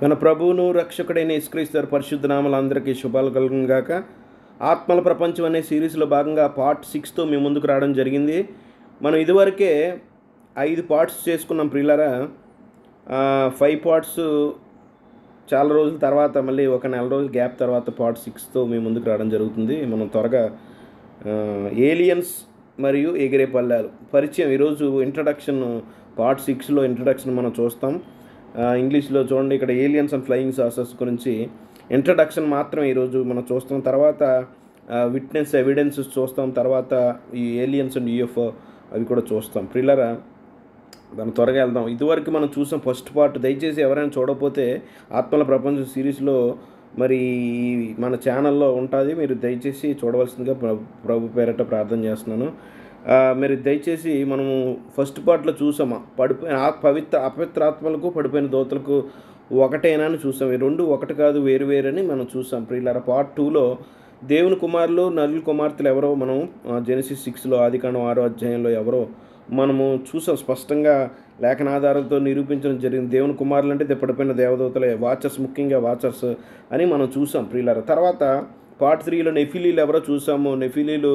మన ప్రభువును రక్షకుడైన యేసుక్రీస్తు పరిశుద్ధ నామములో అందరికీ శుభాలు కలుగును గాక. ఆత్మల ప్రపంచం అనే సిరీస్లో భాగంగా పార్ట్ 6తో మేము ముందుకు రావడం జరిగింది. మనం ఇదివరకే 5 పార్ట్స్ చేసుకున్నాం ప్రియులారా. 5 పార్ట్స్ చాలా రోజుల తర్వాత, మళ్ళీ ఒక నెల రోజుల గ్యాప్ తర్వాత పార్ట్ 6తో మేము ముందుకు రావడం జరుగుతుంది. మనం త్వరగా ఏలియన్స్ మరియు ఎగిరే పల్లాలు పరిచయం, ఈరోజు ఇంట్రడక్షన్, పార్ట్ 6లో ఇంట్రడక్షన్ మనం చూస్తాం. ఇంగ్లీష్లో చూడండి, ఇక్కడ ఏలియన్స్ అండ్ ఫ్లయింగ్ సాసర్స్ గురించి ఇంట్రడక్షన్ మాత్రం ఈరోజు మనం చూస్తాం. తర్వాత విట్నెస్ ఎవిడెన్సెస్ చూస్తాం. తర్వాత ఈ ఏలియన్స్ అండ్ యూఎఫ్ఓ అవి కూడా చూస్తాం. ప్రియులారా, మనం త్వరగా వెళ్దాం. ఇదివరకు మనం చూసాం ఫస్ట్ పార్ట్. దయచేసి ఎవరైనా చూడకపోతే ఆత్మల ప్రపంచం సిరీస్లో మరి మన ఛానల్లో ఉంటుంది, మీరు దయచేసి చూడవలసిందిగా ప్రభు పేరట ప్రార్థన చేస్తున్నాను. మీరు దయచేసి మనము ఫస్ట్ పార్ట్లో చూసామా, పడిపోయిన అపవిత్ర ఆత్మలకు పడిపోయిన దోతలకు ఒకటేనా అని చూసాం. ఈ రెండు ఒకటి కాదు, వేరు వేరని మనం చూసాం. ప్రియులారా, పార్ట్ 2లో దేవుని కుమారులు నలుగురు కుమార్తెలు ఎవరో మనం జెనసిస్ 6లో ఆదికాండం 6వ అధ్యాయంలో ఎవరో మనము చూసాం. స్పష్టంగా లేఖనాధారాలతో నిరూపించడం జరిగింది. దేవుని కుమారులు అంటే పడిపోయిన దేవదూతలే, వాచర్స్, ముఖ్యంగా వాచర్స్ అని మనం చూసాం. ప్రియులారా, తర్వాత పార్ట్ 3లో నెఫిలీలు ఎవరో చూసాము. నెఫిలీలు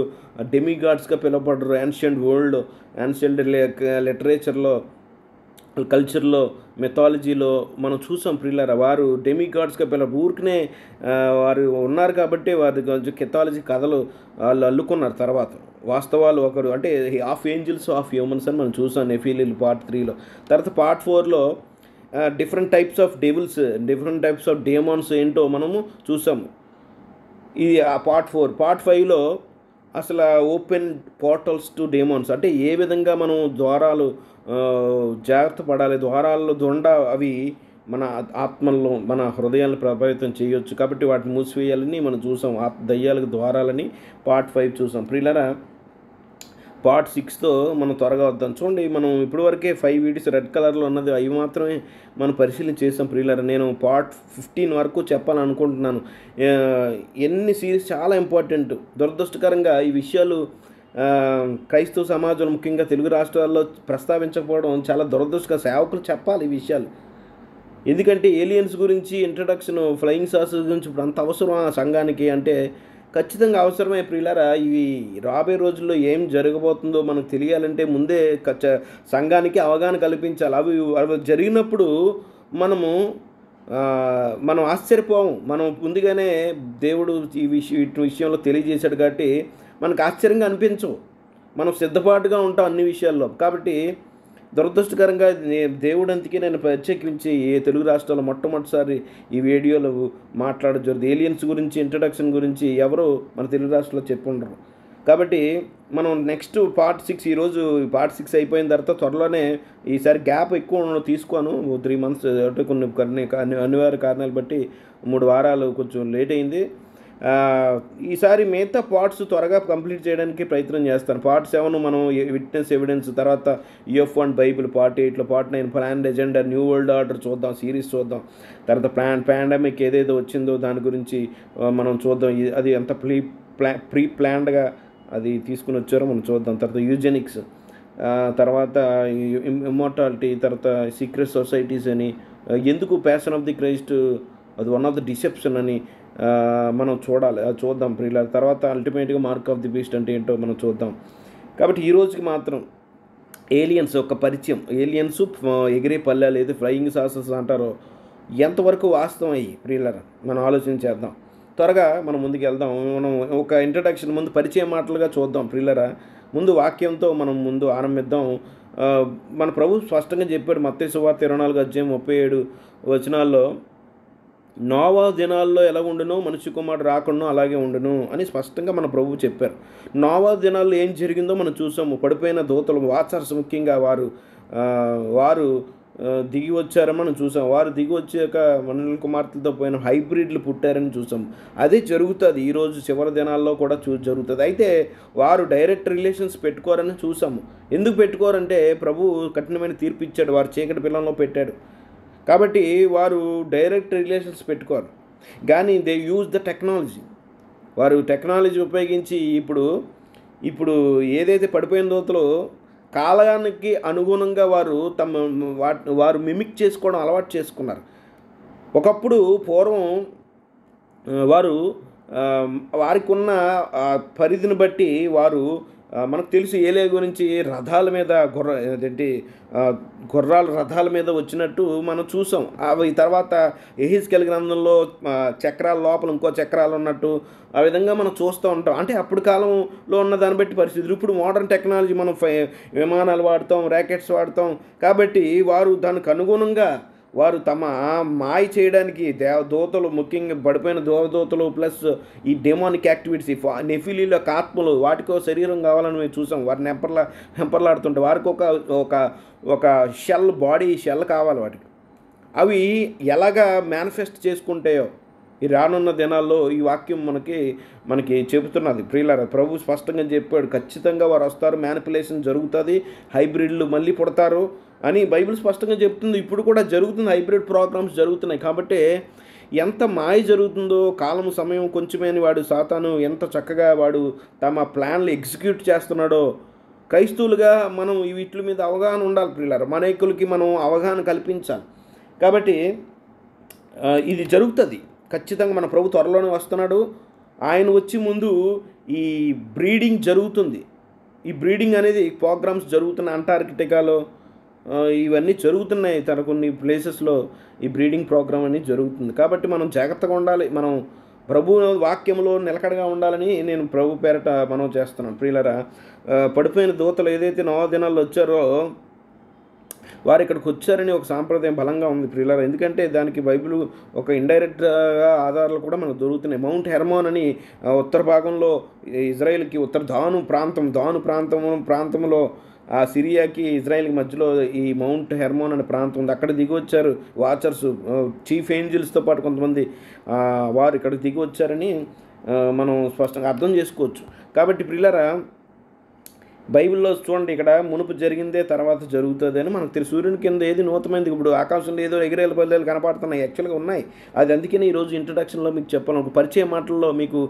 డెమిగాడ్స్గా పిలువబడ్డారు. యాన్షియంట్ వరల్డ్, యాన్షియంట్ లిటరేచర్లో, కల్చర్లో, మెథాలజీలో మనం చూసాం. ప్రియులారా, వారు డెమిగాడ్స్గా ఊరికనే వారు ఉన్నారు కాబట్టి వారి కొంచెం కెథాలజీ కథలు వాళ్ళు అల్లుకున్నారు. తర్వాత వాస్తవాలు ఒకరు అంటే హాఫ్ ఏంజిల్స్ హాఫ్ హ్యూమన్స్ అని మనం చూసాం నెఫిలీలు పార్ట్ 3లో. తర్వాత పార్ట్ 4లో different types of devils, different types of demons ఏంటో మనము చూసాము. ఇది ఆ పార్ట్ 4. పార్ట్ 5లో అసలు ఓపెన్ పోర్టల్స్ టు డేమాన్స్ అంటే ఏ విధంగా మనం ద్వారాలు జాగ్రత్త పడాలి, ద్వారాల్లో దొండ అవి మన ఆత్మల్లో మన హృదయాలను ప్రభావితం చేయొచ్చు కాబట్టి వాటిని మూసివేయాలని మనం చూసాం. దయ్యాలకు ద్వారాలని పార్ట్ 5 చూసాం. ప్రియులారా, పార్ట్ 6తో మనం త్వరగా వద్దాం. చూడండి, మనం ఇప్పటివరకే 5 వీడియోస్ రెడ్ కలర్లో ఉన్నది, అవి మాత్రమే మనం పరిశీలన చేసాం. ప్రియులారా, నేను పార్ట్ 15 వరకు చెప్పాలనుకుంటున్నాను. ఎన్ని సిరీస్ చాలా ఇంపార్టెంట్. దురదృష్టకరంగా ఈ విషయాలు క్రైస్తవ సమాజంలో, ముఖ్యంగా తెలుగు రాష్ట్రాల్లో ప్రస్తావించకపోవడం చాలా దురదృష్టకర. సేవకులు చెప్పాలి ఈ విషయాలు. ఎందుకంటే ఏలియన్స్ గురించి ఇంట్రడక్షన్, ఫ్లయింగ్ సాసర్స్ గురించి ఇప్పుడు అంత అవసరం ఆ సంఘానికి అంటే ఖచ్చితంగా అవసరమే. ప్రియులారా, ఇవి రాబోయే రోజుల్లో ఏం జరగబోతుందో మనకు తెలియాలంటే ముందే సంఘానికి అవగాహన కల్పించాలి. అవి జరిగినప్పుడు మనం ఆశ్చర్యపోము. మనం ముందుగానే దేవుడు ఈ విషయంలో తెలియజేశాడు కాబట్టి మనకు ఆశ్చర్యంగా అనిపించవు. మనం సిద్ధపాటుగా ఉంటాం అన్ని విషయాల్లో. కాబట్టి దురదృష్టకరంగా దేవుడు అందుకే నేను ప్రత్యేకించి తెలుగు రాష్ట్రాల్లో మొట్టమొదటిసారి ఈ వీడియోలో మాట్లాడడం జరుగుతుంది. ఏలియన్స్ గురించి ఇంట్రడక్షన్ గురించి ఎవరు మన తెలుగు రాష్ట్రాల్లో చెప్పుండరు. కాబట్టి మనం నెక్స్ట్ పార్ట్ 6, ఈరోజు పార్ట్ 6 అయిపోయిన తర్వాత త్వరలోనే, ఈసారి గ్యాప్ ఎక్కువ తీసుకోను, 3 months అంటే కొన్ని అనివార్య కారణాలు బట్టి 3 వారాలు కొంచెం లేట్ అయింది. ఈసారి మిగతా పార్ట్స్ త్వరగా కంప్లీట్ చేయడానికి ప్రయత్నం చేస్తాను. పార్ట్ 7 మనం విట్నెస్ ఎవిడెన్స్, తర్వాత యూఎఫ్ఓ అండ్ బైబిల్ పార్ట్ 8లో, part 9 plan agenda, new world order చూద్దాం, సిరీస్ చూద్దాం. తర్వాత పాండమిక్ ఏదైతే వచ్చిందో దాని గురించి మనం చూద్దాం. అది ఎంత ప్రీ ప్లాన్డ్గా అది తీసుకుని వచ్చారో మనం చూద్దాం. తర్వాత యూజెనిక్స్, తర్వాత ఇమ్మోర్టాలిటీ, తర్వాత సీక్రెట్ సొసైటీస్ అని, ఎందుకు ప్యాషన్ ఆఫ్ ది క్రైస్ట్ అది వన్ ఆఫ్ ది డిసెప్షన్ అని మనం చూడాలి, అది చూద్దాం ప్రియులారా. తర్వాత అల్టిమేట్గా మార్క్ ఆఫ్ ది బీస్ట్ అంటే ఏంటో మనం చూద్దాం. కాబట్టి ఈ రోజుకి మాత్రం ఏలియన్స్ యొక్క పరిచయం, ఏలియన్స్ ఎగిరే పల్లెలు ఏదో ఫ్లయింగ్ సాసర్స్ అంటారో ఎంతవరకు వాస్తవం అయ్యి ప్రియులారా మనం ఆలోచన చేద్దాం. త్వరగా మనం ముందుకు వెళ్దాం. మనం ఒక ఇంట్రడక్షన్ ముందు పరిచయం మాటలుగా చూద్దాం ప్రియులారా. ముందు వాక్యంతో మనం ముందు ఆరంభిద్దాం. మన ప్రభు స్పష్టంగా చెప్పాడు మత్తయి సువార్త 24:37 వచనాల్లో, నోవా దినాల్లో ఎలా ఉండునో మనిషి కుమారుడు రాకుండా అలాగే ఉండును అని స్పష్టంగా మన ప్రభువు చెప్పారు. నోవా దినాల్లో ఏం జరిగిందో మనం చూసాము. పడిపోయిన దూతలు, వాచర్స్, ముఖ్యంగా వారు దిగి వచ్చారని మనం చూసాం. వారు దిగి వచ్చాక మనుషుల కుమార్తెలతో పోయిన హైబ్రిడ్లు పుట్టారని చూసాం. అదే జరుగుతుంది ఈరోజు చివరి దినాల్లో కూడా జరుగుతుంది. అయితే వారు డైరెక్ట్ రిలేషన్స్ పెట్టుకోరని చూసాము. ఎందుకు పెట్టుకోరంటే ప్రభు కఠినమైన తీర్పు ఇచ్చాడు, వారు చీకటి పిల్లల్లో పెట్టాడు. కాబట్టి వారు డైరెక్ట్ రిలేషన్స్ పెట్టుకోరు, కానీ దే యూజ్ ద టెక్నాలజీ. వారు టెక్నాలజీ ఉపయోగించి ఇప్పుడు ఏదైతే పడిపోయిన దోతలో కాలానికి అనుగుణంగా వారు మిమిక్ చేసుకోవడం అలవాటు చేసుకున్నారు. ఒకప్పుడు పూర్వం వారు వారికి ఉన్న పరిధిని బట్టి వారు మనకు తెలుసు ఏలే గురించి రథాల మీద గుర్రాల రథాల మీద వచ్చినట్టు మనం చూసాం. అవి తర్వాత యెహెజ్కేలు గ్రంథంలో చక్రాల లోపల ఇంకో చక్రాలు ఉన్నట్టు ఆ విధంగా మనం చూస్తూ ఉంటాం. అంటే అప్పుడు కాలంలో ఉన్న దాన్ని బట్టి పరిస్థితులు. ఇప్పుడు మోడర్న్ టెక్నాలజీ మనం విమానాలు వాడతాం, ర్యాకెట్స్ వాడతాం. కాబట్టి వారు దానికి అనుగుణంగా వారు తమ మాయ చేయడానికి దూతలు, ముఖ్యంగా పడిపోయిన దేవదూతలు ప్లస్ ఈ డెమోనిక్ యాక్టివిటీస్, నెఫిలీల ఆత్మలు, వాటికో శరీరం కావాలని మేము చూసాం. వారిని హెంపర్లాడుతుంటే వారికి ఒక షెల్, బాడీ షెల్ కావాలి వాటికి. అవి ఎలాగా మేనిఫెస్ట్ చేసుకుంటాయో ఈ రానున్న దినాల్లో ఈ వాక్యం మనకి చెబుతున్నది. ప్రియులారా, ప్రభు స్పష్టంగా చెప్పాడు, ఖచ్చితంగా వారు వస్తారు, మ్యానిపులేషన్ జరుగుతుంది, హైబ్రిడ్లు మళ్ళీ పుడతారు అని బైబిల్ స్పష్టంగా చెప్తుంది. ఇప్పుడు కూడా జరుగుతుంది, హైబ్రిడ్ ప్రోగ్రామ్స్ జరుగుతున్నాయి. కాబట్టి ఎంత మాయ జరుగుతుందో, కాలం సమయం కొంచెమే అని వాడు సాతాను ఎంత చక్కగా వాడు తమ ప్లాన్లు ఎగ్జిక్యూట్ చేస్తున్నాడో క్రైస్తవులుగా మనం వీటి మీద అవగాహన ఉండాలి. ప్రియులారా, అనేకులకి మనం అవగాహన కల్పించాలి. కాబట్టి ఇది జరుగుతుంది ఖచ్చితంగా. మన ప్రభు త్వరలోనే వస్తున్నాడు. ఆయన వచ్చి ముందు ఈ బ్రీడింగ్ జరుగుతుంది. ఈ బ్రీడింగ్ అనేది ప్రోగ్రామ్స్ జరుగుతున్నాయి. అంటార్కిటికాలో ఇవన్నీ జరుగుతున్నాయి. కొన్ని ప్లేసెస్లో ఈ బ్రీడింగ్ ప్రోగ్రామ్ అనేది జరుగుతుంది. కాబట్టి మనం జాగ్రత్తగా ఉండాలి. మనం ప్రభు వాక్యంలో నిలకడగా ఉండాలని నేను ప్రభు పేరట మనం చేస్తున్నాను. ప్రియులరా, పడిపోయిన దూతలు ఏదైతే 9 దినాల్లో వచ్చారో వారు ఇక్కడికి వచ్చారని ఒక సాంప్రదాయం బలంగా ఉంది. ప్రియులరా, ఎందుకంటే దానికి బైబిల్ ఒక ఇండైరెక్ట్గా ఆధారాలు కూడా మనకు దొరుకుతున్నాయి. మౌంట్ హెర్మోన్ అని ఉత్తర భాగంలో ఇజ్రాయెల్కి దాను ప్రాంతంలో ఆ సిరియాకి ఇజ్రాయెల్కి మధ్యలో ఈ మౌంట్ హెర్మోన్ అనే ప్రాంతం ఉంది. అక్కడ దిగి వచ్చారు వాచర్స్, చీఫ్ ఏంజిల్స్తో పాటు కొంతమంది వారు ఇక్కడికి దిగి వచ్చారని మనం స్పష్టంగా అర్థం చేసుకోవచ్చు. కాబట్టి ప్రియులారా, బైబిల్లో చూడండి, ఇక్కడ మునుపు జరిగిందే తర్వాత జరుగుతుంది అని మనకు తెలుసు. సూర్యుని కింద ఏది నూతనమైంది, ఇప్పుడు ఆకాశంలో ఏదో ఎగిరేల బయలు కనపడుతున్నాయి, యాక్చువల్గా ఉన్నాయి. అది అందుకని ఈరోజు ఇంట్రడక్షన్లో మీకు చెప్పాను, ఒక పరిచయ మాటల్లో మీకు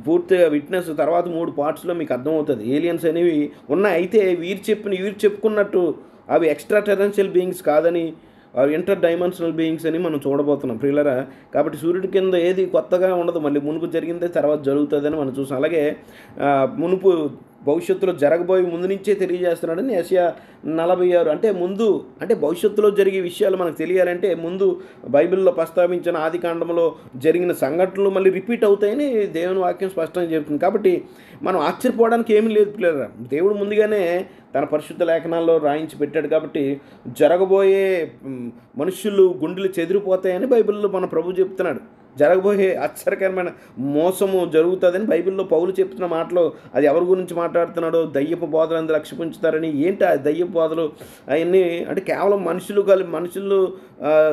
పూర్తిగా విట్నెస్ తర్వాత 3 పార్ట్స్లో మీకు అర్థమవుతుంది. ఏలియన్స్ అనేవి ఉన్నాయి. అయితే వీరు చెప్పుకున్నట్టు అవి ఎక్స్ట్రా టెరెన్షియల్ బీయింగ్స్ కాదని, అవి ఇంటర్ డైమెన్షనల్ బీయింగ్స్ అని మనం చూడబోతున్నాం. ప్రియులరా, కాబట్టి సూర్యుడి కింద ఏది కొత్తగా ఉండదు, మళ్ళీ మునుపు జరిగిందే తర్వాత జరుగుతుందని మనం చూసాం. అలాగే మునుపు భవిష్యత్తులో జరగబోయే ముందు నుంచే తెలియజేస్తున్నాడని యెషయా 46 అంటే భవిష్యత్తులో జరిగే విషయాలు మనకు తెలియాలంటే ముందు బైబిల్లో ప్రస్తావించిన ఆదికాండంలో జరిగిన సంఘటనలు మళ్ళీ రిపీట్ అవుతాయని దేవుని వాక్యం స్పష్టంగా చెబుతుంది. కాబట్టి మనం ఆశ్చర్యపోవడానికి ఏమీ లేదు పిల్లరా. దేవుడు ముందుగానే తన పరిశుద్ధ లేఖనాల్లో రాయించి పెట్టాడు. కాబట్టి జరగబోయే మనుషులు గుండెలు చెదిరిపోతాయని బైబిల్లో మన ప్రభు చెప్తున్నాడు. జరగబోయే ఆశ్చర్యకరమైన మోసము జరుగుతుందని బైబిల్లో పౌలు చెప్తున్న మాటలో అది ఎవరి గురించి మాట్లాడుతున్నాడో, దయ్యపు బోధలు అందరూ లక్ష్యపుంచుతారని. ఏంటి ఆ దయ్యపు బోధలు అవన్నీ అంటే కేవలం మనుషులు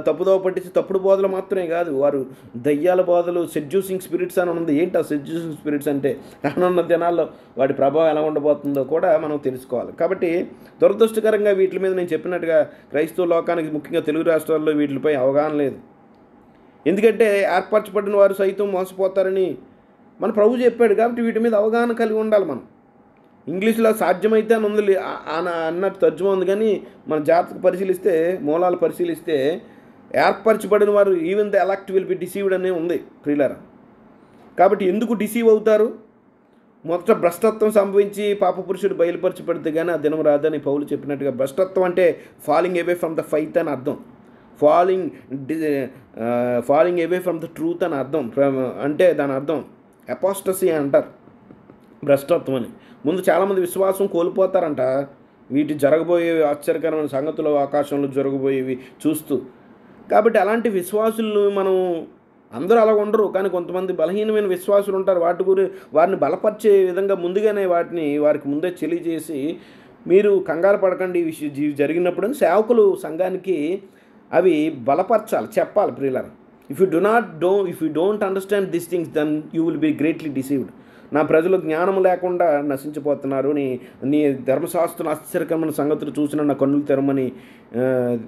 తప్పుదోవ పట్టించి తప్పుడు బోధలు మాత్రమే కాదు, వారు దయ్యాల బోధలు, సెడ్యూసింగ్ స్పిరిట్స్ అని ఉంది. ఏంటి ఆ సెడ్యూసింగ్ స్పిరిట్స్ అంటే? రానున్న దినాల్లో వాటి ప్రభావం ఎలా ఉండబోతుందో కూడా మనం తెలుసుకోవాలి. కాబట్టి దురదృష్టకరంగా వీటి మీద నేను చెప్పినట్టుగా క్రైస్తవ లోకానికి ముఖ్యంగా తెలుగు రాష్ట్రాల్లో వీటిపై అవగాహన లేదు. ఎందుకంటే ఏర్పరచబడిన వారు సైతం మోసపోతారని మన ప్రభు చెప్పాడు. కాబట్టి వీటి మీద అవగాహన కలిగి ఉండాలి. మనం ఇంగ్లీష్లో సాధ్యమైతే అని ఉంది అన్నట్టు తర్జుమా ఉంది, కానీ మన జాగ్రత్తగా మూలాలు పరిశీలిస్తే ఏర్పరచబడిన వారు even the elect will be deceived అనే ఉంది ప్రియులారా. కాబట్టి ఎందుకు డిసీవ్ అవుతారు? మొదట భ్రష్టత్వం సంభవించి పాప పురుషుడు బయలుపరచబడితే కానీ ఆ దినం రాదని పౌలు చెప్పినట్టుగా, భ్రష్టత్వం అంటే falling away from the faith అని అర్థం, falling away from the truth అని అర్థం. అంటే దాని అర్థం అపోస్టసీ అంటారు భ్రష్టత్వం అని. ముందు చాలామంది విశ్వాసం కోల్పోతారంట వీటి జరగబోయే ఆశ్చర్యకరమైన సంగతులు ఆకాశంలో జరగబోయేవి చూస్తూ. కాబట్టి అలాంటి విశ్వాసులను మనం అందరూ అలా ఉండరు, కానీ కొంతమంది బలహీనమైన విశ్వాసులు ఉంటారు. వారిని బలపరిచే విధంగా ముందుగానే వారికి ముందే తెలియజేసి మీరు కంగారు పడకండి ఈ జరిగినప్పుడు అని సేవకులు సంఘానికి అవి బలపరచాలి, చెప్పాలి. ప్రియులారా, if you don't understand this things then you will be greatly deceived. నా ప్రజలు జ్ఞానం లేకుండా నశించిపోతున్నారు, నీ ధర్మశాస్త్రం ఆశ్చర్యకరమైన సంగతులు చూసిన నా కన్నులు తెరమని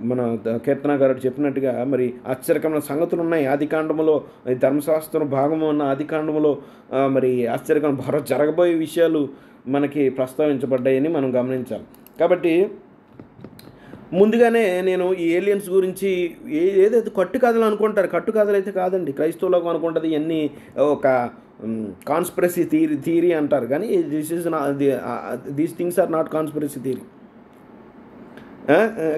మన కీర్తనగారుడు చెప్పినట్టుగా మరి ఆశ్చర్యకరమైన సంగతులు ఉన్నాయి ఆదికాండంలో. ధర్మశాస్త్రం భాగము ఉన్న ఆదికాండంలో మరి ఆశ్చర్యకరమైన జరగబోయే విషయాలు మనకి ప్రస్తావించబడ్డాయని మనం గమనించాలి. కాబట్టి ముందుగానే నేను ఈ ఏలియన్స్ గురించి ఏదైతే కట్టుకథలు అనుకుంటారు, కట్టుకథలు అయితే కాదండి. క్రైస్తవులకు అనుకుంటుంది ఇవన్నీ ఒక కాన్స్పిరసీ థియరీ అంటారు, కానీ these things are not conspiracy theory.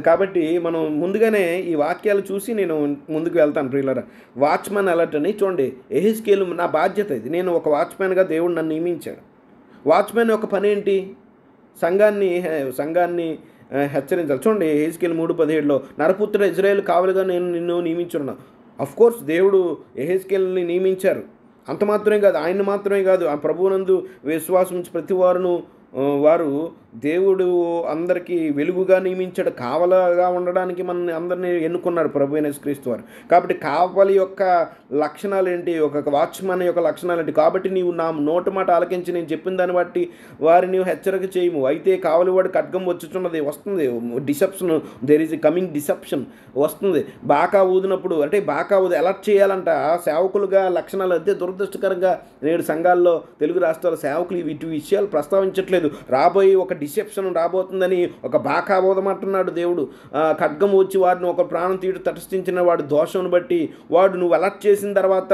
కాబట్టి మనం ముందుగానే ఈ వాక్యాలు చూసి నేను ముందుకు వెళ్తాను ప్రియులారా. వాచ్మెన్ అలర్ట్ అని చూడండి. యెహెజ్కేలు నా బాధ్యత ఇది. నేను ఒక వాచ్మెన్గా దేవుడు నన్ను నియమించాడు. వాచ్మెన్ యొక్క పని ఏంటి? సంఘాన్ని హెచ్చరించాలి. చూడండి యెహెజ్కేలు 3:17లో నరపుత్రుడు ఇజ్రాయేలు కావలిగా నేను నిన్ను నియమించున్నాను. అఫ్కోర్స్ దేవుడు యెహెజ్కేలుని నియమించారు. అంత మాత్రమే కాదు, ఆయన్ని మాత్రమే కాదు, ఆ ప్రభువునందు విశ్వాసం ప్రతి వారు దేవుడు అందరికీ వెలుగుగా నియమించాడు. కావలగా ఉండడానికి మనల్ని అందరినీ ఎన్నుకున్నాడు ప్రభు అయిన యేసుక్రీస్తు వారు. కాబట్టి కావలి యొక్క లక్షణాలు ఏంటి, ఒక వాచ్మెన్ యొక్క లక్షణాలు ఏంటి? కాబట్టి నీవు నా నోటి మాట ఆలకించి నేను చెప్పిన దాన్ని బట్టి వారిని నీవు హెచ్చరిక చేయము. అయితే కావలివాడు ఖడ్గం వచ్చుచున్నది, వస్తుంది deception, there is coming deception వస్తుంది. బాకా ఊదినప్పుడు అంటే బాకా ఊది అలర్ట్ చేయాలంట సేవకులుగా లక్షణాలు. అదే దురదృష్టకరంగా నేడు సంఘాల్లో తెలుగు రాష్ట్రాల సేవకులు ఇటు విషయాలు ప్రస్తావించట్లేదు. రాబోయే ఒక డిసెప్షన్ రాబోతుందని ఒక బాకా ఊదమంటున్నాడు దేవుడు. ఖడ్గం వచ్చి వాడిని ఒక ప్రాణం తీయడం తటస్థించిన వాడు దోషం బట్టి వాడు నువ్వు అలర్ట్ చేసిన తర్వాత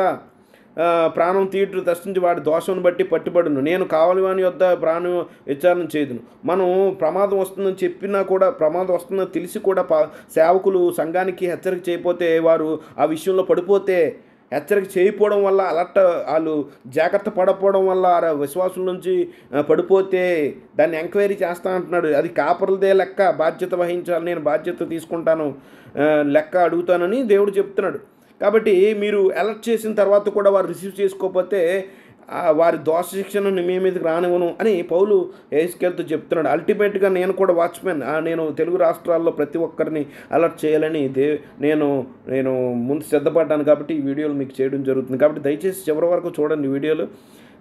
ప్రాణం తీయటం తటస్థించి వాడి దోషం బట్టి పట్టుబడును. నేను కావలివాని వద్ద ప్రాణం విచారణ చేయదును. మనం ప్రమాదం వస్తుందని చెప్పినా కూడా, ప్రమాదం వస్తుందని తెలిసి కూడా సేవకులు సంఘానికి హెచ్చరిక చేయకపోతే, వారు ఆ విషయంలో పడిపోతే, హెచ్చరిక చేయకపోవడం వల్ల వాళ్ళు జాగ్రత్త పడకపోవడం వల్ల విశ్వాసం నుంచి పడిపోతే దాన్ని ఎంక్వైరీ చేస్తా అంటున్నాడు. అది కాపరులదే లెక్క, బాధ్యత వహించాలి, నేను బాధ్యత తీసుకుంటాను, లెక్క అడుగుతానని దేవుడు చెప్తున్నాడు. కాబట్టి మీరు అలర్ట్ చేసిన తర్వాత కూడా వారు రిసీవ్ చేసుకోకపోతే వారి దోష శిక్షను మీ మీదకి రానివ్వను అని పౌలు యెహెజ్కేలుతో చెప్తున్నాడు. అల్టిమేట్గా నేను కూడా వాచ్మెన్, నేను తెలుగు రాష్ట్రాల్లో ప్రతి ఒక్కరిని అలర్ట్ చేయాలని నేను ముందు సిద్ధపడ్డాను. కాబట్టి ఈ వీడియోలు మీకు చేయడం జరుగుతుంది. కాబట్టి దయచేసి చివరి వరకు చూడండి వీడియోలు.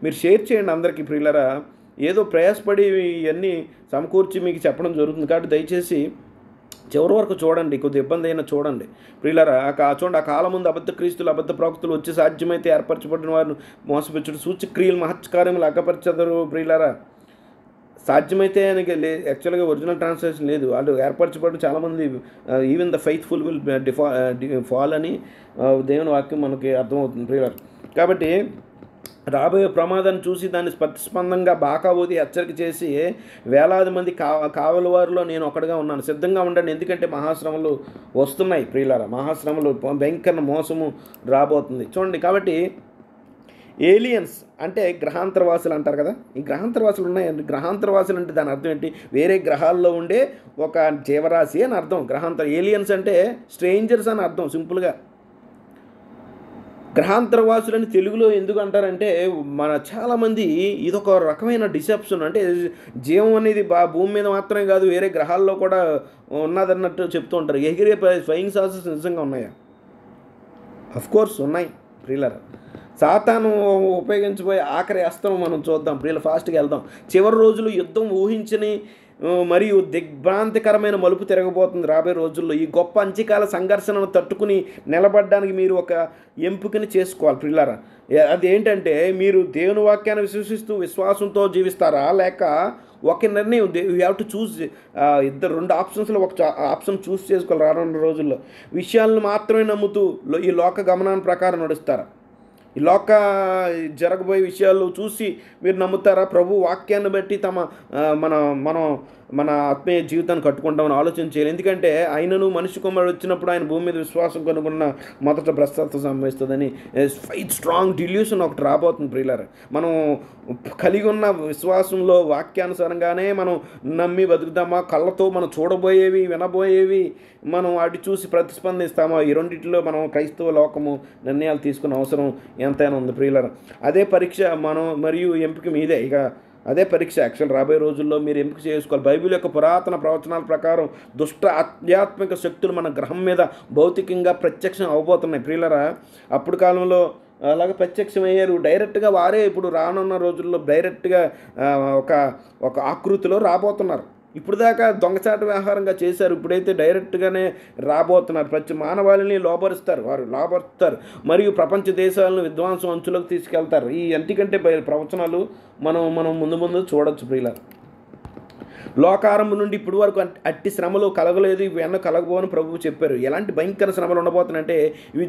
మీరు షేర్ చేయండి అందరికీ ప్రియులరా. ఏదో ప్రయాసపడి ఇవన్నీ సమకూర్చి మీకు చెప్పడం జరుగుతుంది. కాబట్టి దయచేసి చివరి వరకు చూడండి. కొద్ది ఇబ్బంది అయినా చూడండి ప్రియులారా. చూడండి, ఆ కాలం ముందు అబద్ధ క్రీస్తులు, అబద్ధ ప్రవక్తలు వచ్చి సాధ్యమైతే ఏర్పరచబడిన వారిని మోసపెట్టుడు, సూచక్రియలు, మహత్కార్యములు అగ్గపరచెదరు ప్రియులారా. సాధ్యమైతే ఆయనకి యాక్చువల్గా ఒరిజినల్ ట్రాన్స్లేషన్ లేదు. వాళ్ళు ఏర్పరచబడిన చాలామంది even the faithful will fall అని దేవుని వాక్యం మనకి అర్థమవుతుంది ప్రియులారా. కాబట్టి రాబోయే ప్రమాదాన్ని చూసి దాన్ని ప్రతిస్పందంగా బాకా ఊది హెచ్చరిక చేసి వేలాది మంది కావలి వారిలో నేను ఒకటిగా ఉన్నాను. సిద్ధంగా ఉండండి, ఎందుకంటే మహాశ్రమలు వస్తున్నాయి ప్రియులారా. మహాశ్రమలు, భయంకర మోసము రాబోతుంది. చూడండి, కాబట్టి ఏలియన్స్ అంటే గ్రహాంతరవాసులు అంటారు కదా. ఈ గ్రహాంతరవాసులు ఉన్నాయండి. గ్రహాంతరవాసులు అంటే దాని అర్థం ఏంటి? వేరే గ్రహాల్లో ఉండే ఒక జీవరాశి అని అర్థం. ఏలియన్స్ అంటే స్ట్రేంజర్స్ అని అర్థం సింపుల్గా. గ్రహాంతరవాసులని తెలుగులో ఎందుకు అంటారంటే, చాలామంది ఇదొక రకమైన డిసెప్షన్. అంటే జీవం అనేది భూమి మీద మాత్రమే కాదు, వేరే గ్రహాల్లో కూడా ఉన్నదన్నట్టు చెప్తూ ఉంటారు. ఎగిరే ఫ్లయింగ్ సాసెస్ నిజంగా ఉన్నాయా? అఫ్కోర్స్ ఉన్నాయి ప్రియులారా. సాతాను ఉపయోగించబోయే ఆఖరి అస్త్రం మనం చూద్దాం ప్రియుల. ఫాస్ట్గా వెళ్దాం. చివరి రోజులు యుద్ధం ఊహించని మరియు దిగ్భ్రాంతికరమైన మలుపు తిరగబోతుంది రాబోయే రోజుల్లో. ఈ గొప్ప అంత్యకాల సంఘర్షణను తట్టుకుని నిలబడడానికి మీరు ఒక ఎంపికని చేసుకోవాలి ప్రియులారా. అదేంటంటే, మీరు దేవుని వాక్యాన్ని విశ్వసిస్తూ విశ్వాసంతో జీవిస్తారా, లేక ఒక నిర్ణయం యూ హ్యావ్ టు చూస్. రెండు ఆప్షన్స్లో ఒక ఆప్షన్ చూస్ చేసుకోవాలి. రానున్న రోజుల్లో విషయాలను మాత్రమే నమ్ముతూ ఈ లోక గమనాన్ని ప్రకారం నడుస్తారా? ఈ లోక జరగబోయే విషయాలు చూసి మీరు నమ్ముతారా? ప్రభు వాక్యాన్ని బట్టి మన ఆత్మీయ జీవితాన్ని కట్టుకుంటామని ఆలోచన చేయాలి. ఎందుకంటే ఆయనను మనిషి కుమారుడు వచ్చినప్పుడు ఆయన భూమి మీద విశ్వాసం కనుగొన్న మొదట భ్రష్టత్వం సంభవిస్తుందని ఫైట్ స్ట్రాంగ్ డిల్యూషన్ ఒకటి రాబోతుంది ప్రియులారా. మనం కలిగి ఉన్న విశ్వాసంలో వాక్యానుసారంగానే మనం నమ్మి బతుకుతామా? కళ్ళతో మనం చూడబోయేవి, వినబోయేవి మనం వాటి చూసి ప్రతిస్పందిస్తామా? ఈ రెండింటిలో మనం క్రైస్తవ లోకము నిర్ణయాలు తీసుకునే అవసరం ఎంతైనా ఉంది ప్రియులారా. అదే పరీక్ష మరియు ఎంపిక మీదే. ఇక అదే పరీక్ష యాక్చువల్ రాబోయే రోజుల్లో మీరు ఎంపిక చేసుకోవాలి. బైబిల్ యొక్క పురాతన ప్రవచనాల ప్రకారం దుష్ట ఆధ్యాత్మిక శక్తులు మన గ్రహం మీద భౌతికంగా ప్రత్యక్షం అవబోతున్నాయి ప్రియులరా. అప్పుడు కాలంలో అలాగే ప్రత్యక్షమయ్యారు. డైరెక్ట్గా వారే ఇప్పుడు రానున్న రోజుల్లో డైరెక్ట్గా ఒక ఆకృతిలో రాబోతున్నారు. ఇప్పుడు దాకా దొంగచాటు వ్యవహారంగా చేశారు, ఇప్పుడైతే డైరెక్ట్గానే రాబోతున్నారు. ప్రతి మానవాళిని వారు లోబరుస్తారు మరియు ప్రపంచ దేశాలను విధ్వంసం అంచులకు తీసుకెళ్తారు. ఈ అంటికంటే ప్రవచనాలు మనం ముందు చూడొచ్చు ప్రియులారా. లోకారంభం నుండి ఇప్పటి వరకు అట్టి శ్రమలు కలగలేదు, ఇవి ఎన్నో కలగబోని ప్రభువు చెప్పారు. ఎలాంటి భయంకర శ్రమలు ఉండబోతున్నాయంటే ఇవి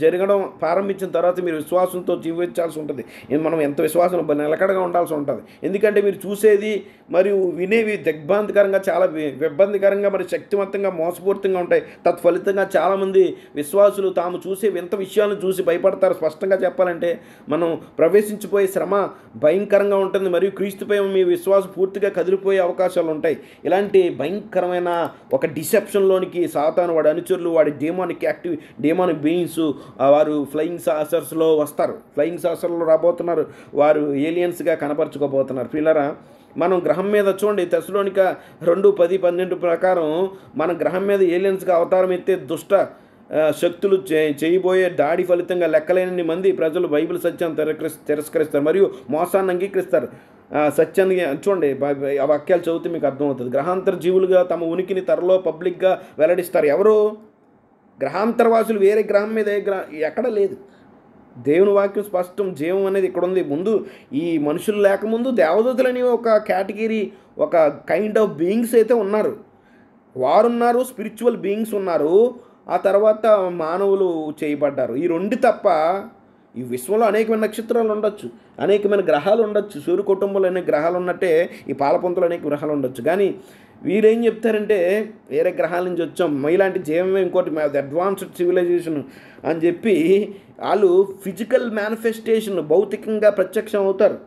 జరగడం ప్రారంభించిన తర్వాత మీరు విశ్వాసంతో జీవించాల్సి ఉంటుంది. మనం ఎంత విశ్వాసం నిలకడగా ఉండాల్సి ఉంటుంది. ఎందుకంటే మీరు చూసేది మరియు వినేవి దిగ్భ్రాంతికరంగా, చాలా ఇబ్బందికరంగా, మరి శక్తివంతంగా, మోసపూరితంగా ఉంటాయి. తత్ఫలితంగా చాలామంది విశ్వాసులు తాము చూసే వింత విషయాలను చూసి భయపడతారు. స్పష్టంగా చెప్పాలంటే మనం ప్రవేశించిపోయే శ్రమ భయంకరంగా ఉంటుంది మరియు క్రీస్తుపై మీ విశ్వాసం పూర్తిగా కదిలిపోయే అవకాశాలు ఉంటాయి. ఇలాంటి భయంకరమైన ఒక డిసెప్షన్లోనికి సాతాను, వాడి అనుచరులు, వాడి డేమానిక్ బీయింగ్స్ వారు ఫ్లయింగ్ సాసర్స్లో వస్తారు. ఫ్లయింగ్ సాసర్లో రాబోతున్నారు. వారు ఏలియన్స్గా కనపరచుకోబోతున్నారు. పిల్లరా, మనం గ్రహం మీద చూడండి, తెస్సలోనిక 2:10-12 ప్రకారం మన గ్రహం మీద ఏలియన్స్గా అవతారం ఎత్తే దుష్ట శక్తులు చేయబోయే దాడి ఫలితంగా లెక్కలేని మంది ప్రజలు బైబిల్ సత్యాన్ని తిరస్కరిస్తారు మరియు మోసాన్ని అంగీకరిస్తారు. సత్యాన్ని చూడండి, ఆ వాక్యాలు చదివితే మీకు అర్థమవుతుంది. గ్రహాంతర జీవులుగా తమ ఉనికిని త్వరలో పబ్లిక్గా వెల్లడిస్తారు. ఎవరు? గ్రహాంతరవాసులు. వేరే గ్రహం మీద ఎక్కడ లేదు. దేవుని వాక్యం స్పష్టం. జీవం అనేది ఇక్కడ ఉంది. ముందు ఈ మనుషులు లేకముందు దేవదూతలని ఒక కేటగిరీ, ఒక కైండ్ ఆఫ్ బీయింగ్స్ అయితే ఉన్నారు. వారున్నారు, స్పిరిచువల్ బీయింగ్స్ ఉన్నారు. ఆ తర్వాత మానవులు చేయబడ్డారు. ఈ రెండు తప్ప ఈ విశ్వంలో అనేకమైన నక్షత్రాలు ఉండొచ్చు, అనేకమైన గ్రహాలు ఉండొచ్చు. సూర్య కుటుంబంలో అనేక గ్రహాలు ఉన్నట్టే ఈ పాలపంతులు అనేక గ్రహాలు ఉండొచ్చు. కానీ వీరేం చెప్తారంటే వేరే గ్రహాల నుంచి వచ్చాం, ఇలాంటి జీవమే ఇంకోటి అడ్వాన్స్డ్ సివిలైజేషన్ అని చెప్పి వాళ్ళు ఫిజికల్ మేనిఫెస్టేషన్, భౌతికంగా ప్రత్యక్షం అవుతారు.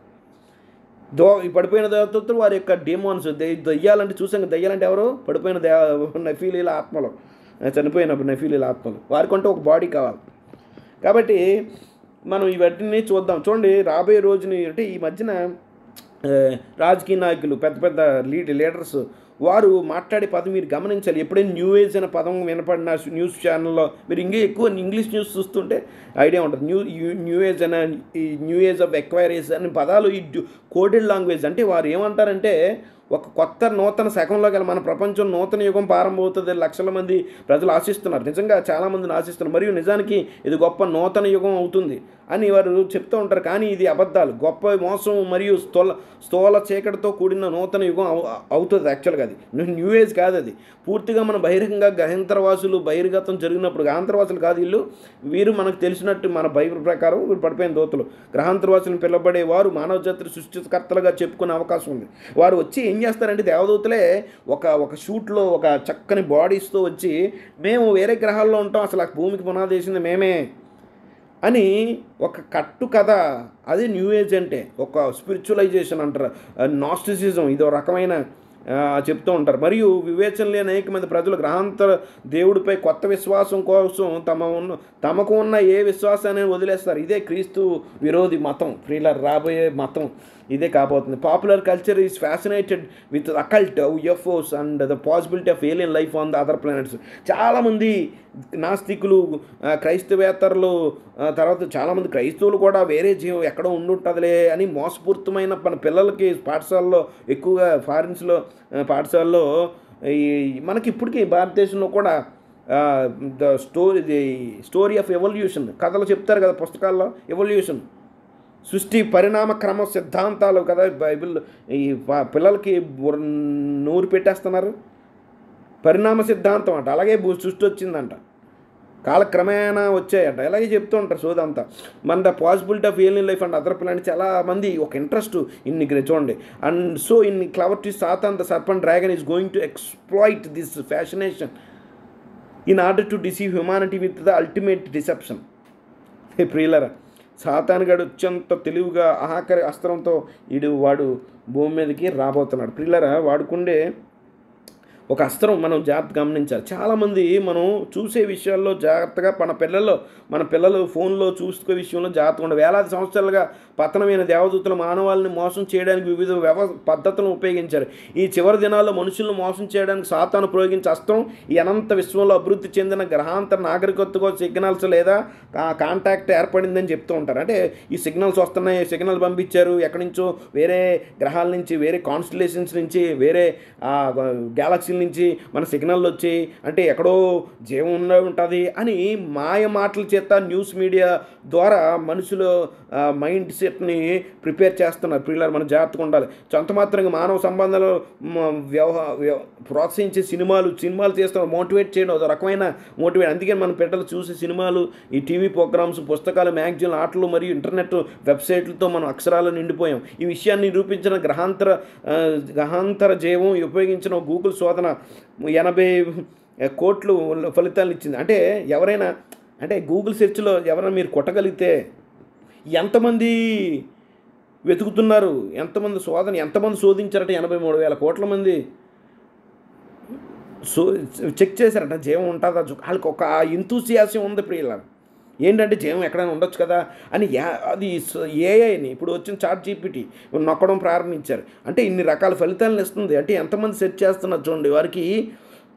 ఈ పడిపోయిన దేవతలు వారి యొక్క డెమోన్స్, దయ్యాలంటే చూసాం. దయ్యాలంటే ఎవరు? పడిపోయిన నెఫీలీల ఆత్మలు, చనిపోయినప్పుడు నెఫీలీల ఆత్మలు. వారికంటే ఒక బాడీ కావాలి. కాబట్టి మనం ఇవన్నీ చూద్దాం. చూడండి, రాబోయే రోజుని అంటే ఈ మధ్యన రాజకీయ నాయకులు, పెద్ద పెద్ద లీడర్స్ వారు మాట్లాడే పదం మీరు గమనించాలి. ఎప్పుడైనా న్యూ ఏజ్ అనే పదం వినపడిన న్యూస్ ఛానల్లో మీరు ఎక్కువ ఇంగ్లీష్ న్యూస్ చూస్తుంటే ఐడియా ఉంటుంది. న్యూ ఏజ్ అనే, ఈ న్యూ ఏజ్ ఆఫ్ ఎక్వైరీస్ అనే పదాలు ఈ కోడెడ్ లాంగ్వేజ్. అంటే వారు ఏమంటారంటే ఒక కొత్త నూతన శకంలోకి మన ప్రపంచం నూతన యుగం ప్రారంభమవుతుంది. లక్షల మంది ప్రజలు ఆశిస్తున్నారు. నిజంగా చాలామందిని ఆశిస్తున్నారు. మరియు నిజానికి ఇది గొప్ప నూతన యుగం అవుతుంది అని వారు చెప్తూ ఉంటారు. కానీ ఇది అబద్ధాలు. గొప్ప మోసం మరియు స్థూల చీకటితో కూడిన నూతన యుగం అవుతుంది. యాక్చువల్గా అది న్యూ ఏజ్ కాదు. అది పూర్తిగా మన బహిరంగంగా గ్రహాంతరవాసులు బహిర్గతం జరిగినప్పుడు, గ్రహాంతరవాసులు కాదు వీరు మనకు తెలిసినట్టు మన బైబిల్ ప్రకారం వీరు పడిపోయిన దోతులు. గ్రహాంతరవాసులను పిలబడే వారు మానవ జాతి సృష్టికర్తలుగా చెప్పుకునే అవకాశం ఉంది. వారు వచ్చి ఏం చేస్తారంటే దేవదూతలే ఒక షూట్లో ఒక చక్కని బాడీస్తో వచ్చి మేము వేరే గ్రహాల్లో ఉంటాం, అసలు ఆ భూమికి పునాది వేసింది మేమే అని ఒక కట్టు కథ. అది న్యూ ఏజ్ అంటే ఒక స్పిరిచువలైజేషన్ అంటారు, నాస్టిసిజం. ఇదో రకమైన చెప్తూ ఉంటారు. మరియు వివేచన లేని అనేక మంది ప్రజలు గ్రహాంతర దేవుడిపై కొత్త విశ్వాసం కోసం తమకు ఉన్న ఏ విశ్వాసాన్ని వదిలేస్తారు. ఇదే క్రీస్తు విరోధి మతం. ప్రియులారా, రాబోయే మతం ఇదే కాబోతుంది. Popular culture is fascinated with occult UFOs and the possibility of alien life on the other planets. చాలామంది నాస్తికులు, క్రైస్తవేతరులు, తర్వాత చాలామంది క్రైస్తవులు కూడా వేరే జీవం ఎక్కడో ఉండుంటుందిలే అని మోసపూరితమైన మన పిల్లలకి పాఠశాలలో, ఎక్కువగా ఫారిన్స్లో పాఠశాలలో ఈ మనకి ఇప్పటికీ భారతదేశంలో కూడా ద స్టోరీ ఆఫ్ ఎవల్యూషన్ కథలు చెప్తారు కదా పుస్తకాల్లో. ఎవల్యూషన్, సృష్టి పరిణామ క్రమ సిద్ధాంతాలు కదా బైబిల్ ఈ పిల్లలకి నూరు పెట్టేస్తున్నారు. పరిణామ సిద్ధాంతం అంట, అలాగే సృష్టి వచ్చిందంట, కాలక్రమేణా వచ్చాయంట, ఇలాగే చెప్తూ ఉంటారు సోదంతా. మన the possibility of alien life and other planets. చాలామంది ఒక ఇంట్రెస్ట్ ఇన్ని చూడండి. And so in cleverly Satan the serpent dragon is going to exploit this fascination in order to deceive humanity with the ultimate deception. ప్రియులరా, సాతానుగాడు అత్యంత తెలివిగా ఆఖరి అస్త్రంతో వాడు భూమి మీదకి రాబోతున్నాడు. ప్రియులరా, వాడుకుండే ఒక అస్త్రం మనం జాగ్రత్తగా గమనించాలి. చాలామంది మనం చూసే విషయాల్లో జాగ్రత్తగా మన పిల్లలు ఫోన్లో చూసుకునే విషయంలో జాగ్రత్తగా ఉండే. వేలాది సంవత్సరాలుగా పతనమైన దేవదూతలు మానవాళిని మోసం చేయడానికి వివిధ పద్ధతులను ఉపయోగించారు. ఈ చివరి దినాల్లో మనుషులను మోసం చేయడానికి సాతాను ప్రయోగించే అస్త్రం ఈ అనంత విశ్వంలో అభివృద్ధి చెందిన గ్రహాంతర నాగరికతకు సిగ్నల్స్ లేదా కాంటాక్ట్ ఏర్పడిందని చెప్తూ ఉంటారు. అంటే ఈ సిగ్నల్స్ వస్తున్నాయి, సిగ్నల్ పంపించారు ఎక్కడి నుంచో, వేరే గ్రహాల నుంచి, వేరే కాన్స్టలేషన్స్ నుంచి, వేరే గ్యాలక్సీ గ్యాలక్సీల నుంచి మన సిగ్నల్ వచ్చి అంటే ఎక్కడో జీవం ఉంటుంది అని మాయ మాటల చేత న్యూస్ మీడియా ద్వారా మనుషులు మైండ్ సెట్ని ప్రిపేర్ చేస్తున్నారు. పిల్లలు మనం జాగ్రత్తగా ఉండాలి. సొంత మాత్రంగా మానవ సంబంధాలు ప్రోత్సహించే సినిమాలు చేస్తున్నారు. మోటివేట్ చేయడం ఒక రకమైన మోటివేట్. అందుకని మన పిల్లలు చూసే సినిమాలు, ఈ టీవీ ప్రోగ్రామ్స్, పుస్తకాలు, మ్యాగజైన్లు, ఆటలు మరియు ఇంటర్నెట్ వెబ్సైట్లతో మనం అక్షరాలు నిండిపోయాం. ఈ విషయాన్ని నిరూపించిన గ్రహాంతర జీవం ఉపయోగించిన గూగుల్ శోధన 80 కోట్లు ఫలితాలు ఇచ్చింది. అంటే ఎవరైనా అంటే గూగుల్ సెర్చ్లో ఎవరైనా మీరు కొట్టగలిగితే ఎంతమంది వెతుకుతున్నారు, ఎంతమంది శోధించారట, 83,000 కోట్ల మంది చెక్ చేశారట జీవం ఉంటుందా. వాళ్ళకి ఒక ఎంతూసియాసం ఉంది ప్రియుల. ఏంటంటే జీవం ఎక్కడైనా ఉండొచ్చు కదా అని. అది ఏఐని ఇప్పుడు వచ్చిన ChatGPT నొక్కడం ప్రారంభించారు. అంటే ఇన్ని రకాల ఫలితాలను ఇస్తుంది. అంటే ఎంతమంది సెర్చ్ చేస్తున్నారు చూడండి. వారికి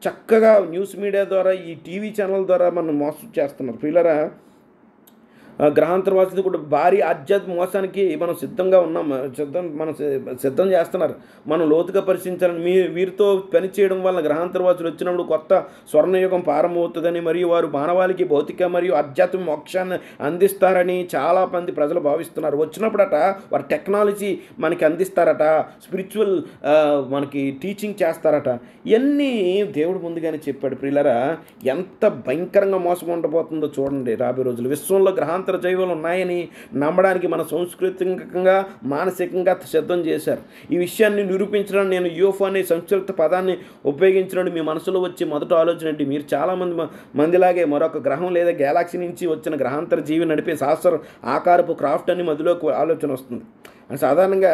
చక్కగా న్యూస్ మీడియా ద్వారా, ఈ టీవీ ఛానల్ ద్వారా మనం మోసం చేస్తున్నారు ప్రియులరా. గ్రహాంతరవాసులు కూడా భారీ ఆధ్యాత్మిక మోసానికి మనం సిద్ధంగా ఉన్నాం. సిద్ధం చేస్తున్నారు. మనం లోతుగా పరిశీలించాలని. వీరితో పనిచేయడం వల్ల గ్రహాంతరవాసులు వచ్చినప్పుడు కొత్త స్వర్ణయుగం ప్రారంభమవుతుందని మరియు వారు మానవాళికి భౌతిక మరియు ఆధ్యాత్మిక మోక్షాన్ని అందిస్తారని చాలా మంది ప్రజలు భావిస్తున్నారు. వచ్చినప్పుడట వారు టెక్నాలజీ మనకి అందిస్తారట, స్పిరిచువల్ మనకి టీచింగ్ చేస్తారట. ఇవన్నీ దేవుడు ముందుగానే చెప్పాడు ప్రియులరా. ఎంత భయంకరంగా మోసం ఉండబోతుందో చూడండి రాబోయే రోజులు. విశ్వంలో గ్రహాంతర జైవాలు ఉన్నాయని నమ్మడానికి మన సాంస్కృతికంగా, మానసికంగా సిద్ధం చేశారు. ఈ విషయాన్ని నిరూపించడానికి నేను యూఎఫ్ఓ అనే సంస్కృత పదాన్ని ఉపయోగించడం మీ మనసులో వచ్చే మొదటి ఆలోచన ఏంటి? మీరు చాలామంది మందిలాగే మరొక గ్రహం లేదా గ్యాలక్సీ నుంచి వచ్చిన గ్రహాంతర జీవి నడిపే శాస్త్ర ఆకారపు క్రాఫ్ట్ అని మధ్యలోకి ఆలోచన వస్తుంది. సాధారణంగా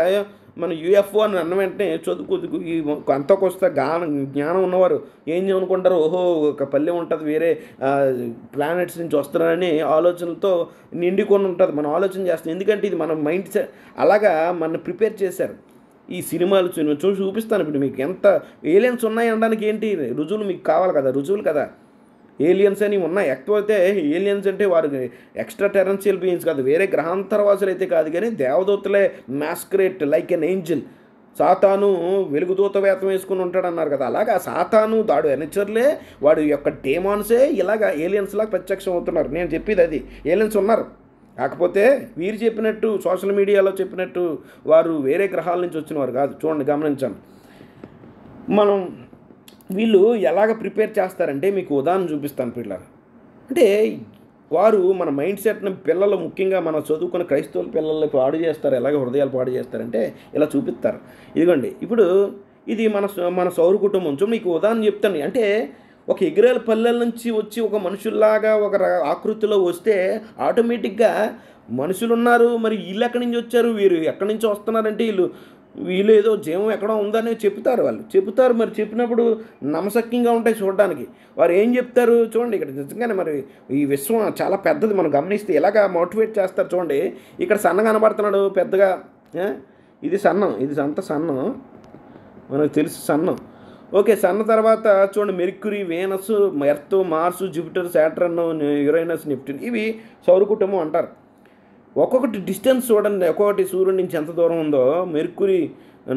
మన యూఎఫ్ఓ అని అన్న వెంటనే చదువుకు ఈ అంతకొస్త జ్ఞానం ఉన్నవారు ఏం అనుకుంటారు, ఓహో ఒక పల్లె ఉంటుంది, వేరే ప్లానెట్స్ నుంచి వస్తున్నారని ఆలోచనలతో నిండుకొని ఉంటుంది. మనం ఆలోచన చేస్తాం. ఎందుకంటే ఇది మన మైండ్ సెట్ అలాగా మన ప్రిపేర్ చేశారు. ఈ సినిమాలు చూపిస్తాను ఇప్పుడు మీకు. ఎంత ఏలియన్స్ ఉన్నాయి అనడానికి ఏంటి రుజువులు మీకు కావాలి కదా, రుజువులు కదా. ఏలియన్స్ అని ఉన్నాయి. ఎక్కువైతే ఏలియన్స్ అంటే వారు ఎక్స్ట్రా టెరెన్షియల్ బీయింగ్స్ కాదు, వేరే గ్రహాంతరవాసులు అయితే కాదు, కానీ దేవదూతలే మాస్క్రేట్ లైక్ ఎన్ ఏంజిల్. సాతాను వెలుగుదూత వేతం వేసుకుని ఉంటాడు అన్నారు కదా, అలాగా సాతాను దాడు ఎనచర్లే వాడు యొక్క డేమాన్సే ఇలాగా ఏలియన్స్ లాగా ప్రత్యక్షం అవుతున్నారు. నేను చెప్పేది అది. ఏలియన్స్ ఉన్నారు, కాకపోతే వీరు చెప్పినట్టు సోషల్ మీడియాలో చెప్పినట్టు వారు వేరే గ్రహాల నుంచి వచ్చిన వారు కాదు. చూడండి, గమనించండి. మనం వీళ్ళు ఎలాగ ప్రిపేర్ చేస్తారంటే మీకు ఉదాహరణ చూపిస్తాను పిల్లలు. అంటే వారు మన మైండ్ సెట్ని పిల్లలు, ముఖ్యంగా మన చదువుకున్న క్రైస్తవుల పిల్లలు పాడు చేస్తారు. ఎలాగ హృదయాలు పాడు చేస్తారంటే ఇలా చూపిస్తారు. ఇదిగోండి, ఇప్పుడు ఇది మన సౌర కుటుంబం. మీకు ఉదాహరణ చెప్తాను. అంటే ఒక ఇజ్రాయెల్ పల్లెల నుంచి వచ్చి ఒక మనుషుల్లాగా ఒక ఆకృతిలో వస్తే ఆటోమేటిక్గా మనుషులు ఉన్నారు, మరి వీళ్ళు ఎక్కడి నుంచి వచ్చారు, వీరు ఎక్కడి నుంచి వస్తున్నారంటే వీళ్ళు ఏదో జీవం ఎక్కడో ఉందని చెప్తారు. మరి చెప్పినప్పుడు నమ్మశక్యంగా ఉంటాయి చూడడానికి. వారు ఏం చెప్తారు చూడండి. ఇక్కడ నిజంగానే మరి ఈ విశ్వం చాలా పెద్దది. మనం గమనిస్తే ఎలాగా మోటివేట్ చేస్తారు చూడండి. ఇక్కడ సన్నగా కనబడుతున్నాడు పెద్దగా, ఇది సన్నం, ఇది అంత సన్నం, మనకు తెలుసు సన్నం. ఓకే, సన్న తర్వాత చూడండి Mercury, Venus, Earth, Mars, Jupiter, Saturn, Uranus, Neptune, ఇవి సౌర కుటుంబం అంటారు. ఒక్కొక్కటి డిస్టెన్స్ చూడండి. ఒక్కొక్కటి సూర్యుడి నుంచి ఎంత దూరం ఉందో. మెర్క్యూరీ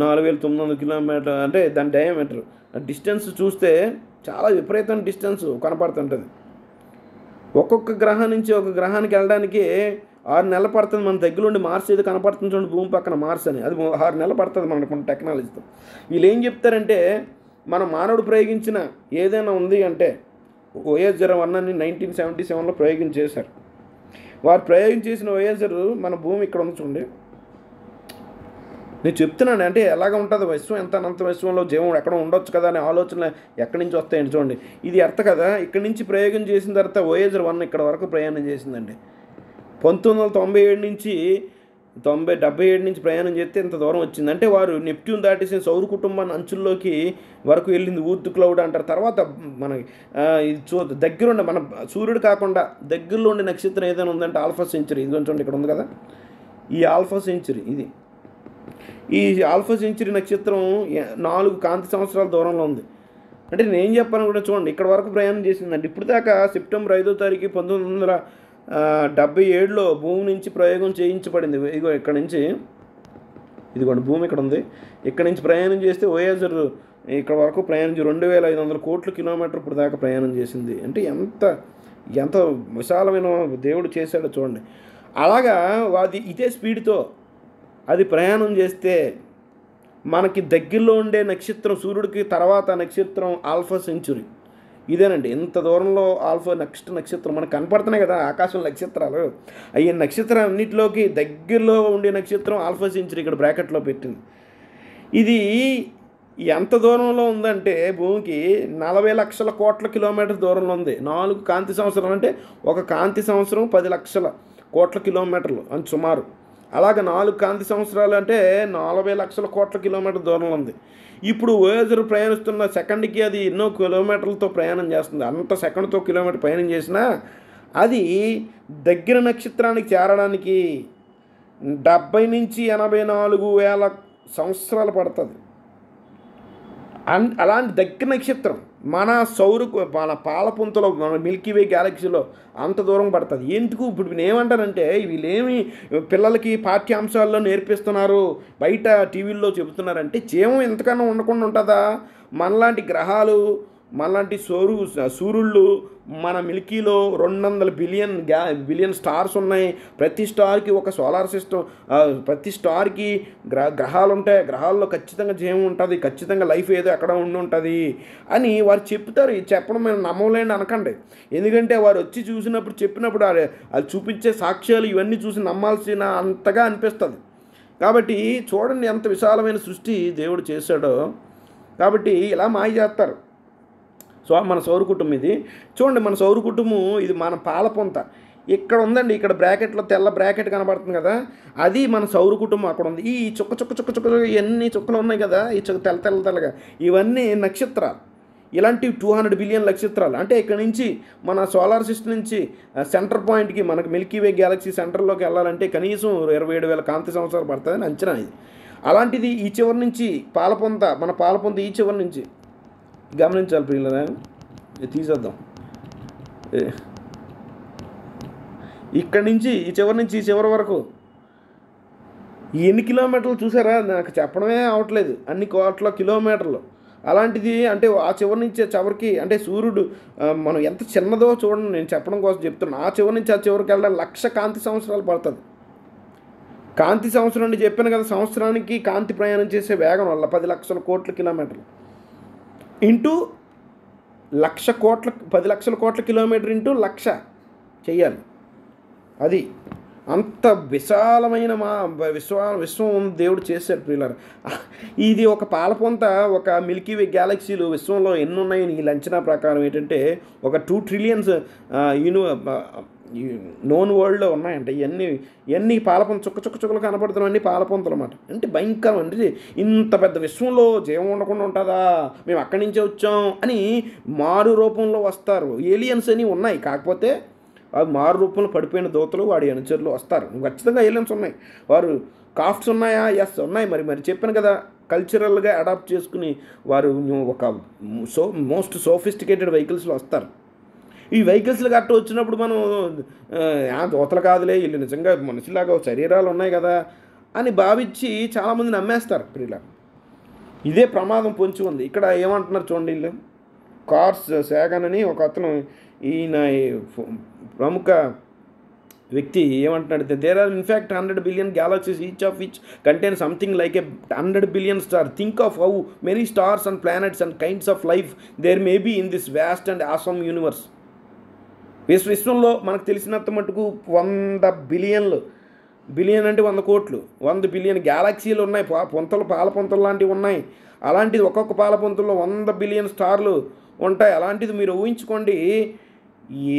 4,900 కిలోమీటర్ అంటే దాని డయామీటర్. డిస్టెన్స్ చూస్తే చాలా విపరీతమైన డిస్టెన్స్ కనపడుతుంటుంది. ఒక్కొక్క గ్రహం నుంచి ఒక గ్రహానికి వెళ్ళడానికి 6 నెలలు పడుతుంది. మన దగ్గరుండి మార్స్ ఏదో కనపడుతుంది చూడండి, భూమి పక్కన మార్స్ అని, అది 6 నెలలు పడుతుంది మనకు టెక్నాలజీతో. వీళ్ళు ఏం చెప్తారంటే మన మానవుడు ప్రయోగించిన ఏదైనా ఉంది అంటే Voyager 1 అని 1977లో ప్రయోగించేశారు. వారు ప్రయోగం చేసిన Voyager మన భూమి ఇక్కడ ఉంది చూడండి. నేను చెప్తున్నాను అంటే ఎలాగ ఉంటుంది విశ్వం, ఎంత అనంత విశ్వంలో జీవం ఎక్కడ ఉండొచ్చు కదా అనే ఆలోచన ఎక్కడి నుంచి వస్తాయండి చూడండి. ఇది ఎర్త్ కదా, ఇక్కడి నుంచి ప్రయోగం చేసిన తర్వాత Voyager 1 ఇక్కడ వరకు ప్రయాణం చేసిందండి. 1997 నుంచి 77 నుంచి ప్రయాణం చేస్తే ఇంత దూరం వచ్చింది. అంటే వారు నెప్ట్యూన్ దాటేసిన సౌర కుటుంబాన్ని అంచుల్లోకి వరకు వెళ్ళింది. ఊర్దు క్లౌడ్ అంటారు. తర్వాత మనకి ఇది దగ్గరుండే మన సూర్యుడు కాకుండా దగ్గరలో ఉండే నక్షత్రం ఏదైనా ఉందంటే ఆల్ఫా సెంచరీ. ఇది చూడండి ఇక్కడ ఉంది కదా, ఈ ఆల్ఫా సెంచరీ. ఈ ఆల్ఫా సెంచరీ నక్షత్రం 4 కాంతి సంవత్సరాల దూరంలో ఉంది. అంటే నేను ఏం చెప్పాను కూడా చూడండి, ఇక్కడ వరకు ప్రయాణం చేసిందండి. ఇప్పుడు దాకా సెప్టెంబర్ 5వ తారీఖు 1977లో భూమి నుంచి ప్రయోగం చేయించబడింది. ఇగో ఇక్కడ నుంచి ఇదిగోండి భూమి ఇక్కడ ఉంది. ఇక్కడ నుంచి ప్రయాణం చేస్తే వోయేజర్ ఇక్కడ వరకు ప్రయాణం 2500 కోట్ల కిలోమీటర్ ఇప్పుడు దాకా ప్రయాణం చేసింది. అంటే ఎంత ఎంత విశాలమైన దేవుడు చేశాడో చూడండి. అలాగా అది ఇదే స్పీడ్తో అది ప్రయాణం చేస్తే మనకి దగ్గరలో ఉండే నక్షత్రం, సూర్యుడికి తర్వాత నక్షత్రం ఆల్ఫా సెంచురీ ఇదేనండి. ఇంత దూరంలో ఆల్ఫా నెక్స్ట్ నక్షత్రం మనకు కనపడుతున్నాయి కదా ఆకాశం నక్షత్రాలు. అయ్యే నక్షత్రాలన్నింటిలోకి దగ్గరలో ఉండే నక్షత్రం ఆల్ఫా సెంచురీ ఇక్కడ బ్రాకెట్లో పెట్టింది. ఇది ఎంత దూరంలో ఉందంటే భూమికి 40 లక్షల కోట్ల కిలోమీటర్ దూరంలో ఉంది. 4 కాంతి సంవత్సరాలు అంటే ఒక కాంతి సంవత్సరం 10 లక్షల కోట్ల కిలోమీటర్లు అని సుమారు. అలాగే 4 కాంతి సంవత్సరాలు అంటే 40 లక్షల కోట్ల కిలోమీటర్ దూరంలో ఉంది. ఇప్పుడు వోయేజర్ ప్రయాణిస్తున్న సెకండ్కి అది ఎన్నో కిలోమీటర్లతో ప్రయాణం చేస్తుంది. అంత సెకండ్తో కిలోమీటర్ ప్రయాణం చేసినా అది దగ్గర నక్షత్రానికి చేరడానికి 70 నుంచి 84 వేల సంవత్సరాలు పడుతుంది. అలాంటి దగ్గర నక్షత్రం మన మన పాలపుంతలో మన మిల్కీవే గ్యాలక్సీలో అంత దూరం పడుతుంది. ఎందుకు ఇప్పుడు ఏమంటారంటే వీళ్ళేమి పిల్లలకి పాఠ్యాంశాల్లో నేర్పిస్తున్నారు, బయట టీవీల్లో చెబుతున్నారంటే జీవం ఎంతకన్నా ఉండకుండా ఉంటుందా? మనలాంటి గ్రహాలు, మనలాంటి సూర్యుళ్ళు మన మిల్కీలో 200 బిలియన్ స్టార్స్ ఉన్నాయి. ప్రతి స్టార్కి ఒక సోలార్ సిస్టమ్, ప్రతి స్టార్కి గ్రహాలు ఉంటాయి. గ్రహాల్లో ఖచ్చితంగా జీవం ఉంటుంది, ఖచ్చితంగా లైఫ్ ఏదో ఎక్కడ ఉండి ఉంటుంది అని వారు చెప్తారు. చెప్పడం మేము నమ్మలేండి అనకండి. ఎందుకంటే వారు వచ్చి చూసినప్పుడు చెప్పినప్పుడు అది చూపించే సాక్ష్యాలు ఇవన్నీ చూసి నమ్మాల్సిన అంతగా అనిపిస్తుంది. కాబట్టి చూడండి ఎంత విశాలమైన సృష్టి దేవుడు చేశాడో. కాబట్టి ఇలా మాయ చేస్తారు. మన సౌర కుటుంబం ఇది చూడండి. మన సౌర కుటుంబం ఇది మన పాలపొంత ఇక్కడ ఉందండి. ఇక్కడ బ్రాకెట్లో తెల్ల బ్రాకెట్ కనబడుతుంది కదా, అది మన సౌర కుటుంబం అక్కడ ఉంది. ఈ చుక్క ఎన్ని చుక్కలు ఉన్నాయి కదా, ఈ తెల్లగా ఇవన్నీ నక్షత్రాలు. ఇలాంటివి 200 బిలియన్ నక్షత్రాలు. అంటే ఇక్కడ నుంచి మన సోలార్ సిస్టమ్ నుంచి సెంటర్ పాయింట్కి మనకు మిల్కీవే గ్యాలక్సీ సెంటర్లోకి వెళ్ళాలంటే కనీసం 27,000 కాంతి సంవత్సరాలు పడుతుందని అంచనా ఇది. అలాంటిది ఈ చివరి నుంచి మన పాలపొంత ఈ చివరి నుంచి గమనించాలి ప్రియులరా. తీసేద్దాం. ఇక్కడి నుంచి ఈ చివరి వరకు ఎన్ని కిలోమీటర్లు చూసారా? నాకు చెప్పడమే అవట్లేదు, అన్ని కోట్ల కిలోమీటర్లు. అలాంటిది అంటే ఆ చివరి నుంచి చివరికి అంటే సూర్యుడు మనం ఎంత చిన్నదో చూడండి, నేను చెప్పడం కోసం చెప్తున్నాను. ఆ చివరి నుంచి ఆ చివరికి వెళ్ళడానికి 1,00,000 కాంతి సంవత్సరాలు పడుతుంది. కాంతి సంవత్సరం అని చెప్పాను కదా, సంవత్సరానికి కాంతి ప్రయాణం చేసే వేగం వల్ల 10 లక్షల కోట్ల కిలోమీటర్లు ఇంటూ 10 లక్షల కోట్ల కిలోమీటర్ ఇంటూ 1,00,000 చెయ్యాలి. అది అంత విశాలమైన విశ్వం దేవుడు చేశాడు ప్రియులారా. ఇది ఒక పాలపొంత, ఒక మిల్కీవే గ్యాలక్సీలు విశ్వంలో ఎన్ని ఉన్నాయని వీళ్ళ అంచనా ప్రకారం ఏంటంటే ఒక 2 ట్రిలియన్స్ నోన్ వరల్డ్లో ఉన్నాయంట. ఇవన్నీ పాలపొంత చుక్కలు కనపడుతున్నాయన్నీ పాలపొంతలు అన్నమాట. అంటే భయంకరం. అంటే ఇంత పెద్ద విశ్వంలో జీవం ఉండకుండా ఉంటుందా, మేము అక్కడి నుంచే వచ్చాం అని మారు రూపంలో వస్తారు. ఏలియన్స్ అని ఉన్నాయి, కాకపోతే అవి మారు రూపంలో పడిపోయిన దూతలు వాడి అనుచరులు వస్తారు. ఖచ్చితంగా ఏలియన్స్ ఉన్నాయి. వారు కాఫ్ట్స్ ఉన్నాయా? ఎస్ ఉన్నాయి. మరి చెప్పాను కదా, కల్చరల్గా అడాప్ట్ చేసుకుని వారు ఒక మోస్ట్ సోఫిస్టికేటెడ్ వెహికల్స్లో వస్తారు. ఈ వెహికల్స్లు గట్ట వచ్చినప్పుడు మనం దోతలు కాదులే, వీళ్ళు నిజంగా మనుషులాగా శరీరాలు ఉన్నాయి కదా అని భావించి చాలామంది నమ్మేస్తారు ప్రియుల. ఇదే ప్రమాదం పొంచి ఉంది. ఇక్కడ ఏమంటున్నారు చూడండి, వీళ్ళు కార్స్ సాగన్ అని ఒక అతను, ఈయన ప్రముఖ వ్యక్తి ఏమంటున్నాడు, there are in fact 100 billion galaxies, each of which contain something like a 100 billion star. Think of how many stars and planets and kinds of life there may be in this vast and awesome universe. విశ్వంలో మనకు తెలిసినంత మటుకు 100 బిలియన్లు, billion అంటే 100 కోట్లు, 100 billion గ్యాలక్సీలు ఉన్నాయి. పాలపొంతలు లాంటివి ఉన్నాయి. అలాంటిది ఒక్కొక్క పాలపొంతల్లో 100 బిలియన్ స్టార్లు ఉంటాయి. అలాంటిది మీరు ఊహించుకోండి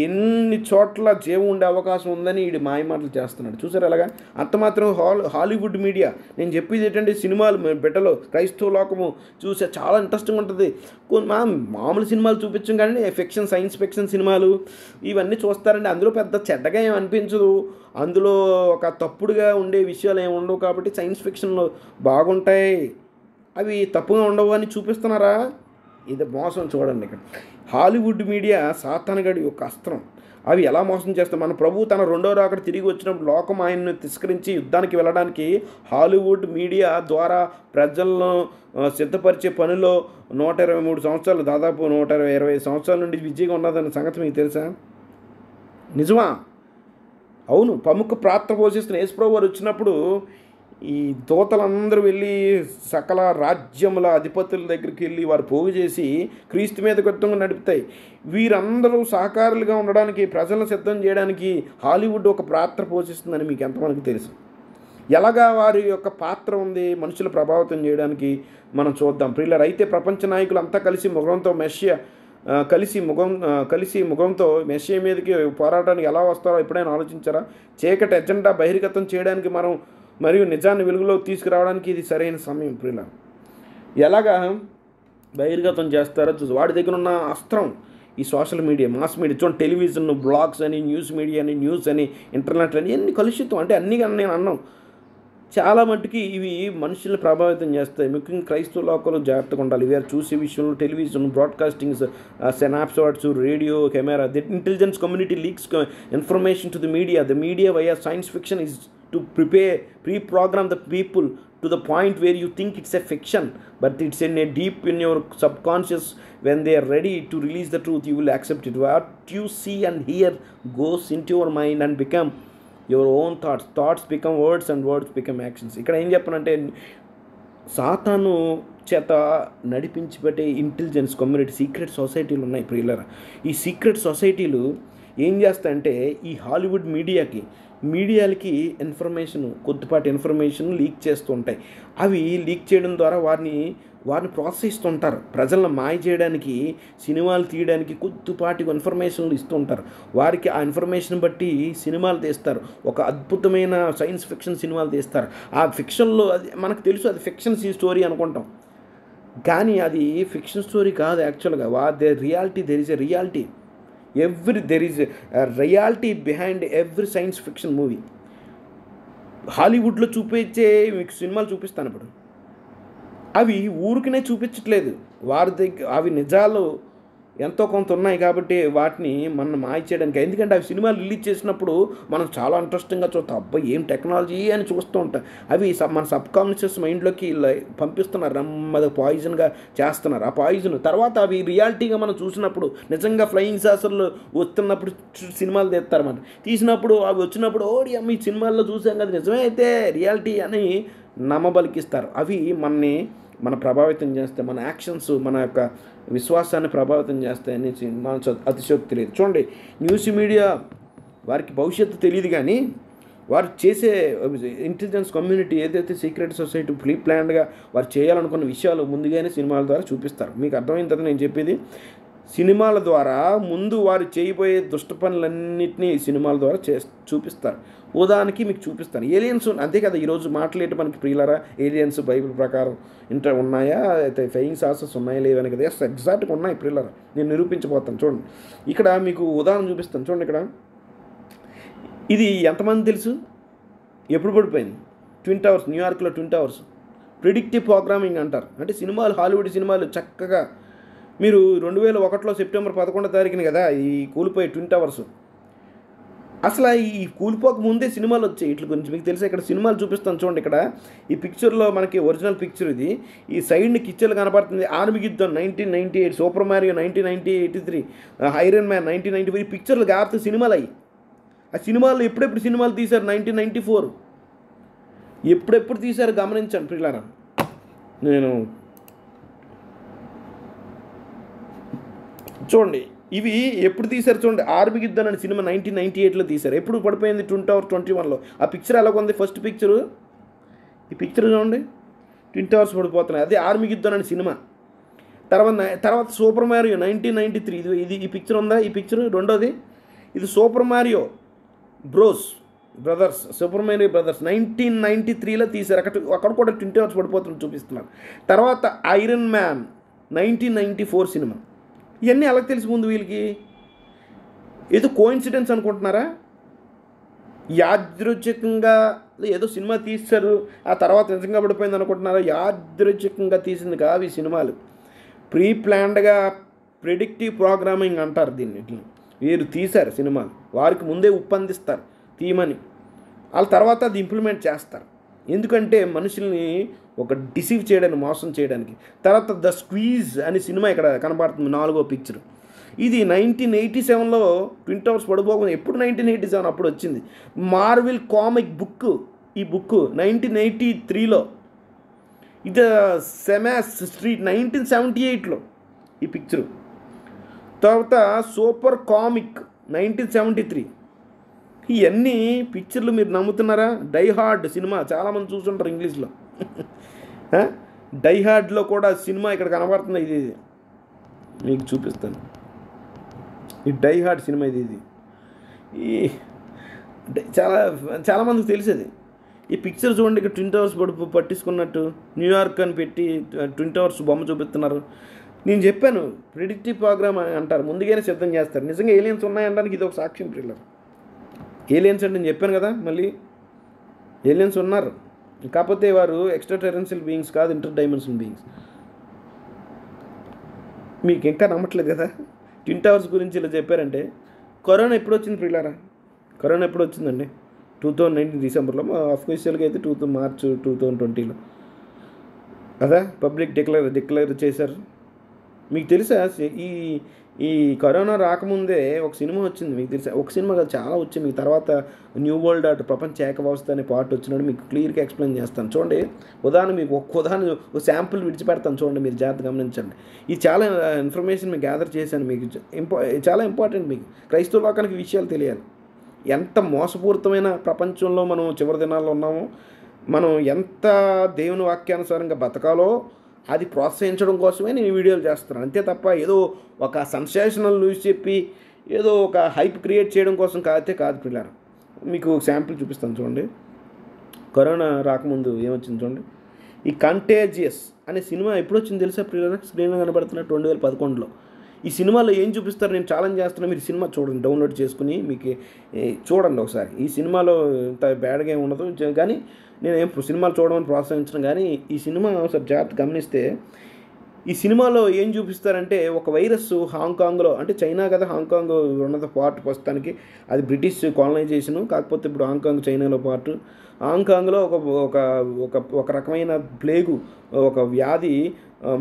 ఎన్ని చోట్ల జీవం ఉండే అవకాశం ఉందని వీడు మాయమాటలు చేస్తున్నాడు. చూసారు అలాగా? అంత మాత్రం హాలీవుడ్ మీడియా, నేను చెప్పేది ఏంటంటే సినిమాలు బిడ్డలు క్రైస్తవ లోకము చూసే చాలా ఇంట్రెస్టింగ్ ఉంటుంది. మామూలు సినిమాలు చూపించం కానీ ఫిక్షన్, సైన్స్ ఫిక్షన్ సినిమాలు ఇవన్నీ చూస్తారండి. అందులో పెద్ద చెడ్డగా ఏమి అనిపించదు, అందులో ఒక తప్పుడుగా ఉండే విషయాలు ఏమి ఉండవు. కాబట్టి సైన్స్ ఫిక్షన్లో బాగుంటాయి, అవి తప్పుగా ఉండవు అని చూపిస్తున్నారా? ఇది మోసం. చూడండి, ఇక్కడ హాలీవుడ్ మీడియా సాతానుగాడి యొక్క అస్త్రం. అవి ఎలా మోసం చేస్తాయి? మన ప్రభు తన రెండో రాకడ తిరిగి వచ్చినప్పుడు లోకం ఆయన్ని తిరస్కరించి యుద్ధానికి వెళ్ళడానికి హాలీవుడ్ మీడియా ద్వారా ప్రజలను సిద్ధపరిచే పనిలో 123 సంవత్సరాలు, దాదాపు 125 సంవత్సరాల నుండి బిజీగా ఉన్నదన్న సంగతి మీకు తెలుసా? నిజమా? అవును. ప్రముఖ పాత్ర పోషిస్తున్న యేసుప్రభు వారు వచ్చినప్పుడు ఈ దూతలందరూ వెళ్ళి సకల రాజ్యముల అధిపతుల దగ్గరికి వెళ్ళి వారు పోగు చేసి క్రీస్తు మీద కొత్తగా నడుపుతాయి. వీరందరూ సహకారులుగా ఉండడానికి, ప్రజలను సిద్ధం చేయడానికి హాలీవుడ్ ఒక పాత్ర పోషిస్తుందని మీకు ఎంతమందికి తెలుసు? ఎలాగా వారి యొక్క పాత్ర ఉంది మనుషులు ప్రభావితం చేయడానికి మనం చూద్దాం ప్రియులారా. అయితే ప్రపంచ నాయకులు అంతా కలిసి ముఖంతో మెస్సియా మీదకి పోరాటానికి ఎలా వస్తారో ఎప్పుడైనా ఆలోచించారా? చీకటి ఎజెండా బహిర్గతం చేయడానికి మరియు నిజాన్ని వెలుగులోకి తీసుకురావడానికి ఇది సరైన సమయం ప్రియులారా. ఎలాగా బహిర్గతం చేస్తారో చూసి వాడి దగ్గర ఉన్న అస్త్రం ఈ సోషల్ మీడియా, మాస్ మీడియా చూడండి. టెలివిజన్, బ్లాగ్స్ అని, న్యూస్ మీడియా అని, న్యూస్ అని, ఇంటర్నెట్ అని ఎన్ని కలుషితం అంటే అన్నీ కానీ నేను అన్నాం. చాలా మట్టుకి ఇవి మనుషుల్ని ప్రభావితం చేస్తాయి. ముఖ్యంగా క్రైస్తవ లోకంలో జాగ్రత్తగా ఉండాలి. వీరు చూసే విషయంలో television, broadcastings, snapshots, radio, camera, the intelligence community leaks information to the media. The media via science fiction is to pre-program the people to the point where you think it's a fiction, but it's in a deep in your subconscious. When they are ready to release the truth, you will accept it. What you see and hear goes into your mind and become your own thoughts become words and words become actions. ఇక్కడ ఏం చెప్పనంటే సాతాను చేత నడిపించి పెట్టే intelligence community, secret సొసైటీలు ఉన్నాయి ప్రియులారా. ఈ సీక్రెట్ సొసైటీలు ఏం చేస్తాయంటే ఈ హాలీవుడ్ మీడియాలకి కొద్దిపాటి ఇన్ఫర్మేషన్ లీక్ చేస్తూ ఉంటాయి. అవి లీక్ చేయడం ద్వారా వారిని ప్రోత్సహిస్తుంటారు. ప్రజలను మాయ చేయడానికి, సినిమాలు తీయడానికి కొద్దిపాటి ఇన్ఫర్మేషన్లు ఇస్తూ ఉంటారు. వారికి ఆ ఇన్ఫర్మేషన్ బట్టి సినిమాలు తీస్తారు. ఒక అద్భుతమైన సైన్స్ ఫిక్షన్ సినిమాలు తీస్తారు. ఆ ఫిక్షన్లో అది మనకు తెలుసు, అది ఫిక్షన్ స్టోరీ అనుకుంటాం, కానీ అది ఫిక్షన్ స్టోరీ కాదు. యాక్చువల్గా there is a reality. there is a reality behind every science fiction movie. హాలీవుడ్లో చూపించే మీకు సినిమాలు చూపిస్తాను ఇప్పుడు, అవి ఊరికనే చూపించట్లేదు. వారి దగ్గర అవి నిజాలు ఎంతో కొంత ఉన్నాయి కాబట్టి వాటిని మనం మాయ చేయడానికి. ఎందుకంటే అవి సినిమాలు రిలీజ్ చేసినప్పుడు మనం చాలా ఇంట్రెస్టింగ్గా చూస్తాం. అబ్బాయి ఏం టెక్నాలజీ అని చూస్తూ ఉంటాం. అవి మన సబ్కాన్షియస్ మైండ్లోకి పంపిస్తున్నారు, నెమ్మది పాయిజన్గా చేస్తున్నారు. ఆ పాయిజన్ తర్వాత అవి రియాలిటీగా మనం చూసినప్పుడు, నిజంగా ఫ్లయింగ్ సాసర్లు వస్తున్నప్పుడు సినిమాలు తీస్తారు. మనం తీసినప్పుడు అవి వచ్చినప్పుడు ఓడి అమ్మ ఈ సినిమాల్లో చూసాం కదా, నిజమే అయితే రియాలిటీ అని నమ్మబలికిస్తారు. అవి మన ప్రభావితం చేస్తాయి. మన యాక్షన్స్, మన యొక్క విశ్వాసాన్ని ప్రభావితం చేస్తాయని మన అతిశయోక్తి లేదు. చూడండి, న్యూస్ మీడియా వారికి భవిష్యత్తు తెలియదు, కానీ వారు చేసే ఇంటెలిజెన్స్ కమ్యూనిటీ ఏదైతే సీక్రెట్ సొసైటీ ప్లాన్డ్గా వారు చేయాలనుకున్న విషయాలు ముందుగానే సినిమాల ద్వారా చూపిస్తారు. మీకు అర్థమైన తర్వాత నేను చెప్పేది, సినిమాల ద్వారా ముందు వారు చేయబోయే దుష్ట పనులన్నింటినీ సినిమాల ద్వారా చూపిస్తారు. ఉదాహరణకి మీకు చూపిస్తాను. ఏలియన్స్ అంతే కదా ఈరోజు మాట్లాడేట మనకి ప్రియులారా. ఏలియన్స్ బైబిల్ ప్రకారం ఉన్నాయా, అయితే ఫ్లయింగ్ సాసర్స్ ఉన్నాయా లేవని కదా? ఎగ్జాక్ట్గా ఉన్నాయి ప్రియులారా. నేను నిరూపించబోతాను. చూడండి, ఇక్కడ మీకు ఉదాహరణ చూపిస్తాను. చూడండి, ఇక్కడ ఇది ఎంతమంది తెలుసు? ఎప్పుడు పడిపోయింది? ట్విన్ టవర్స్, న్యూయార్క్లో ట్విన్ టవర్స్. ప్రిడిక్టివ్ ప్రోగ్రామింగ్ అంటారు. అంటే సినిమాలు, హాలీవుడ్ సినిమాలు చక్కగా మీరు 2001 సెప్టెంబర్ 11 కదా ఈ కూలిపోయే ట్విన్ టవర్స్. అసలు ఈ కూలిపోక ముందే సినిమాలు వచ్చాయి వీటి గురించి మీకు తెలుసా? ఇక్కడ సినిమాలు చూపిస్తాను చూడండి. ఇక్కడ ఈ పిక్చర్లో మనకి ఒరిజినల్ పిక్చర్ ఇది. ఈ సైడ్ని కిచెన్లు కనపడుతుంది. ఆర్మిగిద్దన్ 1998, సూపర్ మారియో 1983, ఐరన్ మ్యాన్ 1994. ఈ పిక్చర్లు గారితో సినిమాలు అయ్యి. ఆ సినిమాలు ఎప్పుడెప్పుడు సినిమాలు తీశారు? 1994 ఎప్పుడెప్పుడు తీశారు గమనించండి ప్రియులారా. నేను చూడండి, ఇవి ఎప్పుడు తీశారు చూడండి. ఆర్మిగిద్దన్ అనే సినిమా 1998లో తీశారు. ఎప్పుడు పడిపోయింది? ట్విన్ టవర్ 21లో. ఆ పిక్చర్ ఎలా ఉంది? ఫస్ట్ పిక్చరు, ఈ పిక్చర్ చూడండి, ట్విన్ టవర్స్ పడిపోతున్నాయి. అదే ఆర్మిగిద్దన్ అనే సినిమా. తర్వాత సూపర్ మారియో 1993. ఈ పిక్చర్ ఉందా? ఈ పిక్చర్ రెండోది. ఇది సూపర్ మారియో బ్రదర్స్ 1993లో తీశారు. అక్కడ కూడా ట్విన్ టవర్స్ పడిపోతున్నట్టు చూపిస్తున్నారు. తర్వాత ఐరన్ మ్యాన్ 1994 సినిమా. ఇవన్నీ ఎలా తెలిసి ముందు వీళ్ళకి? ఏదో కోఇన్సిడెన్స్ అనుకుంటున్నారా? యాదృచ్ఛికంగా ఏదో సినిమా తీశారు, ఆ తర్వాత నిజంగా పడిపోయింది అనుకుంటున్నారా? యాదృచ్ఛికంగా తీసింది కావు ఈ సినిమాలు. ప్లాన్డ్గా ప్రిడిక్టివ్ ప్రోగ్రామింగ్ అంటారు దీన్ని. వీరు తీశారు సినిమాలు, వారికి ముందే ఉప్పందిస్తారు తీయమని, వాళ్ళ తర్వాత అది ఇంప్లిమెంట్ చేస్తారు. ఎందుకంటే మనుషుల్ని ఒక డిసీవ్ చేయడానికి, మోసం చేయడానికి. తర్వాత ద స్క్వీజ్ అనే సినిమా ఇక్కడ కనబడుతుంది, 4వ పిక్చర్. ఇది 1987లో ట్విన్ టవర్స్ పడిపోకుండా, ఎప్పుడు 1987 అప్పుడు వచ్చింది. మార్వెల్ కామిక్ బుక్, ఈ బుక్ 1983లో. ఇది సెమాస్ స్ట్రీట్ 1978లో ఈ పిక్చరు. తర్వాత సూపర్ కామిక్ 1973. ఇవన్నీ పిక్చర్లు మీరు నమ్ముతున్నారా? డై హార్డ్ సినిమా చాలామంది చూస్తుంటారు ఇంగ్లీష్లో. డై హార్డ్లో కూడా సినిమా ఇక్కడ కనబడుతుంది. ఇది మీకు చూపిస్తాను. ఈ డై హార్డ్ సినిమా ఇది ఈ చాలామందికి తెలిసేది. ఈ పిక్చర్ చూడండి, ఇక్కడ ట్విన్ టవర్స్ పట్టించుకున్నట్టు న్యూయార్క్ అని పెట్టి ట్విన్ టవర్స్ బొమ్మ చూపిస్తున్నారు. నేను చెప్పాను ప్రిడిక్టివ్ ప్రోగ్రామ్ అంటారు, ముందుగానే సిద్ధం చేస్తారు. నిజంగా ఏలియన్స్ ఉన్నాయనడానికి ఇది ఒక సాక్ష్యం. థ్రిల్లర్ ఏలియన్స్ అంటే నేను చెప్పాను కదా, మళ్ళీ ఏలియన్స్ ఉన్నారు, కాకపోతే వారు ఎక్స్ట్రా టెరెన్షియల్ బీయింగ్స్ కాదు, ఇంటర్ డైమెన్షనల్ బీయింగ్స్. మీకు ఇంకా నమ్మట్లేదు కదా ట్విన్ టవర్స్ గురించి ఇలా చెప్పారంటే. కరోనా ఎప్పుడు వచ్చింది ప్రియులారా? కరోనా ఎప్పుడు వచ్చిందండి? 2019 డిసెంబర్లో, అఫీషియల్గా అయితే మార్చ్ 2020లో కదా పబ్లిక్ డిక్లేర్ చేశారు. మీకు తెలుసా ఈ కరోనా రాకముందే ఒక సినిమా వచ్చింది, మీకు తెలుసా? ఒక సినిమా కాదు, చాలా వచ్చింది. మీకు తర్వాత న్యూ వరల్డ్ ఆర్డర్, ప్రపంచ ఏకవ్యవస్థ అనే పార్ట్ వచ్చినాడు, మీకు క్లియర్గా ఎక్స్ప్లెయిన్ చేస్తాను. చూడండి, మీకు ఒక శాంపుల్ విడిచిపెడతాను, చూడండి, మీరు జాగ్రత్త గమనించండి. ఈ చాలా ఇన్ఫర్మేషన్ మీకు గ్యాదర్ చేశాను, మీకు చాలా ఇంపార్టెంట్. మీకు క్రైస్తవ లోకానికి విషయాలు తెలియాలి. ఎంత మోసపూరితమైన ప్రపంచంలో మనం చివరి దినాల్లో ఉన్నామో, మనం ఎంత దేవుని వాక్యానుసారంగా బతకాలో అది ప్రోత్సహించడం కోసమే నేను వీడియోలు చేస్తున్నాను, అంతే తప్ప ఏదో ఒక సెన్సేషనల్ న్యూస్ చెప్పి ఏదో ఒక హైప్ క్రియేట్ చేయడం కోసం కాదు పిల్లలు. మీకు శాంపుల్ చూపిస్తాను చూడండి. కరోనా రాకముందు ఏమొచ్చింది చూడండి. ఈ కంటేజియస్ అనే సినిమా ఎప్పుడు వచ్చింది తెలుసా పిల్లలు? స్క్రీన్లో కనబడుతున్న 2011లో. ఈ సినిమాలో ఏం చూపిస్తారు, నేను ఛాలెంజ్ చేస్తున్నాను, మీరు సినిమా చూడండి, డౌన్లోడ్ చేసుకుని మీకు చూడండి ఒకసారి. ఈ సినిమాలో ఇంత బ్యాడ్గా ఏమి ఉండదు, కానీ నేను సినిమాలు చూడమని ప్రోత్సహించడం, కానీ ఈ సినిమా ఒకసారి జాగ్రత్త గమనిస్తే ఈ సినిమాలో ఏం చూపిస్తారంటే, ఒక వైరస్ హాంకాంగ్లో, అంటే చైనా కదా హాంకాంగ్ ఉన్నది పార్ట్ ప్రస్తుతానికి, అది బ్రిటిష్ కాలనైజేషను, కాకపోతే ఇప్పుడు హాంకాంగ్ చైనాలో పార్ట్. హాంకాంగ్లో ఒక రకమైన ప్లేగు, ఒక వ్యాధి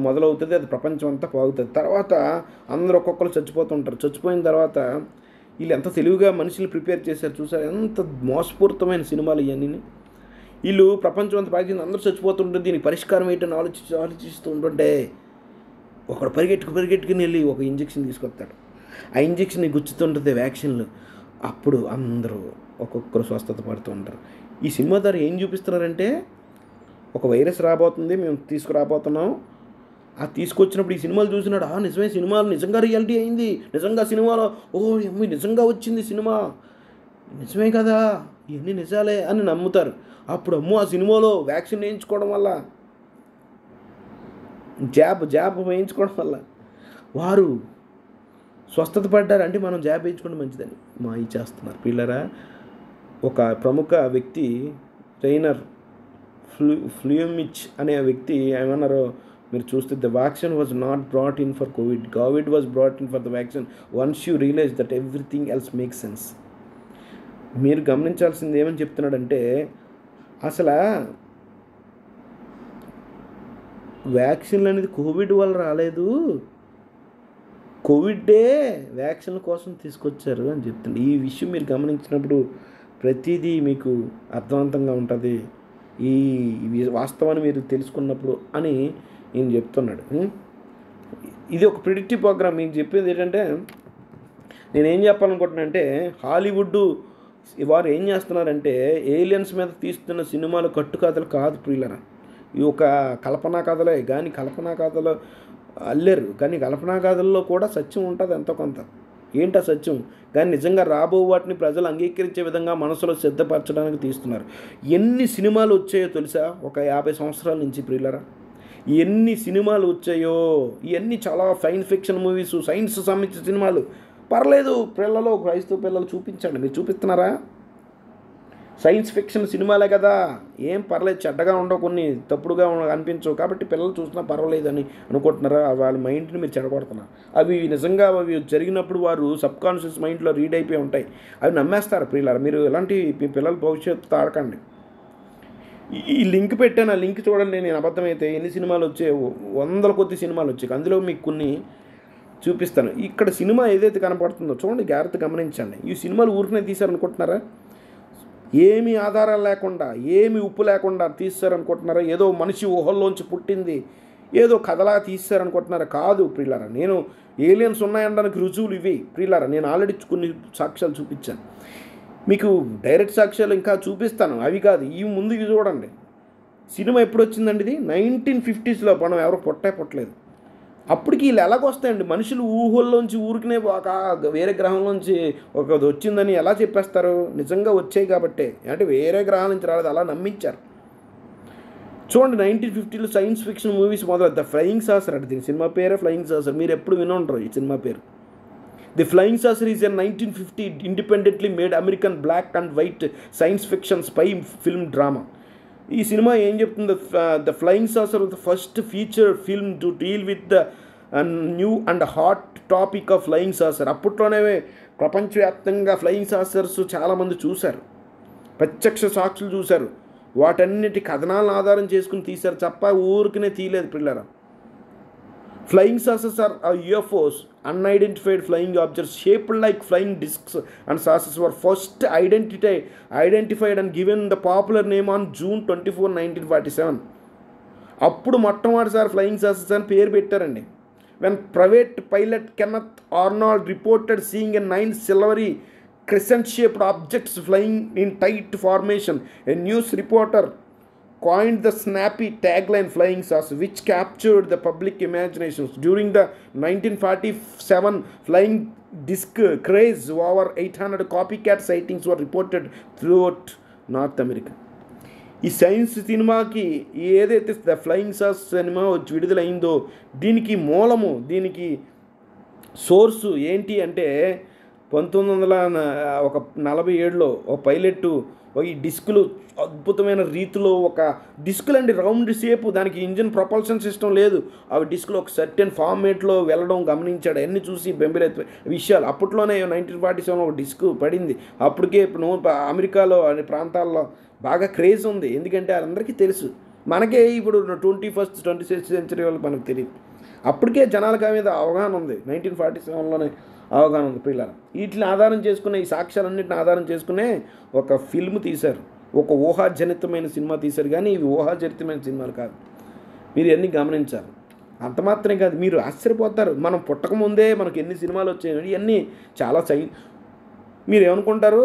మొదలవుతుంది, అది ప్రపంచం అంతా పాగుతుంది. తర్వాత అందరూ ఒక్కొక్కరు చచ్చిపోతుంటారు. చచ్చిపోయిన తర్వాత వీళ్ళు ఎంత తెలివిగా మనుషులు ప్రిపేర్ చేశారు చూసారు, ఎంత మోసపూరితమైన సినిమాలు ఇవన్నీ. వీళ్ళు ప్రపంచం అంతా పాకింది, అందరూ చచ్చిపోతుంటే దీనికి పరిష్కారం ఏంటని ఆలోచిస్తూ ఉంటుంటే ఒకడు పరిగెట్టుకుని వెళ్ళి ఒక ఇంజక్షన్ తీసుకొస్తాడు. ఆ ఇంజక్షన్ గుచ్చుతుంటుంది వ్యాక్సిన్లు. అప్పుడు అందరూ ఒక్కొక్కరు స్వస్థత పడుతూ ఉంటారు. ఈ సినిమా ద్వారా ఏం చూపిస్తున్నారంటే, ఒక వైరస్ రాబోతుంది, మేము తీసుకురాబోతున్నాం. ఆ తీసుకొచ్చినప్పుడు ఈ సినిమాలు చూసినాడు, నిజమే, సినిమాలు నిజంగా రియాలిటీ అయింది, నిజంగా సినిమాలో నిజంగా వచ్చింది సినిమా, నిజమే కదా, ఇవన్నీ నిజాలే అని నమ్ముతారు. అప్పుడు ఆ సినిమాలో వ్యాక్సిన్ వేయించుకోవడం వల్ల, జాబ్ వేయించుకోవడం వల్ల వారు స్వస్థత పడ్డారు. అంటే మనం జాబ్ వేయించుకోవడం మంచిదని మాయ చేస్తున్నారు పిల్లరా. ఒక ప్రముఖ వ్యక్తి ట్రైనర్ ఫ్లూమిచ్ అనే వ్యక్తి ఏమన్నారో మీరు చూస్తే, the vaccine was not brought in for COVID was brought in for the vaccine once you realise that everything else make sense. మీరు గమనించాల్సింది ఏమని చెప్తున్నాడంటే, అసలు వ్యాక్సిన్లు అనేది కోవిడ్ వల్ల రాలేదు, కోవిడ్డే వ్యాక్సిన్ల కోసం తీసుకొచ్చారు అని చెప్తుంది. ఈ విషయం మీరు గమనించినప్పుడు ప్రతిదీ మీకు అర్థవంతంగా ఉంటుంది, ఈ వాస్తవాన్ని మీరు తెలుసుకున్నప్పుడు అని నేను చెప్తున్నాడు. ఇది ఒక ప్రిడిక్టివ్ ప్రోగ్రామ్. మీకు చెప్పేది ఏంటంటే, నేనేం చెప్పాలనుకుంటున్నానంటే, హాలీవుడ్ వారు ఏం చేస్తున్నారంటే, ఏలియన్స్ మీద తీస్తున్న సినిమాలు కట్టుకథలు కాదు ప్రియులరా, ఇవి ఒక కల్పనా కథలే. కానీ కల్పనా కథలు అల్లేరు, కానీ కల్పనా కథల్లో కూడా సత్యం ఉంటుంది ఎంతో కొంత. ఏంటా సత్యం? కానీ నిజంగా రాబో వాటిని ప్రజలు అంగీకరించే విధంగా మనసులో సిద్ధపరచడానికి తీస్తున్నారు. ఎన్ని సినిమాలు వచ్చాయో తెలుసా ఒక 50 సంవత్సరాల నుంచి ప్రియులరా, ఎన్ని సినిమాలు వచ్చాయో. ఇవన్నీ చాలా సైన్స్ ఫిక్షన్ మూవీస్, సైన్స్ సంబంధించిన సినిమాలు. పర్లేదు, పిల్లలు, క్రైస్తవ పిల్లలు చూపించండి. మీరు చూపిస్తున్నారా? సైన్స్ ఫిక్షన్ సినిమాలే కదా, ఏం పర్లేదు, చెడ్డగా ఉండవు, కొన్ని తప్పుడుగా అనిపించవు, కాబట్టి పిల్లలు చూసినా పర్వాలేదని అనుకుంటున్నారా? వాళ్ళ మైండ్ని మీరు చెడగొడుతున్నారు. అవి నిజంగా అవి జరిగినప్పుడు వారు సబ్కాన్షియస్ మైండ్లో రీడ్ అయిపోయి ఉంటాయి, అవి నమ్మేస్తారు. ప్రియులారా, మీరు ఎలాంటి మీ పిల్లల భవిష్యత్తు ఆడకండి. ఈ లింక్ పెట్టాను, ఆ లింక్ చూడండి. నేను అబద్ధమైతే ఎన్ని సినిమాలు వచ్చాయి, వందల కొద్ది సినిమాలు వచ్చాయి, అందులో మీకు కొన్ని చూపిస్తాను. ఇక్కడ సినిమా ఏదైతే కనపడుతుందో చూడండి, జాగ్రత్త గమనించండి. ఈ సినిమాలు ఊరికనే తీశారనుకుంటున్నారా? ఏమి ఆధారాలు లేకుండా, ఏమి ఉప్పు లేకుండా తీస్తారనుకుంటున్నారా? ఏదో మనిషి ఊహల్లోంచి పుట్టింది ఏదో కథలా తీస్తారనుకుంటున్నారా? కాదు ప్రియులారా, నేను ఏలియన్స్ ఉన్నాయనడానికి రుజువులు ఇవి ప్రియులారా. నేను ఆల్రెడీ కొన్ని సాక్ష్యాలు చూపించాను మీకు, డైరెక్ట్ సాక్ష్యాలు ఇంకా చూపిస్తాను. అవి కాదు, ఈ ముందు ఇవి చూడండి. సినిమా ఎప్పుడు వచ్చిందండి? ఇది 1950s మనం ఎవరు పుట్టలేదు. అప్పటికి వీళ్ళు ఎలాగొస్తాయండి? మనుషులు ఊహల్లోంచి ఊరికినే ఒక వేరే గ్రహంలోంచి ఒక వచ్చిందని ఎలా చెప్పేస్తారు? నిజంగా వచ్చాయి కాబట్టి, అంటే వేరే గ్రహం నుంచి రాలేదు, అలా నమ్మించారు. చూడండి, 1950లో సైన్స్ ఫిక్షన్ మూవీస్ మొదలు. ద ఫ్లయింగ్ సాసర్ అంటే దీని సినిమా పేరే ఫ్లయింగ్ సాసర్. మీరు ఎప్పుడు వినుంటారు ఈ సినిమా పేరు. The flying saucer is a 1950 independently made American black and white science fiction spy film drama. ఈ సినిమా ఏం చెప్తుంది? The flying saucer the first feature film to deal with the new and hot topic of flying saucer. అప్పట్లోనే ప్రపంచవ్యాప్తంగా flying saucers చాలామంది చూశారు, ప్రత్యక్ష సాక్షులు చూశారు, వాటన్నిటి కథనాలను ఆధారం చేసుకుని తీశారు తప్ప ఊరికనే తీయలేదు పిల్లరా. Flying saucers are UFOs, unidentified flying objects shaped like flying discs, and saucers were first identified and given the popular name on June 24, 1947. అప్పుడు మొట్టమొదటిసారి ఫ్లయింగ్ సాసర్స్ అని పేరు పెట్టారండి. When private pilot Kenneth Arnold reported seeing a 9 silvery crescent-shaped objects flying in tight formation, a news reporter coined the snappy tagline "Flying Saucer," which captured the public imaginations. During the 1947 flying disc craze, over 800 copycat sightings were reported throughout North America. ఈ science సినిమాకి ఏదైతే the flying sauce cinema వచ్చి విడుదలైందో దీనికి మూలము, దీనికి source ఏంటి అంటే 1947లో ఒక పైలట్ ఈ డిస్కులు అద్భుతమైన రీతిలో, ఒక డిస్కులు అండి రౌండ్ షేపు, దానికి ఇంజిన్ ప్రొపల్షన్ సిస్టమ్ లేదు, అవి డిస్కులు ఒక సర్టెన్ ఫార్మేట్లో వెళ్ళడం గమనించాడు. అన్నీ చూసి బెంబిలెత్తి విషయాలు. అప్పట్లోనే 1947 ఒక డిస్క్ పడింది. అప్పటికే అమెరికాలో అనే ప్రాంతాల్లో బాగా క్రేజ్ ఉంది, ఎందుకంటే అందరికీ తెలుసు. మనకే ఇప్పుడు 21st సెంచరీ వాళ్ళు మనకు తెలియదు. అప్పటికే జనాలకు మీద అవగాహన ఉంది, 1947లోనే అవగాహన ఉంది పిల్లలు. వీటిని ఆధారం చేసుకునే, ఈ సాక్ష్యాలన్నింటిని ఆధారం చేసుకునే ఒక ఫిల్మ్ తీశారు, ఒక ఊహాజనితమైన సినిమా తీశారు. కానీ ఇవి ఊహాజనితమైన సినిమాలు కాదు, మీరు ఎన్ని గమనించాలి. అంత మాత్రమే కాదు, మీరు ఆశ్చర్యపోతారు, మనం పుట్టకముందే మనకు ఎన్ని సినిమాలు వచ్చాయి. ఇవన్నీ చాలా మీరు ఏమనుకుంటారు?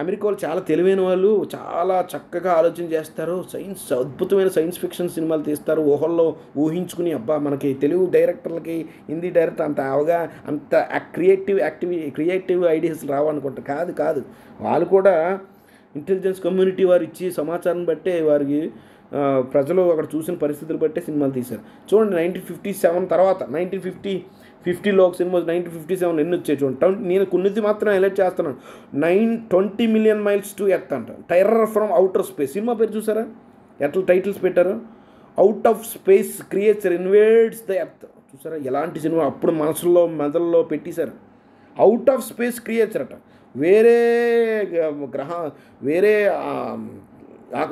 అమెరికా వాళ్ళు చాలా తెలివైన వాళ్ళు, చాలా చక్కగా ఆలోచన చేస్తారు, సైన్స్ అద్భుతమైన సైన్స్ ఫిక్షన్ సినిమాలు తీస్తారు, ఊహల్లో ఊహించుకుని. అబ్బా, మనకి తెలుగు డైరెక్టర్లకి, హిందీ డైరెక్టర్ అంత అంత క్రియేటివ్ ఐడియాస్ రావనుకుంటారు. కాదు, వాళ్ళు కూడా ఇంటెలిజెన్స్ కమ్యూనిటీ వారు ఇచ్చి సమాచారం బట్టే వారికి ప్రజలు అక్కడ చూసిన పరిస్థితులు బట్టే సినిమాలు తీశారు. చూడండి, 1957 తర్వాత 1950లో ఒక సినిమా 1957 ఎన్ని వచ్చాయి చూడండి. నేను కొన్నిది మాత్రం హైలైట్ చేస్తున్నాను. 20 మిలియన్ మైల్స్ టు ఎర్త్ అంట, terror from outer space. Cinema పేరు చూసారా ఎట్లా టైటిల్స్ పెట్టారు? Out of space creature invades the earth. చూసారా ఎలాంటి సినిమా? అప్పుడు మెదల్లో పెట్టేశారు. అవుట్ ఆఫ్ స్పేస్ క్రియేచర్ అట, వేరే వేరే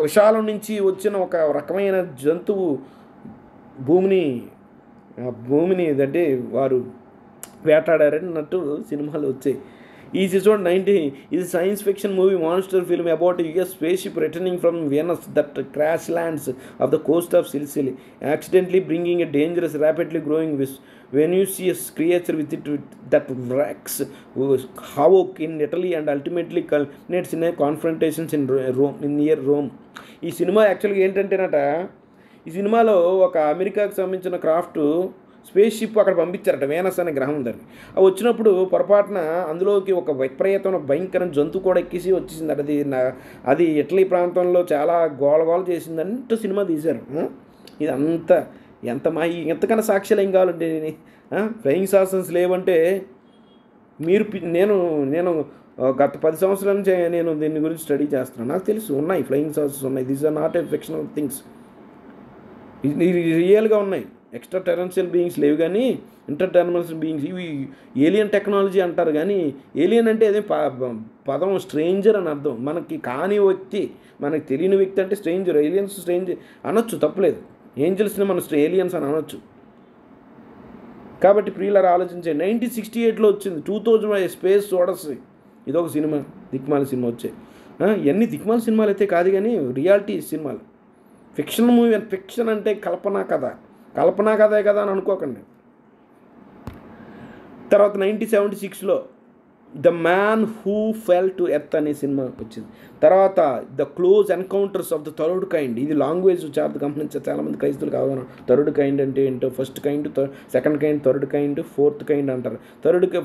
విశాలం నుంచి వచ్చిన ఒక రకమైన జంతువు భూమిని అంటే వారు వేటాడారన్నట్టు సినిమాలు వచ్చాయి. ఈ చూడండి 90 ఇది science fiction movie monster film about US space ship returning from Venus that crash lands of the Coast of Sicily, accidentally bringing a dangerous rapidly growing venusious creature with it that wreaks havoc in Italy and ultimately culminates in a confrontations in near Rome. ఈ cinema యాక్చువల్గా ఏంటంటేనట, ఈ సినిమాలో ఒక అమెరికాకు సంబంధించిన craft space ship అక్కడ పంపించారట, Venus అనే గ్రహం దగ్గర. అవి వచ్చినప్పుడు పొరపాటున అందులోకి ఒక విపరీతమైన భయంకరమైన జంతువు కూడా ఎక్కేసి వచ్చేసిందట. అది ఇటలీ ప్రాంతంలో చాలా గోలగోల చేసిందంటూ సినిమా తీశారు. ఇదంతా ఎంతకన్నా సాక్ష్యాలు ఏం కావాలండి? ఫ్లయింగ్ సాసర్స్ లేవంటే నేను గత 10 సంవత్సరాల నుంచి నేను దీని గురించి స్టడీ చేస్తున్నాను. నాకు తెలుసు ఉన్నాయి, ఫ్లయింగ్ సాసెస్ ఉన్నాయి. These are not a fictional things. ఇది రియల్గా ఉన్నాయి. ఎక్స్ట్రా టెరెన్షియల్ బీయింగ్స్ లేవు, కానీ ఇంటర్ టెరెన్షియల్ బీయింగ్స్. ఇవి ఏలియన్ టెక్నాలజీ అంటారు, కానీ ఏలియన్ అంటే అదే పదం స్ట్రేంజర్ అని అర్థం. మనకి కాని వ్యక్తి, మనకి తెలియని వ్యక్తి అంటే స్ట్రేంజర్. ఏలియన్స్ స్ట్రేంజర్ అనొచ్చు, తప్పలేదు. ఏంజల్స్ని మనం ఏలియన్స్ అని అనొచ్చు. కాబట్టి ప్రియులారా ఆలోచించండి. 1968లో వచ్చింది, 2000 స్పేస్ ఓడర్స్. ఇదొక సినిమా, దిక్మాల సినిమా వచ్చాయి. ఇవన్నీ దిక్మాల సినిమాలు అయితే కాదు, కానీ రియాలిటీ సినిమాలు. ఫిక్షన్ మూవీ, ఫిక్షన్ అంటే కల్పనా కథే కదా అని అనుకోకండి. తర్వాత 1976లో the man who fell to Earth అనే సినిమా వచ్చింది. తర్వాత the close encounters of the third kind. ఇది లాంగ్వేజ్ చాలా గమనించారు చాలామంది క్రైస్తవులు కావాలి. థర్డ్ కైండ్ అంటే ఏంటో, first kind, second kind, third kind, fourth kind అంటారు.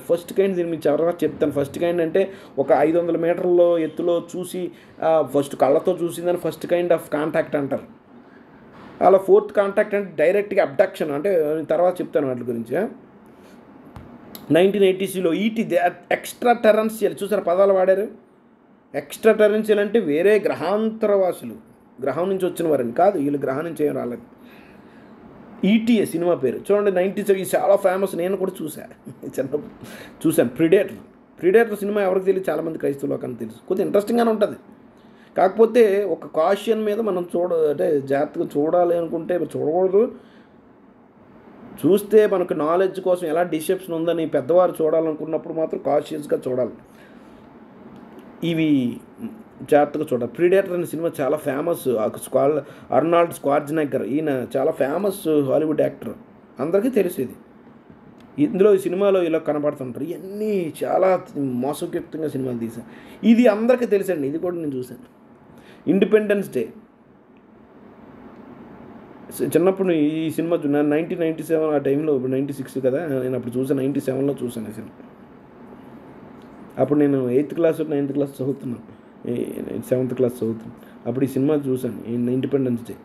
ఫస్ట్ కైండ్ దీన్ని మీకు ఎవరైనా చెప్తాను. ఫస్ట్ కైండ్ అంటే ఒక 500 మీటర్ల ఎత్తులో చూసి ఫస్ట్ కళ్ళతో చూసిందని ఫస్ట్ కైండ్ ఆఫ్ కాంటాక్ట్ అంటారు. అలా ఫోర్త్ కాంటాక్ట్ అంటే డైరెక్ట్గా అబ్డక్షన్. అంటే తర్వాత చెప్తాను వాటి గురించి. 1980లో ఎక్స్ట్రా టెరెన్షియల్, చూసారు పదాలు వాడారు. ఎక్స్ట్రా టెరెన్షియల్ అంటే వేరే గ్రహాంతరవాసులు, గ్రహం నుంచి వచ్చిన వారని కాదు, వీళ్ళు గ్రహం నుంచి ఏం రాలేదు. ఈటీఏ సినిమా పేరు చూడండి. 97 చాలా ఫేమస్. నేను కూడా చిన్నప్పుడు చూశాను. ప్రిడేటర్ సినిమా ఎవరికి తెలియదు, చాలామంది క్రైస్తవులు కానీ తెలుసు. కొద్దిగా ఇంట్రెస్టింగ్గానే ఉంటుంది. కాకపోతే ఒక కాషన్ మీద మనం అంటే జాగ్రత్తగా చూడాలి అనుకుంటే చూడకూడదు. చూస్తే మనకు నాలెడ్జ్ కోసం ఎలా డిసెప్షన్ ఉందని పెద్దవారు చూడాలనుకున్నప్పుడు మాత్రం కాషియస్గా చూడాలి. ఇవి జాగ్రత్తగా చూడాలి. ప్రిడేటర్ అనే సినిమా చాలా ఫేమస్. అర్నాల్డ్ స్క్వార్జ్నెగ్గర్, ఈయన చాలా ఫేమస్ హాలీవుడ్ యాక్టర్, అందరికీ తెలుసు. ఇందులో ఈ సినిమాలో ఇలా కనపడుతుంటారు. ఇవన్నీ చాలా మోసయుక్తంగా సినిమాలు తీశాను. ఇది అందరికీ తెలుసండి, ఇది కూడా నేను చూశాను. ఇండిపెండెన్స్ డే చిన్నప్పుడు ఈ సినిమా 1997 ఆ టైంలో, ఇప్పుడు 96 కదా, నేను అప్పుడు చూసాను. 97లో చూసాను ఈ సినిమా. అప్పుడు నేను 8th క్లాస్ 9th క్లాస్ చదువుతున్నాను, 7th క్లాస్ చదువుతున్నాను. అప్పుడు ఈ సినిమా చూశాను, ఇండిపెండెన్స్ డే.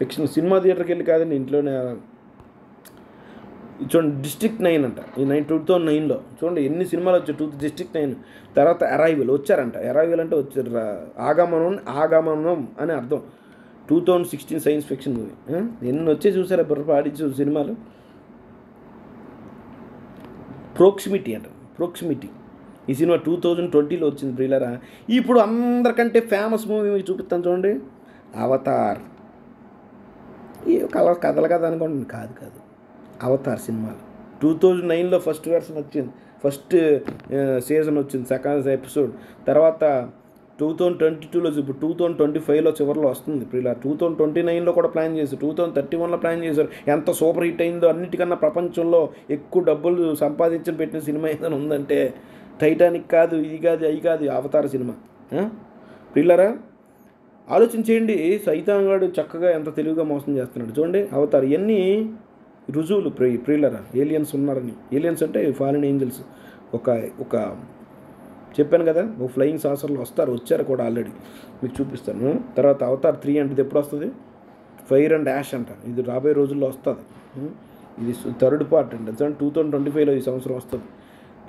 ఫిక్షన్ సినిమా థియేటర్కి వెళ్ళి కాదండి, ఇంట్లోనే. చూడండి డిస్ట్రిక్ట్ 9 అంట. ఈ 2009లో చూడండి ఎన్ని సినిమాలు వచ్చాయి. డిస్ట్రిక్ట్ 9. తర్వాత అరైవల్ వచ్చారంట. అరైవల్ అంటే వచ్చారు, ఆగమనం అని అర్థం. 2016 సైన్స్ ఫిక్షన్ మూవీ. ఎన్ని వచ్చే చూసారా పాడించు సినిమాలు. ప్రోక్సిమిటీ అంట. ఈ సినిమా 2020లో వచ్చింది ప్రియులారా. ఇప్పుడు అందరికంటే ఫేమస్ మూవీ మీకు చూపిస్తాను చూడండి, అవతార్. ఈ కథలు కదా అనుకోండి, కాదు. అవతార్ సినిమాలు 2009లో ఫస్ట్ వెర్షన్ వచ్చింది, ఫస్ట్ సీజన్ వచ్చింది, సెకండ్ ఎపిసోడ్. తర్వాత 2022లో, ఇప్పుడు 2025లో చివరిలో వస్తుంది ప్రియులారా. 2029లో కూడా ప్లాన్ చేశారు, 2031లో ప్లాన్ చేశారు. ఎంత సూపర్ హిట్ అయిందో. అన్నిటికన్నా ప్రపంచంలో ఎక్కువ డబ్బులు సంపాదించి పెట్టిన సినిమా ఏదైనా ఉందంటే టైటానిక్ కాదు, ఇది కాదు, అవి కాదు, అవతార్ సినిమా. ప్రియులారా ఆలోచించేయండి. సైతాన్గాడు చక్కగా ఎంత తెలివిగా మోసం చేస్తున్నాడు చూడండి. అవతార్ ఇవన్నీ రుజువులు ప్రియులారా. ఏలియన్స్ ఉన్నారని. ఏలియన్స్ అంటే ఫాలిన్ ఏంజల్స్. ఒక చెప్పాను కదా, ఒక ఫ్లయింగ్ సాసర్లు వచ్చారు కూడా ఆల్రెడీ, మీకు చూపిస్తాను. తర్వాత అవతార్ 3 అంటే ఇది ఎప్పుడు వస్తుంది? ఫైర్ అండ్ యాష్ అంట. ఇది రాబోయే రోజుల్లో వస్తుంది. ఇది థర్డ్ పార్ట్ అంట. 2025లో ఈ సంవత్సరం వస్తుంది.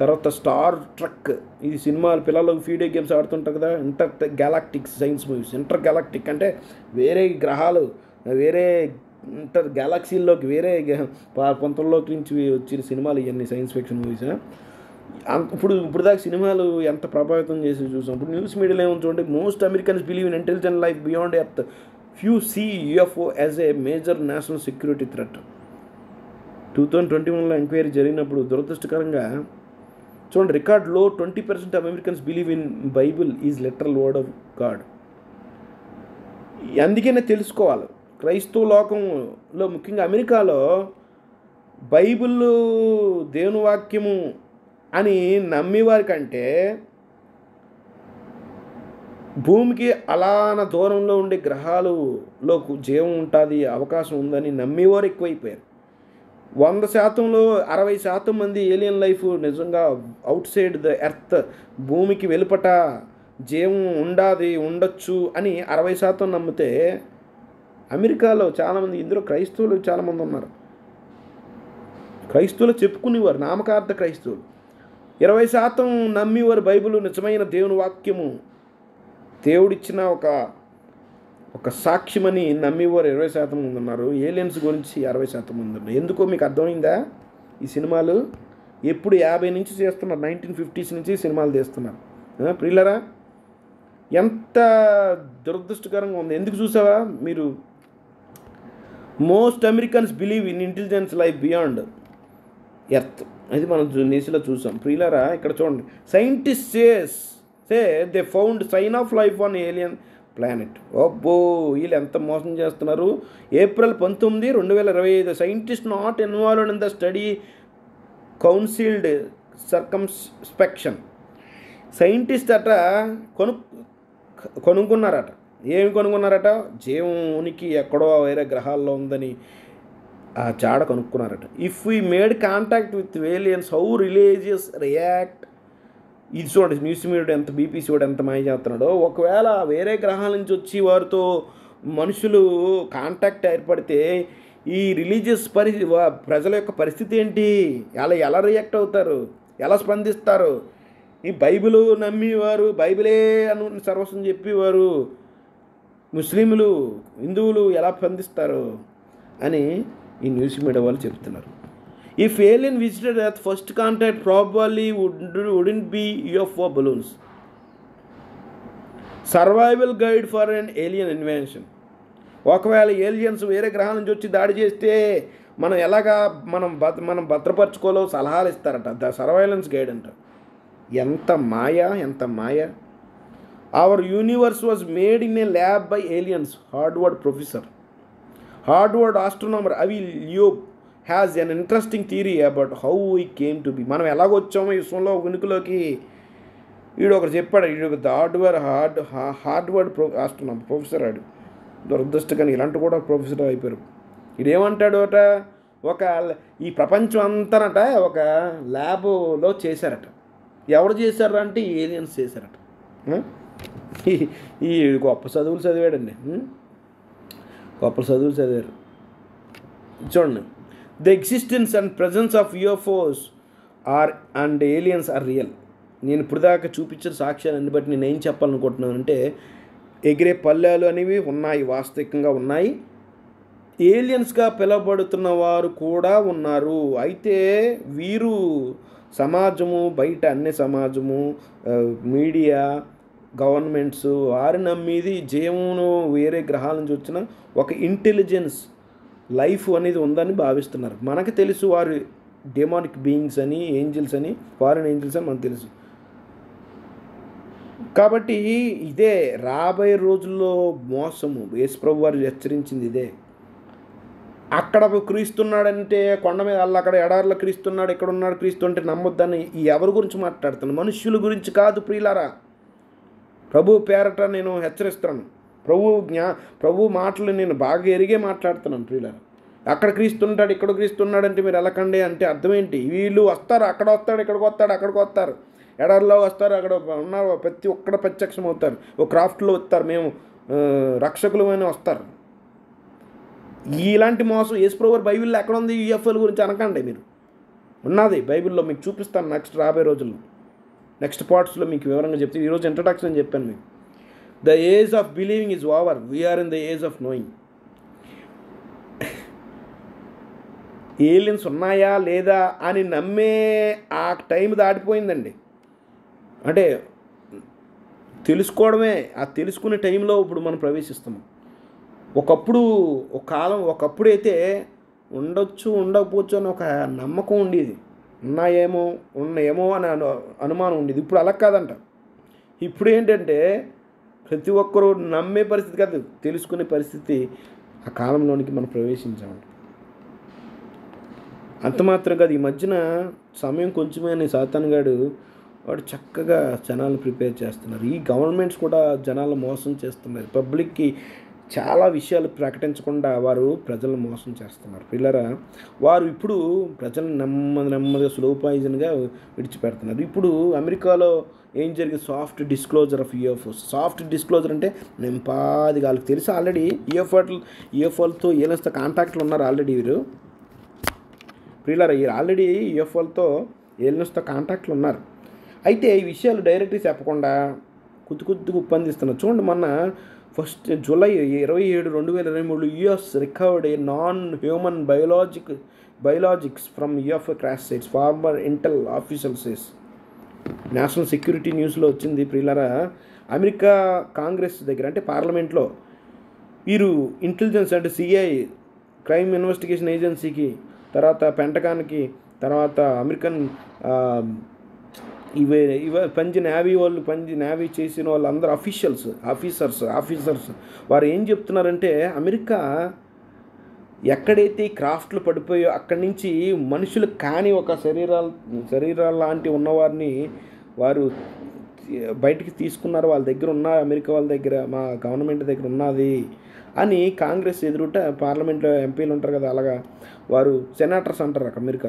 తర్వాత స్టార్ ట్రెక్. ఇది సినిమాలు పిల్లలకు వీడియో గేమ్స్ ఆడుతుంటారు కదా, ఇంటర్ గ్యాలాక్టిక్ సైన్స్ మూవీస్. ఇంటర్ గ్యాలాక్టిక్ అంటే వేరే గ్రహాలు, వేరే ఇంటర్ గ్యాలక్సీల్లోకి, వేరే పొంతల్లోకి నుంచి వచ్చిన సినిమాలు ఇవన్నీ సైన్స్ ఫిక్షన్ మూవీస్. ఇప్పుడు దాకా సినిమాలు ఎంత ప్రభావితం చేసి చూసాం. ఇప్పుడు న్యూస్ మీడియాలో ఏమో చూడండి, most Americans believe in intelligent life beyond Earth, few see UFO as a major national security threat. 2021లో ఎంక్వైరీ జరిగినప్పుడు దురదృష్టకరంగా చూడండి, రికార్డ్ లో 20% of Americans believe in Bible is literal word of God. అందుకనే తెలుసుకోవాలి, క్రైస్తవ లోకంలో ముఖ్యంగా అమెరికాలో బైబిల్ దేవుని వాక్యము అని నమ్మేవారి కంటే భూమికి అలాన దూరంలో ఉండే గ్రహాలలో జీవం ఉంటుంది, అవకాశం ఉందని నమ్మేవారు ఎక్కువైపోయారు. 100%లో 60% మంది ఏలియన్ లైఫ్ నిజంగా అవుట్ సైడ్ ద ఎర్త్, భూమికి వెలుపట జీవం ఉండొచ్చు అని 60% నమ్మితే, అమెరికాలో చాలామంది, ఇందులో క్రైస్తవులు చాలామంది ఉన్నారు. క్రైస్తవులు చెప్పుకునేవారు, నామకార్థ క్రైస్తవులు. 20% నమ్మేవారు బైబిల్ నిజమైన దేవుని వాక్యము, దేవుడిచ్చిన ఒక సాక్ష్యమని నమ్మేవారు 20% మంది ఉన్నారు. ఏలియన్స్ గురించి 60% మంది ఉన్నారు. ఎందుకో మీకు అర్థమైందా? ఈ సినిమాలు ఎప్పుడు 50 నుంచి చేస్తున్నారు, 1950s నుంచి సినిమాలు తీస్తున్నారు. ప్రియులరా, ఎంత దురదృష్టకరంగా ఉంది. ఎందుకు చూసావా మీరు? Most Americans believe in intelligence life beyond Earth. అది మనం న్యూస్లో చూసాం. ప్రియులరా, ఇక్కడ చూడండి. Scientist say they found sign of life on alien planet. అబ్బో, వీళ్ళు ఎంత మోసం చేస్తున్నారు. April 19, 2025 scientist not involved in the study counselled circumspection. Scientist అట కనుక్కున్నారట. ఏమి కనుక్కున్నారట? జీవం ఉనికి ఎక్కడో వేరే గ్రహాల్లో ఉందని ఆ జాడ కనుక్కున్నారట. If we made contact with aliens how religious react. ఇది చూడండి, న్యూస్ మీడియా ఎంత బీపీసీ వాడు ఎంత మాయ చేస్తున్నాడో. ఒకవేళ వేరే గ్రహాల నుంచి వచ్చి వారితో మనుషులు కాంటాక్ట్ ఏర్పడితే ఈ రిలీజియస్ ప్రజల యొక్క పరిస్థితి ఏంటి? ఎలా రియాక్ట్ అవుతారు? ఎలా స్పందిస్తారు? ఈ బైబిల్ నమ్మేవారు, బైబిలే సర్వస్వం చెప్పేవారు ముస్లింలు, హిందువులు ఎలా స్పందిస్తారు అని ఈ న్యూస్ మీడియా వాళ్ళు చెప్తున్నారు. If alien visited Earth, first contact probably wouldn't be UFO balloons. Survival guide for an alien invention. ఒకవేళ ఏలియన్స్ వేరే గ్రహాల నుంచి వచ్చి దాడి చేస్తే మనం ఎలాగా మనం భద్రపరచుకోలో సలహాలు ఇస్తారట. ద సర్వైలెన్స్ గైడ్ అంట. ఎంత మాయ. Our universe was made in a lab by aliens. Harvard astronomer Avi Loeb has an interesting theory about how we came to be. మనం ఎలాగొచ్చామో ఈ విశ్వంలో ఉనికిలోకి వీడు ఒకరు చెప్పాడు. వీడు హార్డ్వర్డ్ ఆస్ట్రోనామర్ ప్రొఫెసర్. ఆడు దురదృష్టంగా ఇలాంటి కూడా ప్రొఫెసర్ అయిపోయారు. ఇదేమంటాడు అట, ఈ ప్రపంచం అంతానట ఒక ల్యాబ్లో చేశారట. ఎవరు చేశారు అంటే ఏలియన్స్ చేశారట. ఈ గొప్ప చదువులు చదివాడండి, గొప్ప చదువులు చదివారు. చూడండి, the existence and presence of UFOs and aliens are real. నేను ఇప్పుడు దాకా చూపించిన సాక్ష్యాన్ని బట్టి నేను ఏం చెప్పాలనుకుంటున్నానంటే, ఎగిరే పల్లెలు అనేవి ఉన్నాయి, వాస్తవికంగా ఉన్నాయి. ఏలియన్స్గా పిలువబడుతున్న వారు కూడా ఉన్నారు. అయితే వీరు సమాజము, బయట అన్ని సమాజము, మీడియా, గవర్నమెంట్స్ వారి నమ్మేది జీవమును వేరే గ్రహాల నుంచి వచ్చిన ఒక ఇంటెలిజెన్స్ లైఫ్ అనేది ఉందని భావిస్తున్నారు. మనకు తెలుసు వారు డెమానిక్ బీయింగ్స్ అని, ఏంజిల్స్ అని, ఫారెన్ ఏంజిల్స్ అని మనకు తెలుసు. కాబట్టి ఇదే రాబోయే రోజుల్లో మోసము. యేసుప్రభు వారు హెచ్చరించింది ఇదే. అక్కడ క్రీస్తున్నాడంటే కొండ మీద అక్కడ ఎడారిలో క్రీస్తున్నాడు, ఇక్కడ ఉన్నాడు క్రీస్తు అంటే నమ్మొద్దని ఎవరి గురించి మాట్లాడుతున్నాను? మనుష్యుల గురించి కాదు ప్రియులారా. ప్రభు పేరట నేను హెచ్చరిస్తున్నాను. ప్రభు మాటలు నేను బాగా ఎరిగే మాట్లాడుతున్నాను ప్రియులారా. అక్కడ క్రీస్తుంటాడు, ఇక్కడ క్రీస్తున్నాడు అంటే మీరు వెళ్ళకండి అంటే అర్థం ఏంటి? వీళ్ళు వస్తారు, అక్కడ వస్తాడు, ఇక్కడికి వస్తాడు, అక్కడికి వస్తారు, ఎడారిలో వస్తారు, అక్కడ ఉన్నారు, ప్రతి ఒక్కడ ప్రత్యక్షం అవుతారు, ఒక క్రాఫ్ట్లో వస్తారు, మేము రక్షకులు అని వస్తారు. ఇలాంటి మోసం యేసుప్రభు బైబిల్లో ఎక్కడ ఉంది? UFOల గురించి అనకండి మీరు. ఉన్నది బైబిల్లో, మీకు చూపిస్తాను నెక్స్ట్ రాబోయే రోజుల్లో, నెక్స్ట్ పార్ట్స్లో మీకు వివరంగా చెప్తే. ఈరోజు ఇంట్రడక్షన్ అని చెప్పాను మీకు. The age of believing is over, we're in the age of knowing. Aliens ఉన్నాయా లేదా అని నమ్మే ఆ టైం దాటిపోయిందండి. అంటే తెలుసుకోవడమే, ఆ తెలుసుకునే టైంలో ఇప్పుడు మనం ప్రవేశిస్తున్నాం. ఒకప్పుడైతే ఉండొచ్చు ఉండకపోవచ్చు అని ఒక నమ్మకం ఉండేది, ఉన్నాయేమో అని అనుమానం ఉండేది. ఇప్పుడు అలా కాదంట. ఇప్పుడు ఏంటంటే ప్రతి ఒక్కరూ నమ్మే పరిస్థితి కాదు, తెలుసుకునే పరిస్థితి ఆ కాలంలోనికి మనం ప్రవేశించామంట. అంత మాత్రం కాదు, ఈ మధ్యన సమయం కొంచెమే అని సాతానుగాడు వాడు చక్కగా జనాలను ప్రిపేర్ చేస్తున్నారు. ఈ గవర్నమెంట్స్ కూడా జనాలను మోసం చేస్తున్నారు. పబ్లిక్కి చాలా విషయాలు ప్రకటించకుండా వారు ప్రజలను మోసం చేస్తున్నారు. పిల్లరా, వారు ఇప్పుడు ప్రజలను నెమ్మదిగా స్లో పాయిజన్గా విడిచిపెడుతున్నారు. ఇప్పుడు అమెరికాలో ఏం జరిగింది? Soft disclosure of UFOs. Soft disclosure అంటే నింపాది వాళ్ళకి తెలుసు ఆల్రెడీ. UFOలతో ఏలియన్స్తో కాంటాక్ట్లు ఉన్నారు ఆల్రెడీ. వీరు పిల్లరా, ఆల్రెడీ UFOలతో ఏలియన్స్తో కాంటాక్ట్లు ఉన్నారు. అయితే ఈ విషయాలు డైరెక్ట్గా చెప్పకుండా కొద్దిగా ఉప్పందిస్తున్నారు. చూడండి, మొన్న July 27, 2023 US recovered a non human biologics from UFO crash sites, former intel official says. National security న్యూస్లో వచ్చింది ప్రియులారా. అమెరికా కాంగ్రెస్ దగ్గర అంటే పార్లమెంట్లో వీరు ఇంటెలిజెన్స్ అంటే సిఐ క్రైమ్ ఇన్వెస్టిగేషన్ ఏజెన్సీకి, తర్వాత పెంటగాన్కి, తర్వాత అమెరికన్ నేవీ చేసిన వాళ్ళందరూ ఆఫీసర్స్ వారు ఏం చెప్తున్నారంటే, అమెరికా ఎక్కడైతే క్రాఫ్ట్లు పడిపోయో అక్కడి నుంచి మనుషులు కాని ఒక శరీరాలు లాంటి ఉన్నవారిని వారు బయటికి తీసుకున్నారు. వాళ్ళ దగ్గర ఉన్న అమెరికా వాళ్ళ దగ్గర, మా గవర్నమెంట్ దగ్గర ఉన్నది అని కాంగ్రెస్ ఎదురుట పార్లమెంట్లో ఎంపీలు ఉంటారు కదా, అలాగా వారు సెనేటర్స్ అంటారు అమెరికా,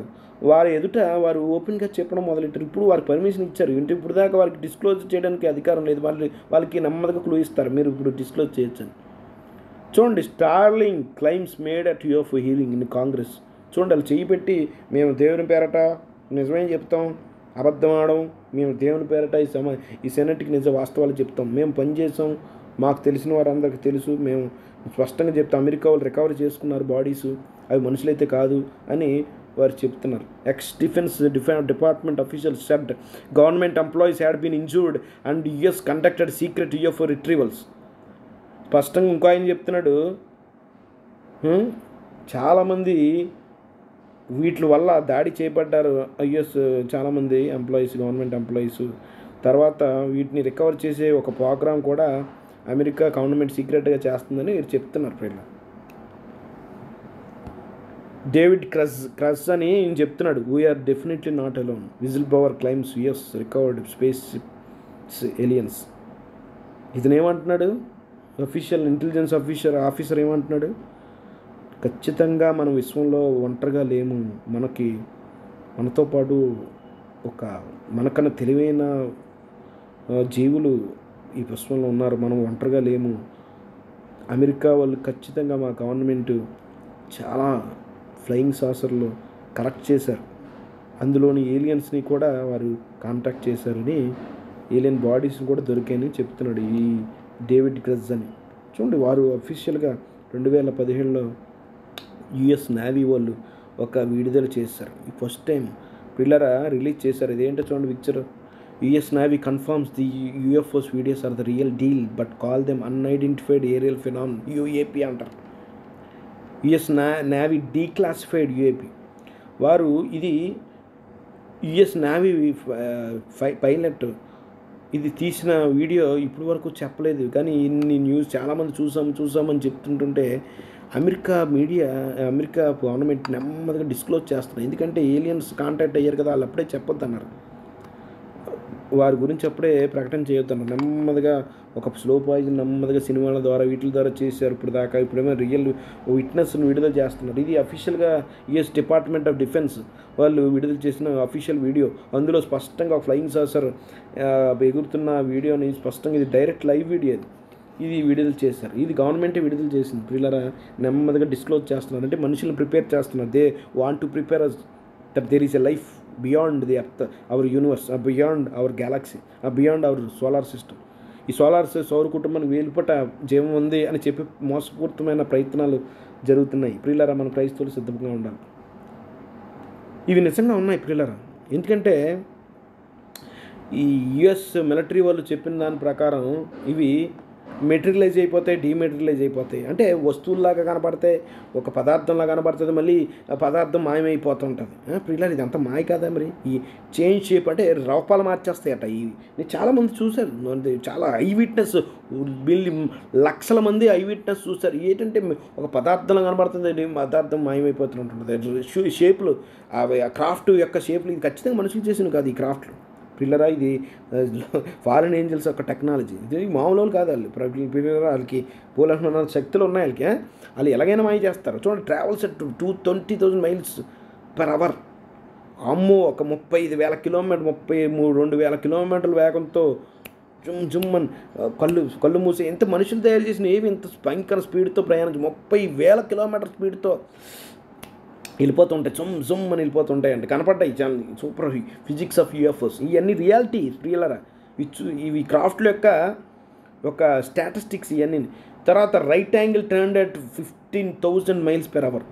వారి ఎదుట వారు ఓపెన్గా చెప్పడం మొదలెట్టారు. ఇప్పుడు వారికి పర్మిషన్ ఇచ్చారు. ఇప్పుడు దాకా వారికి డిస్క్లోజ్ చేయడానికి అధికారం లేదు. వాళ్ళకి నెమ్మదిగా క్లూ ఇస్తారు, మీరు ఇప్పుడు డిస్క్లోజ్ చేయొచ్చని. చూడండి, startling claims made at UFO hearing in Congress. చూడండి, వాళ్ళు చేయి పెట్టి మేము దేవుని పేరట నిజమేం చెప్తాం, అబద్ధం ఆడడం, మేము దేవుని పేరట ఈ సెనెట్కి నిజ వాస్తవాలు చెప్తాం, మేము పనిచేసాం, మాకు తెలిసిన వారందరికీ తెలుసు, మేము స్పష్టంగా చెప్తాం, అమెరికా వాళ్ళు రికవరీ చేసుకున్నారు బాడీస్, అవి మనుషులైతే కాదు అని వారు చెప్తున్నారు. Defence department officials said government employees had been injured and US conducted secret UFO retrievals. స్పష్టంగా ఇంకో ఆయన చెప్తున్నాడు, చాలామంది వీటి వల్ల దాడి చేయబడ్డారు యుఎస్ చాలామంది ఎంప్లాయీస్, గవర్నమెంట్ ఎంప్లాయీస్. తర్వాత వీటిని రికవర్ చేసే ఒక ప్రోగ్రాం కూడా అమెరికా గవర్నమెంట్ సీక్రెట్గా చేస్తుందని వీరు చెప్తున్నారు. పిల్లలు డేవిడ్ క్రస్ అని ఈయన చెప్తున్నాడు, we are definitely not alone, whistleblower claims US recovered spaceships aliens. ఇతనేమంటున్నాడు, అఫీషియల్ ఇంటెలిజెన్స్ ఆఫీసర్ ఏమంటున్నాడు, ఖచ్చితంగా మనం విశ్వంలో ఒంటరిగా లేము, మనతో పాటు మనకన్నా తెలివైన జీవులు ఈ విశ్వంలో ఉన్నారు, మనం ఒంటరిగా లేము. అమెరికా వాళ్ళు ఖచ్చితంగా మా గవర్నమెంట్ చాలా ఫ్లయింగ్ సాసర్లు కలెక్ట్ చేశారు, అందులోని ఏలియన్స్ని కూడా వారు కాంటాక్ట్ చేశారని, ఏలియన్ బాడీస్ని కూడా దొరికాయని చెప్తున్నాడు ఈ డేవిడ్ క్రస్ అని. చూడండి, వారు అఫీషియల్గా 2017లో యుఎస్ నేవీ వాళ్ళు ఒక విడుదల చేశారు. ఫస్ట్ టైం పిల్లరా రిలీజ్ చేశారు. ఇదేంటో చూడండి picture. US navy confirms the UFOs videos are the real deal but call them unidentified aerial phenomenon, UAP అంటారు. US navy declassified UAP. వారు ఇది యుఎస్ నేవీ పైలట్ ఇది తీసిన వీడియో ఇప్పటి వరకు చెప్పలేదు, కానీ ఇన్ని న్యూస్ చాలామంది చూసామని చెప్తుంటుంటే అమెరికా గవర్నమెంట్ నెమ్మదిగా డిస్క్లోజ్ చేస్తున్నారు. ఎందుకంటే ఏలియన్స్ కాంటాక్ట్ అయ్యారు కదా, వాళ్ళు అప్పుడే చెప్పొద్దు అన్నారు, వారి గురించి అప్పుడే ప్రకటన చేయొద్దన్నారు. నెమ్మదిగా ఒక స్లో పాయిజన్ నెమ్మదిగా సినిమాల ద్వారా వీటి ద్వారా చేశారు ఇప్పుడు దాకా. ఇప్పుడేమో రియల్ విట్నెస్ను విడుదల చేస్తున్నారు. ఇది అఫీషియల్గా యుఎస్ డిపార్ట్మెంట్ ఆఫ్ డిఫెన్స్ వాళ్ళు విడుదల చేసిన అఫీషియల్ వీడియో. అందులో స్పష్టంగా ఫ్లయింగ్ సాసర్ ఎగురుతున్న వీడియోని స్పష్టంగా, ఇది డైరెక్ట్ లైవ్ వీడియో, ఇది విడుదల చేశారు. ఇది గవర్నమెంటే విడుదల చేసింది. పిల్లరా నెమ్మదిగా డిస్క్లోజ్ చేస్తున్నారు, అంటే మనుషులను ప్రిపేర్ చేస్తున్నారు. They want to prepare us that there is a life beyond the earth, our universe, beyond our galaxy, beyond our solar system. ఈ సౌర కుటుంబానికి వెలుపట జీవం ఉంది అని చెప్పి మోసపూరితమైన ప్రయత్నాలు జరుగుతున్నాయి. ప్రియులారా, మన క్రైస్తవులు సిద్ధంగా ఉండాలి. ఇవి నిజంగా ఉన్నాయి ప్రియులారా. ఎందుకంటే ఈ యుఎస్ మిలిటరీ వాళ్ళు చెప్పిన దాని ప్రకారం ఇవి మెటీరియలైజ్ అయిపోతాయి, డీమెటీరియలైజ్ అయిపోతాయి. అంటే వస్తువుల్లాగా కనపడతాయి, ఒక పదార్థంలాగా కనపడుతుంది, మళ్ళీ ఆ పదార్థం మాయమైపోతుంటుంది. ప్రియులారా, ఇదంతా మాయ కాదా మరి? ఈ చేంజ్ షేప్ అంటే రూపాలు మార్చేస్తాయి అట. ఇవి నేను చాలామంది చూశాను, చాలా ఐ విట్నెస్, లక్షల మంది ఐ విట్నెస్ చూశారు. ఏంటంటే ఒక పదార్థంలో కనబడుతుంది, పదార్థం మాయమైపోతుంటుంది. షేపులు ఆ క్రాఫ్ట్ యొక్క షేపులు ఇది ఖచ్చితంగా మనుషులు చేసినవి కాదు ఈ క్రాఫ్ట్లు. పిల్లరా, ఇది ఫారెన్ ఏంజల్స్ యొక్క టెక్నాలజీ. ఇది మామూలు కాదు. పిల్లరా, వాళ్ళకి పోలన్న శక్తులు ఉన్నాయి. వాళ్ళు ఎలాగైనా మాయ చేస్తారు. చూడండి, travels at 20,000 miles per hour. అమ్మో, ఒక 35,000 కిలోమీటర్, 32,000 కిలోమీటర్ల వేగంతో జుమ్మన్ కళ్ళు మూసి ఎంత మనుషులు తయారు చేసిన ఏవి ఇంత భయంకర స్పీడ్తో ప్రయాణించి 30,000 కిలోమీటర్ స్పీడ్తో వెళ్ళిపోతుంటాయి, జుమ్ అని వెళ్ళిపోతుంటాయి అంటే కనపడ్డాయి చాలా సూపర్ ఫిజిక్స్ ఆఫ్ యూఎఫ్ఓస్. ఇవన్నీ రియాలిటీ రియలరా, ఇవి క్రాఫ్ట్ల యొక్క ఒక స్టాటిస్టిక్స్ ఇవన్నీ. తర్వాత right angle turned at 15,000 mph.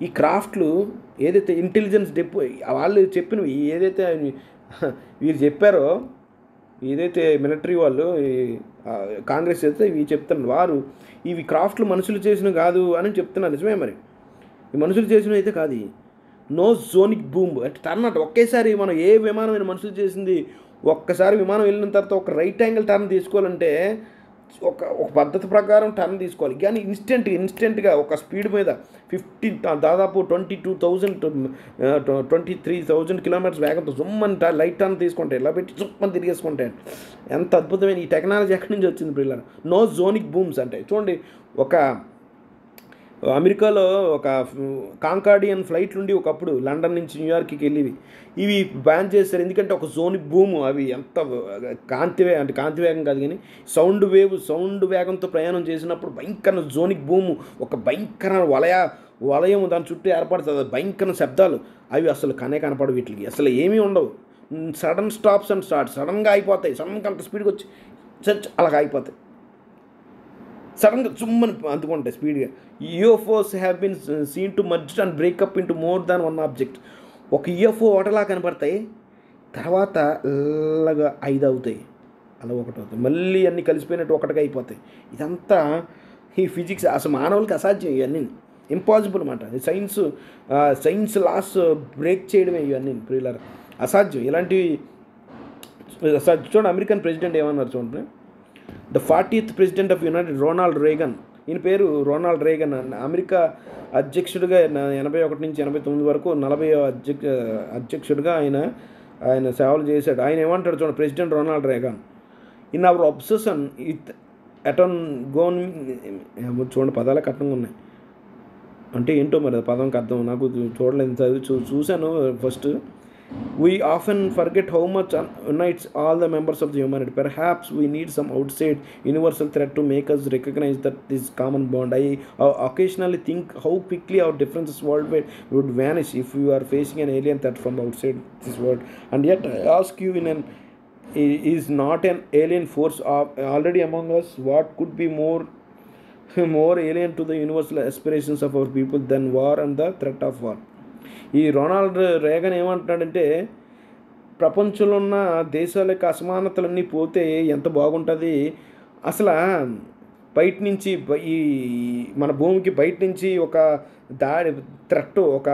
ఈ క్రాఫ్ట్లు ఏదైతే ఇంటెలిజెన్స్ డెపో వాళ్ళు చెప్పినవి ఏదైతే వీరు చెప్పారో, ఏదైతే మిలిటరీ వాళ్ళు కాంగ్రెస్ చేస్తే ఇవి చెప్తున్నారు వారు, ఇవి క్రాఫ్ట్లు మనుషులు చేసినవి కాదు అని చెప్తున్నారు. నిజమే మరి, ఈ మనుషులు చేసినవి అయితే కాదు. నో జోనిక్ బూమ్ అంటే టర్న్ అంటే ఒకేసారి మనం ఏ విమానమైన మనుషులు చేసింది ఒక్కసారి విమానం వెళ్ళిన తర్వాత ఒక రైట్ యాంగిల్ టర్న్ తీసుకోవాలంటే ఒక పద్ధతి ప్రకారం టర్న్ తీసుకోవాలి. కానీ ఇన్స్టెంట్గా ఒక స్పీడ్ మీద దాదాపు 23,000 కిలోమీటర్స్ వేగంతో జుమ్మని లైట్ టర్న్ తీసుకుంటే ఇలా పెట్టి జుమ్మని తిరిగేసుకుంటే ఎంత అద్భుతమైన ఈ టెక్నాలజీ ఎక్కడి నుంచి వచ్చింది పిల్లలు. నో జోనిక్ బూమ్స్ అంటే చూడండి, ఒక అమెరికాలో ఒక కాంకార్డియన్ ఫ్లైట్లు ఉండి ఒకప్పుడు లండన్ నుంచి న్యూయార్క్కి వెళ్ళేవి, ఇవి బ్యాన్ చేస్తారు. ఎందుకంటే ఒక జోనిక్ భూము, అవి ఎంత కాంతి వేగం కాదు కానీ సౌండ్ వేగంతో ప్రయాణం చేసినప్పుడు భయంకర జోనిక్ భూము, ఒక భయంకర వలయం దాని చుట్టూ ఏర్పడుతుంది, భయంకర శబ్దాలు, అవి అసలు కనపడవు, వీటికి అసలు ఏమీ ఉండవు. సడన్ స్టాప్స్ అండ్ స్టార్ట్, సడన్గా అయిపోతాయి, సడన్గా అంత స్పీడ్గా వచ్చి అలాగ అయిపోతాయి, సడన్గా చుమ్మని అందుకుంటాయి స్పీడ్గా. UFOs have been seen to merge and break up into more than one object. ఒక యూఎఫ్ఓ ఒకటిలా కనపడతాయి, తర్వాత అలాగా 5 అవుతాయి, అలా ఒకటి అవుతాయి, మళ్ళీ అన్నీ కలిసిపోయినట్టు ఒకటిగా అయిపోతాయి. ఇదంతా ఈ ఫిజిక్స్ అసలు మానవులకి అసాధ్యం, ఇవన్నీ ఇంపాసిబుల్ అన్నమాట. సైన్స్ లాస్ బ్రేక్ చేయడమే ఇవన్నీ ప్రియులారా, అసాధ్యం. ఇలాంటివి అసాధ్యం. చూడండి అమెరికన్ ప్రెసిడెంట్ ఏమన్నారు చూడండి, the 40th president of United Ronald Reagan, ఈయన పేరు రోనాల్డ్ రేగన్. అమెరికా అధ్యక్షుడిగా 81 నుంచి 89 వరకు 40వ అధ్యక్షుడిగా ఆయన సేవలు చేశాడు. ఆయన ఏమంటాడు చూడండి, president Ronald Reagan, in our obsession with అటన్ గోన్, చూడండి పదాలే కఠినంగా ఉన్నాయి అంటే ఏంటో మరి పదంకి అర్థం నాకు చూడలేదు, చూశాను first. We often forget how much unites all the members of the humanity. Perhaps we need some outside universal threat to make us recognize that this common bond. I occasionally think how quickly our differences worldwide would vanish if we are facing an alien threat from outside this world. And yet I ask you, is not an alien force already among us? What could be more alien to the universal aspirations of our people than war and the threat of war? ఈ Ronald Reagan ఏమంటున్నాడంటే, ప్రపంచంలో ఉన్న దేశాల యొక్క అసమానతలన్నీ పోతే ఎంత బాగుంటుంది, అసలు బయట నుంచి ఈ మన భూమికి బయట నుంచి ఒక థ్రెట్, ఒక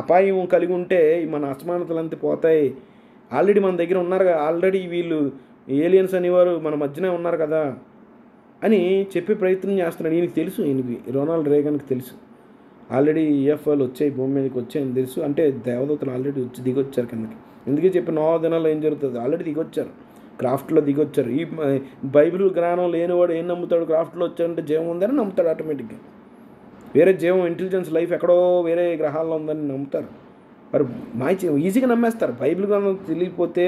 అపాయం కలిగి ఉంటే మన అసమానతలంతా పోతాయి. ఆల్రెడీ మన దగ్గర ఉన్నారు కదా, ఆల్రెడీ వీళ్ళు ఏలియన్స్ అనేవారు మన మధ్యనే ఉన్నారు కదా అని చెప్పే ప్రయత్నం చేస్తున్నాడు. ఈయనకి తెలుసు, రొనాల్డ్ రేగన్కి తెలుసు ఆల్రెడీ యూఎఫ్ఓలు వచ్చాయి, భూమి మీదకి వచ్చాయని తెలుసు. అంటే దేవదూతలు ఆల్రెడీ దిగొచ్చారు కిందకి. ఎందుకే చెప్పి 9 దినాల్లో ఏం జరుగుతుంది, ఆల్రెడీ దిగొచ్చారు, క్రాఫ్ట్లో దిగొచ్చారు. ఈ బైబిల్ జ్ఞానం లేనివాడు ఏం నమ్ముతాడు, క్రాఫ్ట్లో వచ్చాడంటే జీవం ఉందని నమ్ముతాడు ఆటోమేటిక్గా. వేరే జీవం ఇంటెలిజెన్స్ లైఫ్ ఎక్కడో వేరే గ్రహాల్లో ఉందని నమ్ముతారు. మరి ఈజీగా నమ్మేస్తారు. బైబిల్ గ్రంథం తెలియకపోతే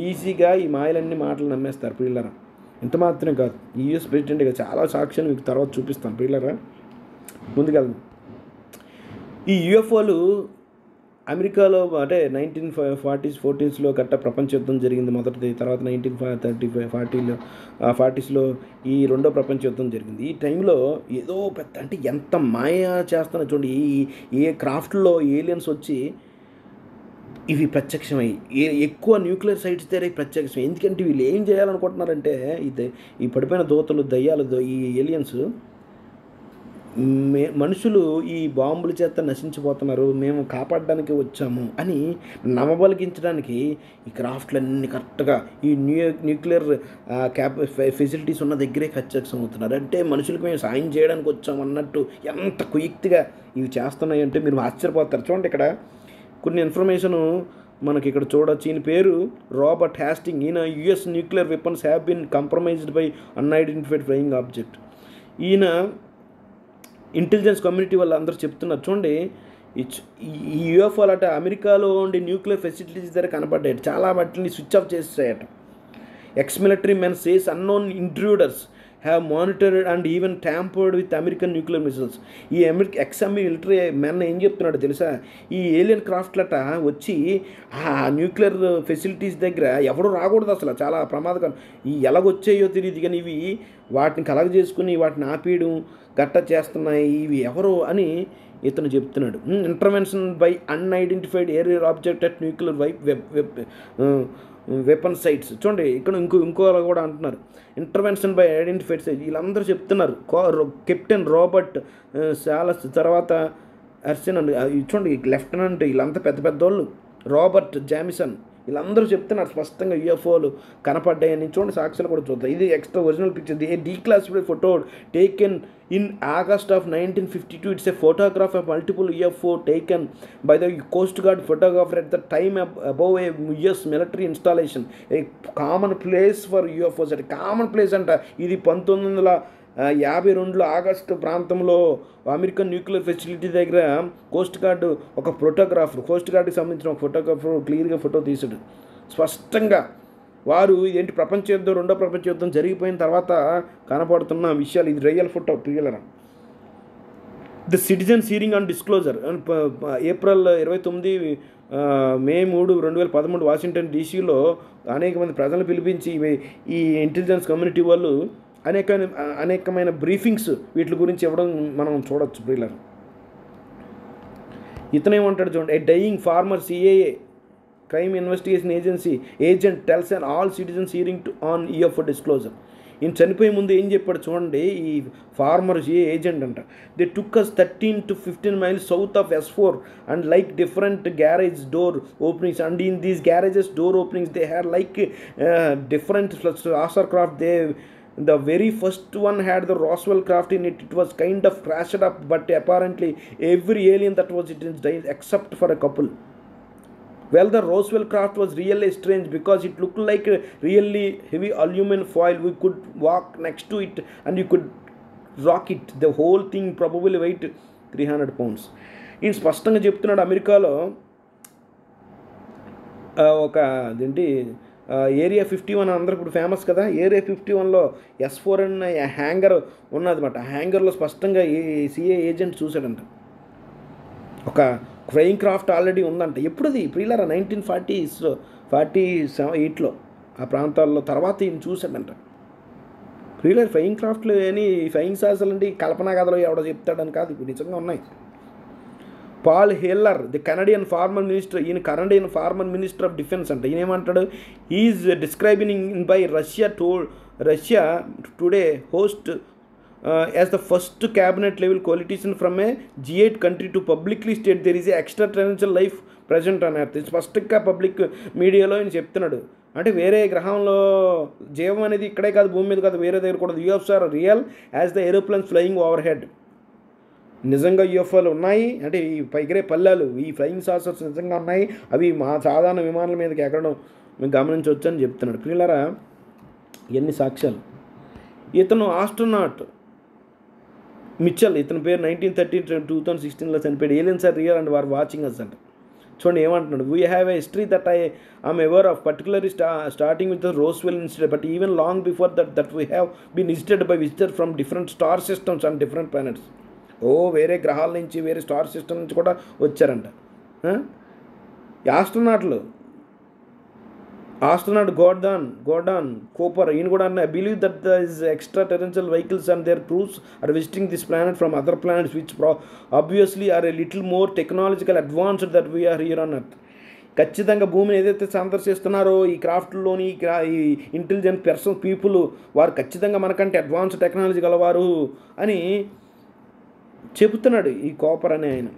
ఈజీగా ఈ మాయలన్నీ మాటలు నమ్మేస్తారు పిల్లరా. ఇంత మాత్రమే కాదు, ఈ యూఎస్ ప్రెసిడెంట్గా చాలా సాక్ష్యాలు మీకు తర్వాత చూపిస్తాను పిల్లరా. ముందుకెళ్దాం. ఈ యూఎఫ్ఓలు అమెరికాలో అంటే 1940s 40s గట్ట ప్రపంచ యుద్ధం జరిగింది మొదటిది. తర్వాత 1940s ఈ రెండో ప్రపంచ యుద్ధం జరిగింది. ఈ టైంలో ఏదో పెద్ద అంటే ఎంత మాయ చేస్తున్నా చూడండి, ఏ క్రాఫ్ట్లో ఏలియన్స్ వచ్చి ఇవి ప్రత్యక్షమై ఎక్కువ న్యూక్లియర్ సైట్స్ దగ్గర ప్రత్యక్షం. ఎందుకంటే వీళ్ళు ఏం చేయాలనుకుంటున్నారంటే, ఈ పడిపోయిన దూతలు దయ్యాలు ఈ ఏలియన్స్ మనుషులు ఈ బాంబుల చేత నశించిపోతున్నారు, మేము కాపాడడానికి వచ్చాము అని నమ్మబలిగించడానికి ఈ క్రాఫ్ట్లన్నీ కరెక్ట్గా ఈ న్యూక్లియర్ ఫెసిలిటీస్ ఉన్న దగ్గరే ప్రత్యక్షం అవుతున్నారు. అంటే మనుషులకు మేము సాయం చేయడానికి వచ్చాము అన్నట్టు ఎంత కుయుక్తిగా ఇవి చేస్తున్నాయంటే మీరు ఆశ్చర్యపోతారు. చూడండి ఇక్కడ కొన్ని ఇన్ఫర్మేషను మనకి ఇక్కడ చూడొచ్చు. ఈయన పేరు రాబర్ట్ హ్యాస్టింగ్. ఈయన US nuclear weapons have been compromised by unidentified flying object. ఈయన ఇంటెలిజెన్స్ కమ్యూనిటీ వాళ్ళు అందరూ చెప్తున్నారు. చూడండి ఈ యూఎఫ్ఓలు అట అమెరికాలో ఉండే న్యూక్లియర్ ఫెసిలిటీస్ దగ్గర కనపడ్డాయి, చాలా వాటిని స్విచ్ ఆఫ్ చేసేసాయట. Ex military men says unknown intruders have monitored and even tampered with American nuclear missiles. ఈ ఎక్స్ మిలిటరీ మెన్ ఏం చెప్తున్నాడు తెలుసా, ఈ ఏలియన్ క్రాఫ్ట్లట వచ్చి ఆ న్యూక్లియర్ ఫెసిలిటీస్ దగ్గర ఎవరు రాకూడదు అసలు, చాలా ప్రమాదకరం. ఈ ఎలాగొచ్చాయో తెలియదు కానీ ఇవి వాటిని కలగజేసుకుని వాటిని ఆపేయడం గట్ట చేస్తున్నాయి, ఇవి ఎవరు అని ఇతను చెప్తున్నాడు. Intervention by unidentified aerial object at nuclear weapon sites. చూడండి ఇక్కడ ఇంకో కూడా అంటున్నారు, ఇంటర్వెన్షన్ బై ఐడెంటిఫైడ్ సైట్. వీళ్ళందరూ చెప్తున్నారు. కెప్టెన్ రాబర్ట్ సాలస్, తర్వాత అర్సెన్ అండ్ చూడండి లెఫ్టినెంట్, వీళ్ళంతా పెద్ద పెద్దోళ్ళు, రాబర్ట్ జామిసన్, వీళ్ళందరూ చెప్తున్నారు స్పష్టంగా యూఎఫ్ఓలు కనపడ్డాయని. చూడండి సాక్ష్యాలు కూడా చూద్దాం. ఇది extra original picture, A declassified photo taken in August of 1952. It's a photograph of multiple UFO taken by the coast guard photographer at the time above A US military installation, a common place for UFOs. అంటే common place అంట. ఇది 1952 August ప్రాంతంలో American nuclear facility దగ్గర Coast guard ఒక Coast గార్డుకి సంబంధించిన ఒక photographer క్లియర్గా photo తీసాడు స్పష్టంగా. వారు ఏంటి ప్రపంచ యుద్ధం, రెండో ప్రపంచ యుద్ధం జరిగిపోయిన తర్వాత కనపడుతున్న విషయాలు. ఇది రియల్ ఫోటో ప్రియులరా. The citizens hearing on disclosure April 29 May 3, 2013 Washington డీసీలో అనేక మంది ప్రజలను పిలిపించి ఈ ఇంటెలిజెన్స్ కమ్యూనిటీ వాళ్ళు అనేకమైన బ్రీఫింగ్స్ వీటి గురించి ఇవ్వడం మనం చూడొచ్చు ప్రియులరా. ఇతనేమంటాడు చూడండి, a dying former CIA crime investigation agency agent tells and all citizens hearing on UFO disclosure. ఈయన చనిపోయే ముందు ఏం చెప్పాడు చూడండి, ఈ ఫార్మర్ ఏజెంట్ అంట. They took us 13 to 15 miles south of S4 and like different garage door openings, and in these garages door openings they had like different other craft. The very first one had the Roswell craft in it. It was kind of crashed up, but apparently every alien that was it is died except for a couple. Well, the Roswell craft was really strange because it looked like a really heavy aluminum foil. We could walk next to it and you could rock it. The whole thing probably weighed 300 pounds. ఈయన స్పష్టంగా చెప్తున్నాడు, అమెరికాలో ఒక అదేంటి area 51 అందరూ ఇప్పుడు famous కదా, area 51లో S4 అనే హ్యాంగర్ ఉన్నదన్నమాట. ఆ హ్యాంగర్లో స్పష్టంగా సిఏ ఏజెంట్ చూశాడంట ఒక ఫ్లయింగ్ క్రాఫ్ట్ ఆల్రెడీ ఉందంట. ఎప్పుడుది ప్రియులారా 1948లో ఆ ప్రాంతాల్లో. తర్వాత ఈయన చూశాడంట ప్రియులారా. ఫ్లయింగ్ క్రాఫ్ట్లు అని ఫ్లయింగ్ సాహసాలండి కల్పనా కథలో ఎవడో చెప్తాడని కాదు, ఇప్పుడు నిజంగా ఉన్నాయి. Paul Hellyer the Canadian former minister, ఈయన Canadian former minister of defence అంట. ఈయన ఏమంటాడు, is describing by Russia today host as the first cabinet level politician from a G8 country to publicly state there is a extraterrestrial life present అని అర్థం. స్పష్టంగా public మీడియాలో ఈయన చెప్తున్నాడు. అంటే వేరే గ్రహంలో జీవం అనేది ఇక్కడే కాదు, భూమి మీద కాదు, వేరే దగ్గర కూడా. UFOs are real as the aeroplanes flying overhead. నిజంగా యూఎఫ్ఓలు ఉన్నాయి, అంటే ఈ పైగరే పల్లెలు, ఈ ఫ్లయింగ్ సాసర్స్ నిజంగా ఉన్నాయి. అవి మా సాధారణ విమానాల మీదకి ఎక్కడం మేము గమనించవచ్చు అని చెప్తున్నాడు. పిల్లరా ఎన్ని సాక్ష్యాలు. ఇతను ఆస్ట్రోనాట్ మిచ్చల్, ఇతని పేరు 1916 చనిపోయాడు. Aliens are real and were watching us అంట. చూడండి ఏమంటున్నాడు, we have a history that I'm aware of, particularly starting with the Roswell incident, but even long before that we have been visited by visitor from different star systems and different planets. వేరే గ్రహాల నుంచి, వేరే star system నుంచి కూడా వచ్చారంట astronaut Gordon Cooper. ఈయన కూడా అన్న, I believe that these extraterrestrial vehicles and their crews are visiting this planet from other planets which obviously are a little more technological advanced that we are here on Earth. ఖచ్చితంగా భూమిని ఏదైతే సందర్శిస్తున్నారో ఈ క్రాఫ్ట్లోని ఈ intelligent people, వారు ఖచ్చితంగా మనకంటే advance technology గలవారు అని చెబుతున్నాడు ఈ కోపర్ అనే ఆయన.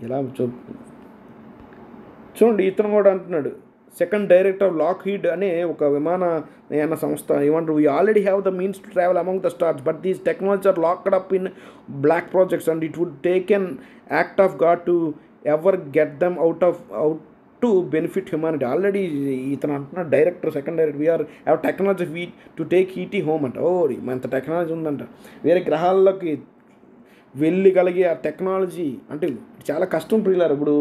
ఇలా చూడండి ఇతను కూడా అంటున్నాడు, సెకండ్ డైరెక్టర్ ఆఫ్ లాక్హీడ్ అనే ఒక విమానయాన సంస్థ ఏమంటారు, we already have the means to travel among the stars but these technology are locked up in black projects and it would take an act of God to ever get them out to benefit humanity. Already ఇతను అంటున్నాడు director, second director, we're have technology to take ET home అంట. అంత technology ఉందంట, వేరే గ్రహాల్లోకి వెళ్ళగలిగే ఆ technology అంటే చాలా కష్టం ప్రియులారు. ఇప్పుడు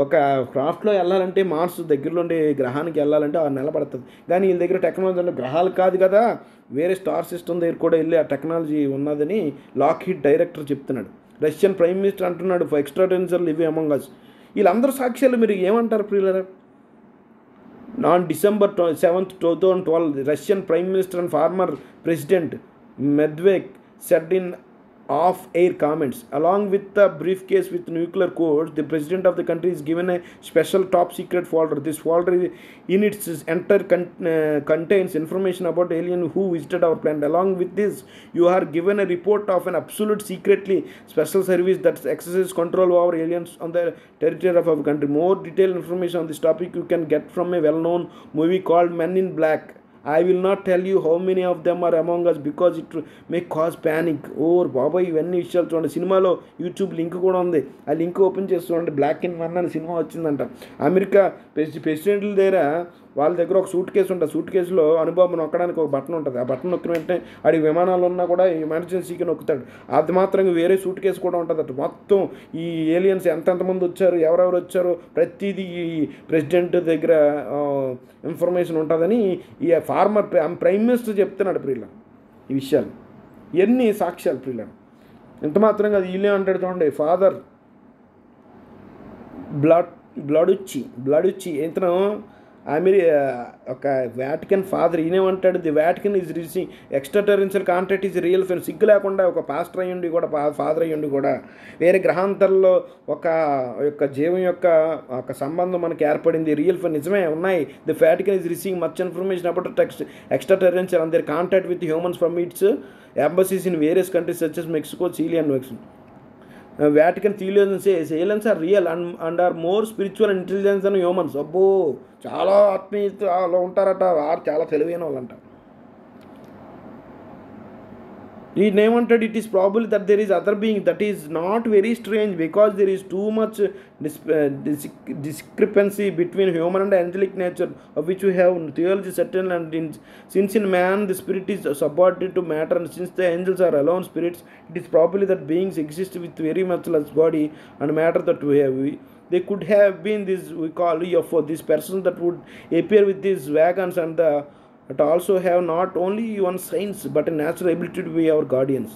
ఒక క్రాఫ్ట్లో వెళ్ళాలంటే మార్స్ దగ్గరలో ఉండే గ్రహానికి వెళ్ళాలంటే 6 నెలలు పడుతుంది. కానీ వీళ్ళ దగ్గర టెక్నాలజీ అంటే గ్రహాలు కాదు కదా, వేరే స్టార్ సిస్టమ్ దగ్గర కూడా వెళ్ళి ఆ టెక్నాలజీ ఉన్నదని లాక్హీడ్ డైరెక్టర్ చెప్తున్నాడు. రష్యన్ ప్రైమ్ మినిస్టర్ అంటున్నాడు for extra terrestrials live among us. వీళ్ళందరూ సాక్ష్యాలు మీరు ఏమంటారు ప్రియులారా? On December 7th, 2012, the Russian Prime Minister and former President Medvedev said in off-air comments, along with the briefcase with nuclear codes, the president of the country is given a special top-secret folder. This folder, in its entire contains information about alien who visited our planet. Along with this, you are given a report of an absolute secretly special service that exercises control over aliens on the territory of our country. More detailed information on this topic you can get from a well-known movie called Men in Black. I will not tell you how many of them are among us because it may cause panic. ఓర్ బాబాయ్ ఇవన్నీ విషయాలు చూడండి. సినిమాలో YouTube link కూడా ఉంది, ఆ link open చేసి చూడండి. బ్లాక్ అండ్ వన్ అని సినిమా వచ్చిందంట. అమెరికా ప్రెసిడెంట్ల దగ్గర వాళ్ళ దగ్గర ఒక సూట్ కేసు ఉంటుంది. సూట్ కేసులో అనుభవం నొక్కడానికి ఒక బటన్ ఉంటుంది. ఆ బటన్ నొక్కిన వెంటనే ఆడి విమానాలు ఉన్నా కూడా ఎమర్జెన్సీకి నొక్కుతాడు. అది మాత్రం వేరే సూట్ కేసు కూడా ఉంటుందట. మొత్తం ఈ ఏలియన్స్ ఎంతమంది వచ్చారు, ఎవరెవరు వచ్చారు, ప్రతిదీ ఈ ప్రెసిడెంట్ దగ్గర ఇన్ఫర్మేషన్ ఉంటుందని ఈ ఫార్మర్ ప్రైమ్ మినిస్టర్ చెప్తున్నాడు ప్రియుల. ఈ విషయాలు ఎన్ని సాక్ష్యాలు ప్రియుల. ఎంత మాత్రం అది వీళ్ళే అంటాడు చూడండి. ఫాదర్ బ్లడుచ్చి ఇతను ఒక వాటికన్ ఫాదర్. ఈయనేమంటాడు, the Vatican is receiving extraterrestrial contact is real ఫెన్. సిగ్గు లేకుండా ఒక పాస్టర్ అయ్యుండి కూడా ఫాదర్ అయ్యుండి కూడా వేరే గ్రహాంతరంలో ఒక యొక్క జీవం యొక్క ఒక సంబంధం మనకి ఏర్పడింది. రియల్ ఫెన్ నిజమే ఉన్నాయి. The Vatican is receiving much information about extraterrestrial and their contact with humans from its embassies in various countries such as Mexico, Chile and Mexico. Vatican theologians say aliens are real and are more spiritual and intelligent than humans. అబ్బో చాలా ఆత్మీయతలో ఉంటారట, వారు చాలా తెలివైన వాళ్ళంట. ఈయన ఏమంటాడు, it is probable that there is other being that is not very strange because there is too much discrepancy between human and angelic nature of which we have theology certain and since in man the spirit is subordinate to matter and since the angels are alone spirits, it is probably that beings exist with very much less body and matter that we have. They could have been this we call UFO, these persons that would appear with these wagons and that also have not only one science but a natural ability to be our guardians.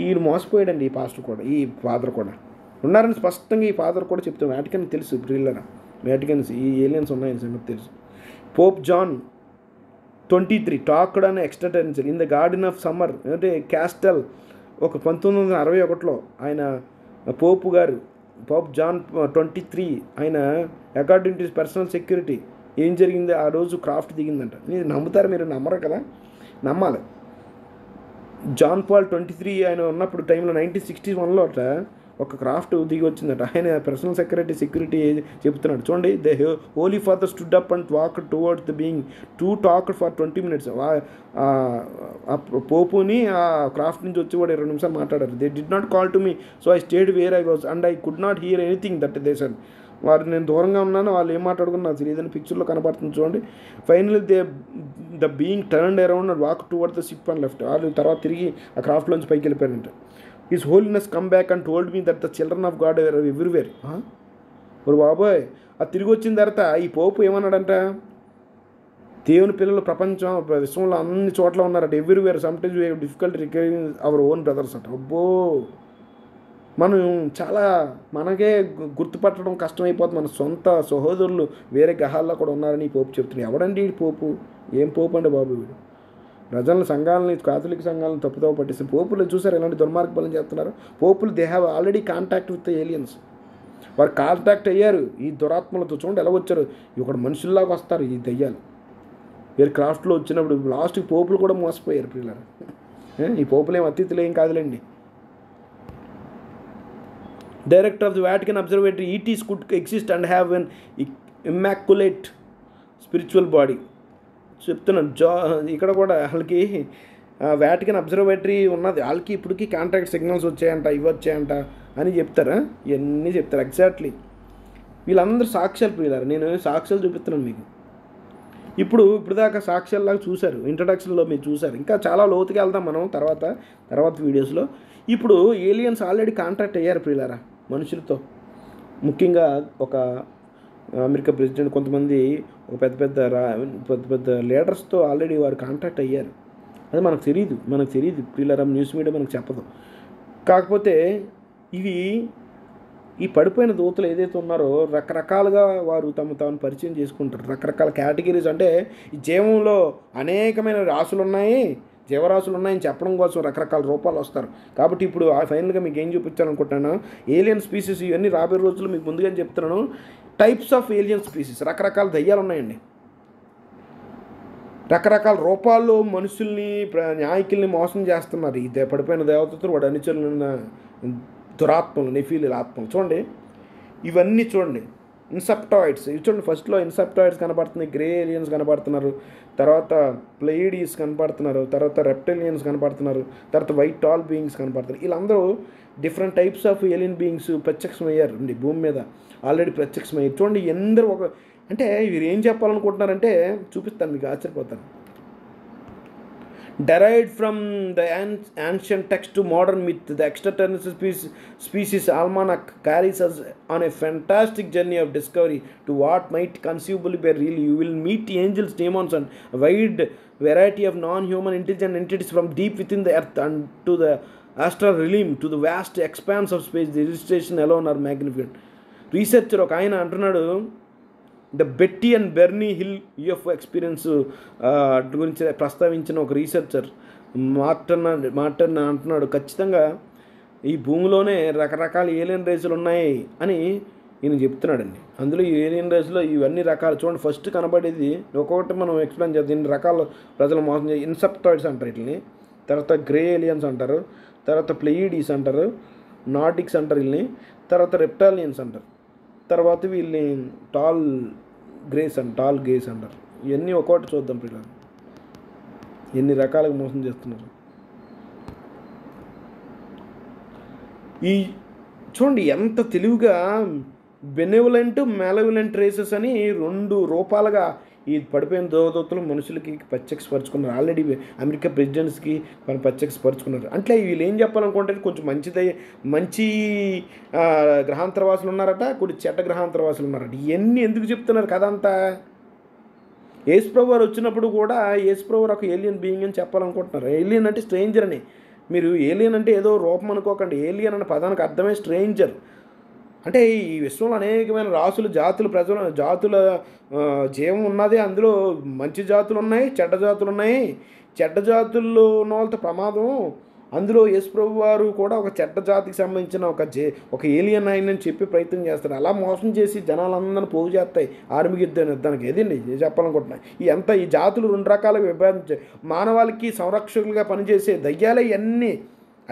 ఈయన మోసపోయాడండి ఈ pastor కూడా, ఈ father కూడా ఉన్నారని స్పష్టంగా ఈ father కూడా చెప్తాం. వాటికన్ తెలుసు బ్రిల్లర్, వాటికన్స్ ఈ ఏలియన్స్ ఉన్నాయని సంగతి తెలుసు. Pope John 23 talked on extraterrestrial in the garden of summer అంటే క్యాస్టల్. ఒక 1961లో ఆయన పోప్ జాన్ 23 ఆయన అకార్డింగ్ టు పర్సనల్ సెక్యూరిటీ ఏం జరిగింది, ఆ రోజు క్రాఫ్ట్ దిగిందంట. మీరు నమ్ముతారు? మీరు నమ్మరు కదా, నమ్మాలి. జాన్ పాల్ 23 ఆయన ఉన్నప్పుడు టైంలో 1961లో అట్లా ఒక క్రాఫ్ట్ దిగి వచ్చిందట. ఆయన పర్సనల్ సెక్యూరిటీ చెప్తున్నాడు చూడండి. The holy father stood up and walked towards the being talked for 20 minutes. పోపుని ఆ క్రాఫ్ట్ నుంచి వచ్చి కూడా 20 నిమిషాలు మాట్లాడారు. They did not call to me so I stayed where I was and I could not hear anything that they said. వారు నేను దూరంగా ఉన్నాను, వాళ్ళు ఏం మాట్లాడుకున్నా నాకు తెలియదని పిక్చర్లో కనబడుతుంది చూడండి. Finally the being turned around and walk toward the ship and left. వాళ్ళు తర్వాత తిరిగి ఆ క్రాఫ్ట్లోంచి పైకి వెళ్ళిపోయారంట. His holiness come back and told me that the children of God are everywhere. మరి బాబోయ్, అది తిరిగి వచ్చిన తర్వాత ఈ పోపు ఏమన్నాడంట, దేవుని పిల్లలు ప్రపంచం విశ్వంలో అన్ని చోట్ల ఉన్నారట. Everywhere sometimes we have difficulty recovering our own brothers అట. అబ్బో, మనం చాలా మనకే గుర్తుపట్టడం కష్టమైపోతుంది. మన సొంత సహోదరులు వేరే గ్రహాల్లో కూడా ఉన్నారని ఈ పోపు చెప్తున్నాడు. ఎవడండి ఈ పోపు? ఏం పోపు అండి బాబు వీడు? ప్రజల సంఘాలని, కాథలిక్ సంఘాలను తప్పుదోవ పట్టిస్తే పోపులు చూసారు ఎలాంటి దుర్మార్గ పనులు చేస్తున్నారు. పోపులు they have already contact with the aliens. వారు కాంటాక్ట్ అయ్యారు ఈ దురాత్మలతో. చూడండి ఎలా వచ్చారు, ఇక్కడ మనుషుల్లాగా వస్తారు ఈ దయ్యాలు. వేరే క్రాఫ్ట్లో వచ్చినప్పుడు లాస్ట్కి పోపులు కూడా మోసపోయారు పిల్లలు. ఈ పోపులు ఏం అతిథులు ఏం కాదులేండి. Director of the Vatican Observatory, ETs could exist and have an immaculate spiritual body. చెప్తున్నాను. ఇక్కడ కూడా వాళ్ళకి వాటికన్ అబ్జర్వేటరీ ఉన్నది, వాళ్ళకి ఇప్పటికీ కాంటాక్ట్ సిగ్నల్స్ వచ్చాయంట, ఇవి వచ్చాయంట అని చెప్తారా, ఇవన్నీ చెప్తారు ఎగ్జాక్ట్లీ. వీళ్ళందరూ సాక్ష్యాలు ప్రియులారు. నేను సాక్ష్యాలు చూపిస్తున్నాను మీకు. ఇప్పుడు దాకా సాక్ష్యాల్లాగా చూశారు, ఇంట్రడక్షన్లో మీరు చూశారు. ఇంకా చాలా లోతుకి వెళ్దాం మనం తర్వాత వీడియోస్లో. ఇప్పుడు ఏలియన్స్ ఆల్రెడీ కాంటాక్ట్ అయ్యారు ప్రియులారా మనుషులతో. ముఖ్యంగా ఒక అమెరికా ప్రెసిడెంట్, కొంతమంది ఒక పెద్ద పెద్ద లీడర్స్తో ఆల్రెడీ వారు కాంటాక్ట్ అయ్యారు. అది మనకు తెలియదు ప్రియులారా, న్యూస్ మీడియా మనకు చెప్పదు. కాకపోతే ఇవి ఈ పడిపోయిన దూతలు ఏదైతే ఉన్నారో రకరకాలుగా వారు తాను పరిచయం చేసుకుంటారు. రకరకాల కేటగిరీస్, అంటే ఈ జీవంలో అనేకమైన రాసులు ఉన్నాయి, జీవరాశులు ఉన్నాయని చెప్పడం కోసం రకరకాల రూపాలు వస్తారు. కాబట్టి ఇప్పుడు ఫైనల్గా మీకు ఏం చూపించాలనుకుంటున్నాను, ఏలియన్ స్పీసీస్ ఇవన్నీ రాబోయే రోజుల్లో మీకు ముందుగా చెప్తున్నాను. టైప్స్ ఆఫ్ ఏలియన్ స్పీసీస్, రకరకాల దయ్యాలు ఉన్నాయండి. రకరకాల రూపాల్లో మనుషుల్ని నాయకుల్ని మోసం చేస్తున్నారు. ఈ పడిపోయిన దేవతలు, వాడు అనుచరులున్న దురాత్మలు, నెఫీలీల ఆత్మలు. చూడండి ఇవన్నీ చూడండి, ఇన్సెప్టాయిడ్స్. ఇవి చూడండి, ఫస్ట్లో ఇన్సెప్టాయిడ్స్ కనబడుతున్నాయి, గ్రే ఏలియన్స్ కనబడుతున్నారు, తర్వాత ప్లేయిడీస్ కనబడుతున్నారు, తర్వాత రెప్టైలియన్స్ కనబడుతున్నారు, తర్వాత వైట్ టాల్ బీయింగ్స్ కనబడుతున్నారు. వీళ్ళందరూ different types of alien beings ప్రత్యక్షమయ్యారు అండి భూమి మీద, ఆల్రెడీ ప్రత్యక్షమయ్యారు. చూడండి ఎందరూ అంటే వీరు ఏం చెప్పాలనుకుంటున్నారంటే చూపిస్తాను, మీకు ఆశ్చర్యపోతాను. Derived from the ancient text to modern myth, the extraterrestrial species almanac carries us on a fantastic journey of discovery to what might conceivably be real. You will meet angels, demons, and a wide variety of non-human intelligent entities from deep within the earth and to the astral realm, to the vast expanse of space. The illustration alone are magnificent. Researcher ఒక ఆయన అంటున్నాడు, the బెట్టి and Berne hill UFO experience గురించి ప్రస్తావించిన ఒక researcher Marton అంటున్నాడు, ఖచ్చితంగా ఈ భూమిలోనే రకరకాల ఏలియన్ రేసులు ఉన్నాయి అని ఈయన చెప్తున్నాడండి. అందులో ఈ ఏలియన్ రేసులో ఇవన్నీ రకాలు చూడండి. ఫస్ట్ కనబడేది ఒక్కొక్కటి మనం ఎక్స్ప్లెయిన్ చేద్దాం. ఇన్ని రకాల ప్రజలు మోసం చేసి ఇన్సెప్టాయిడ్స్ అంటారు వీటిని, తర్వాత గ్రే ఏలియన్స్ అంటారు, తర్వాత ప్లేయిడీస్ అంటారు, నాటిక్స్ అంటారు వీళ్ళని, తర్వాత రెప్టాలియన్స్ అంటారు, తర్వాత వీళ్ళని టాల్ గేస్ అంటారు. ఇవన్నీ ఒక్కొక్కటి చూద్దాం పిల్లలు, ఎన్ని రకాలుగా మోసం చేస్తున్నారు. ఈ చూడండి ఎంత తెలివిగా బెనెవలెంట్, మ్యాలెవలెంట్ రేసెస్ అని రెండు రూపాలుగా ఈ పడిపోయిన దేవదూతలు మనుషులకి ప్రత్యక్షపరుచుకున్నారు. ఆల్రెడీ అమెరికా ప్రెసిడెంట్స్కి మనం ప్రత్యక్షపరుచుకున్నారు. అంటే వీళ్ళు ఏం చెప్పాలనుకుంటే కొంచెం మంచి గ్రహాంతరవాసులు ఉన్నారట, కొన్ని చెడ్డ గ్రహాంతరవాసులు ఉన్నారట. ఇవన్నీ ఎందుకు చెప్తున్నారు కథ అంతా? యేసుప్రభు వారు వచ్చినప్పుడు కూడా యేసుప్రభు వారు ఒక ఏలియన్ బీయింగ్ అని చెప్పాలనుకుంటున్నారు. ఏలియన్ అంటే స్ట్రేంజర్ అని. మీరు ఏలియన్ అంటే ఏదో రూపం అనుకోకండి. ఏలియన్ అనే పదానికి అర్థమే స్ట్రేంజర్. అంటే ఈ విశ్వంలో అనేకమైన రాసులు, జాతుల జీవం ఉన్నది. అందులో మంచి జాతులు ఉన్నాయి, చెడ్డ జాతులు ఉన్నాయి. చెడ్డ జాతుల్లో ఉన్న వాళ్ళతో ప్రమాదం. అందులో యేసుప్రభు వారు కూడా ఒక చెడ్డ జాతికి సంబంధించిన ఒక ఏలియన్ అని చెప్పి ప్రయత్నం చేస్తారు. అలా మోసం చేసి జనాలందరినీ పోగు చేస్తాయి యుద్ధానికి. ఏదండి చెప్పాలనుకుంటున్నాయి. ఈ జాతులు రెండు రకాలుగా విభజించాయి. మానవాళికి సంరక్షకులుగా పనిచేసే దయ్యాలే ఇవన్నీ.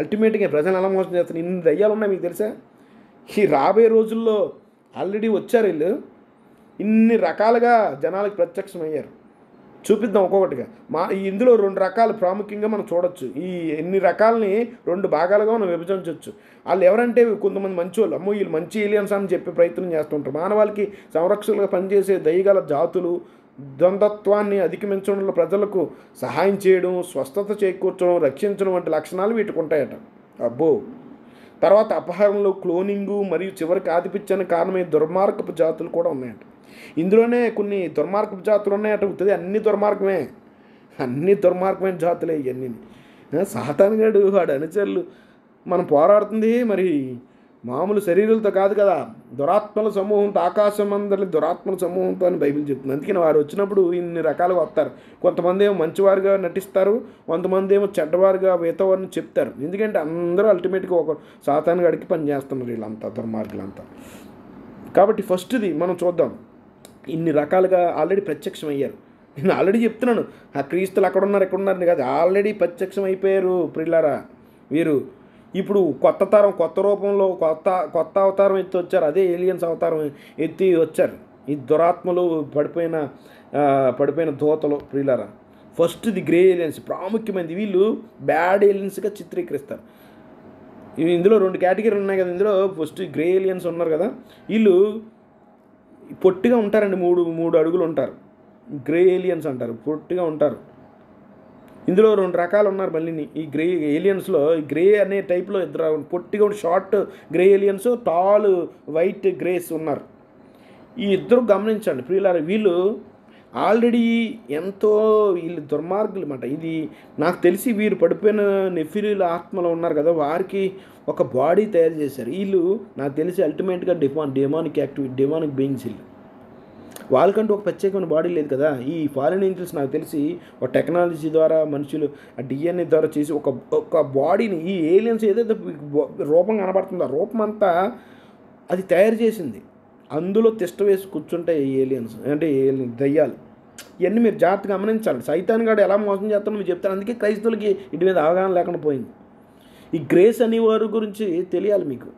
అల్టిమేట్గా ప్రజలు ఎలా మోసం చేస్తారు? ఇన్ని దయ్యాలు ఉన్నాయి మీకు తెలుసా? ఈ రాబోయే రోజుల్లో ఆల్రెడీ వచ్చారు వీళ్ళు, ఇన్ని రకాలుగా జనాలకు ప్రత్యక్షమయ్యారు. చూపిద్దాం ఒక్కొక్కటిగా. ఇందులో రెండు రకాలు ప్రాముఖ్యంగా మనం చూడొచ్చు. ఈ ఎన్ని రకాలని రెండు భాగాలుగా మనం విభజించవచ్చు. వాళ్ళు ఎవరంటే కొంతమంది మంచి వాళ్ళు, అమ్మో వీళ్ళు మంచి ఏలియన్స్ అని చెప్పి ప్రయత్నం చేస్తుంటారు. మానవాళికి సంరక్షకులుగా పనిచేసే దయ్యగల జాతులు ద్వంద్వత్వాన్ని అధిగమించడంలో ప్రజలకు సహాయం చేయడం, స్వస్థత చేకూర్చడం, రక్షించడం వంటి లక్షణాలు వీటికి ఉంటాయట. అబ్బో. తర్వాత అపహరణలు, క్లోనింగు మరియు చివరికి ఆధిపత్యానికి కారణమైన దుర్మార్గపు జాతులు కూడా ఉన్నాయట. ఇందులోనే కొన్ని దుర్మార్గపు జాతులు ఉన్నాయట. అవుతుంది అన్ని దుర్మార్గమైన జాతులే ఇవన్నీ. సాతానుగాడు వాడు అనుచరులు మనం పోరాడుతుంది మరి మామూలు శరీరాలతో కాదు కదా, దురాత్మల సమూహంతో, ఆకాశమందరి దురాత్మల సమూహంతో అని బైబిల్ చెప్తుంది. అందుకని వారు వచ్చినప్పుడు ఇన్ని రకాలుగా వస్తారు. కొంతమంది ఏమో మంచివారుగా నటిస్తారు, కొంతమంది ఏమో చెడ్డవారుగా వేతవారిని చెప్తారు. ఎందుకంటే అందరూ అల్టిమేట్గా ఒక సాతానుగాడికి పనిచేస్తున్నారు వీళ్ళంతా, దుర్మార్గులంతా. కాబట్టి ఫస్ట్ది మనం చూద్దాం. ఇన్ని రకాలుగా ఆల్రెడీ ప్రత్యక్షమయ్యారు. నేను ఆల్రెడీ చెప్తున్నాను, ఆ క్రీస్తులు అక్కడ ఉన్నారని కాదు, ఆల్రెడీ ప్రత్యక్షం అయిపోయారు ప్రియులారా వీరు. ఇప్పుడు కొత్త రూపంలో కొత్త అవతారం ఎత్తి వచ్చారు. అదే ఏలియన్స్ అవతారం ఎత్తి వచ్చారు ఈ దురాత్మలు, పడిపోయిన దూతలు ప్రియులారా. ఫస్ట్ది గ్రే ఏలియన్స్, ప్రాముఖ్యమైనది. వీళ్ళు బ్యాడ్ ఏలియన్స్గా చిత్రీకరిస్తారు. ఇందులో రెండు కేటగిరీలు ఉన్నాయి కదా. ఇందులో ఫస్ట్ గ్రే ఏలియన్స్ ఉన్నారు కదా, వీళ్ళు పొట్టిగా ఉంటారండి, మూడు అడుగులు ఉంటారు. గ్రే ఏలియన్స్ అంటారు, పొట్టిగా ఉంటారు. ఇందులో 2 రకాలు ఉన్నారు మళ్ళీ ఈ గ్రే ఏలియన్స్లో. ఈ గ్రే అనే టైప్లో ఇద్దరు పొట్టిగా short grey aliens, tall white grace ఉన్నారు. ఈ ఇద్దరు గమనించండి ప్రియులారా, వీళ్ళు ఆల్రెడీ ఎంతో వీళ్ళు దుర్మార్గులు అన్నమాట. ఇది నాకు తెలిసి వీరు పడిపోయిన నెఫిలీల ఆత్మలో ఉన్నారు కదా, వారికి ఒక బాడీ తయారు చేశారు. వీళ్ళు నాకు తెలిసి అల్టిమేట్గా డెమానిక్ బీయింగ్స్. వీళ్ళు వాళ్ళకంటూ ఒక ప్రత్యేకమైన బాడీ లేదు కదా. ఈ ఫారెన్ ఏంజల్స్ నాకు తెలిసి ఒక టెక్నాలజీ ద్వారా మనుషులు ఆ డిఎన్ఏ ద్వారా చేసి ఒక బాడీని, ఈ ఏలియన్స్ ఏదైతే రూపం కనబడుతుందో ఆ రూపం అంతా అది తయారు చేసింది. అందులో తిష్ట వేసి కూర్చుంటాయి ఈ ఏలియన్స్, అంటే దయ్యాలు. ఇవన్నీ మీరు జాగ్రత్తగా గమనించాలి. సైతాన్ గాడు ఎలా మోసం చేస్తానో మీరు చెప్తాను. అందుకే క్రైస్తవులకి ఇటు మీద అవగాహన లేకుండా పోయింది. ఈ గ్రేస్ అనేవారి గురించి తెలియాలి మీకు.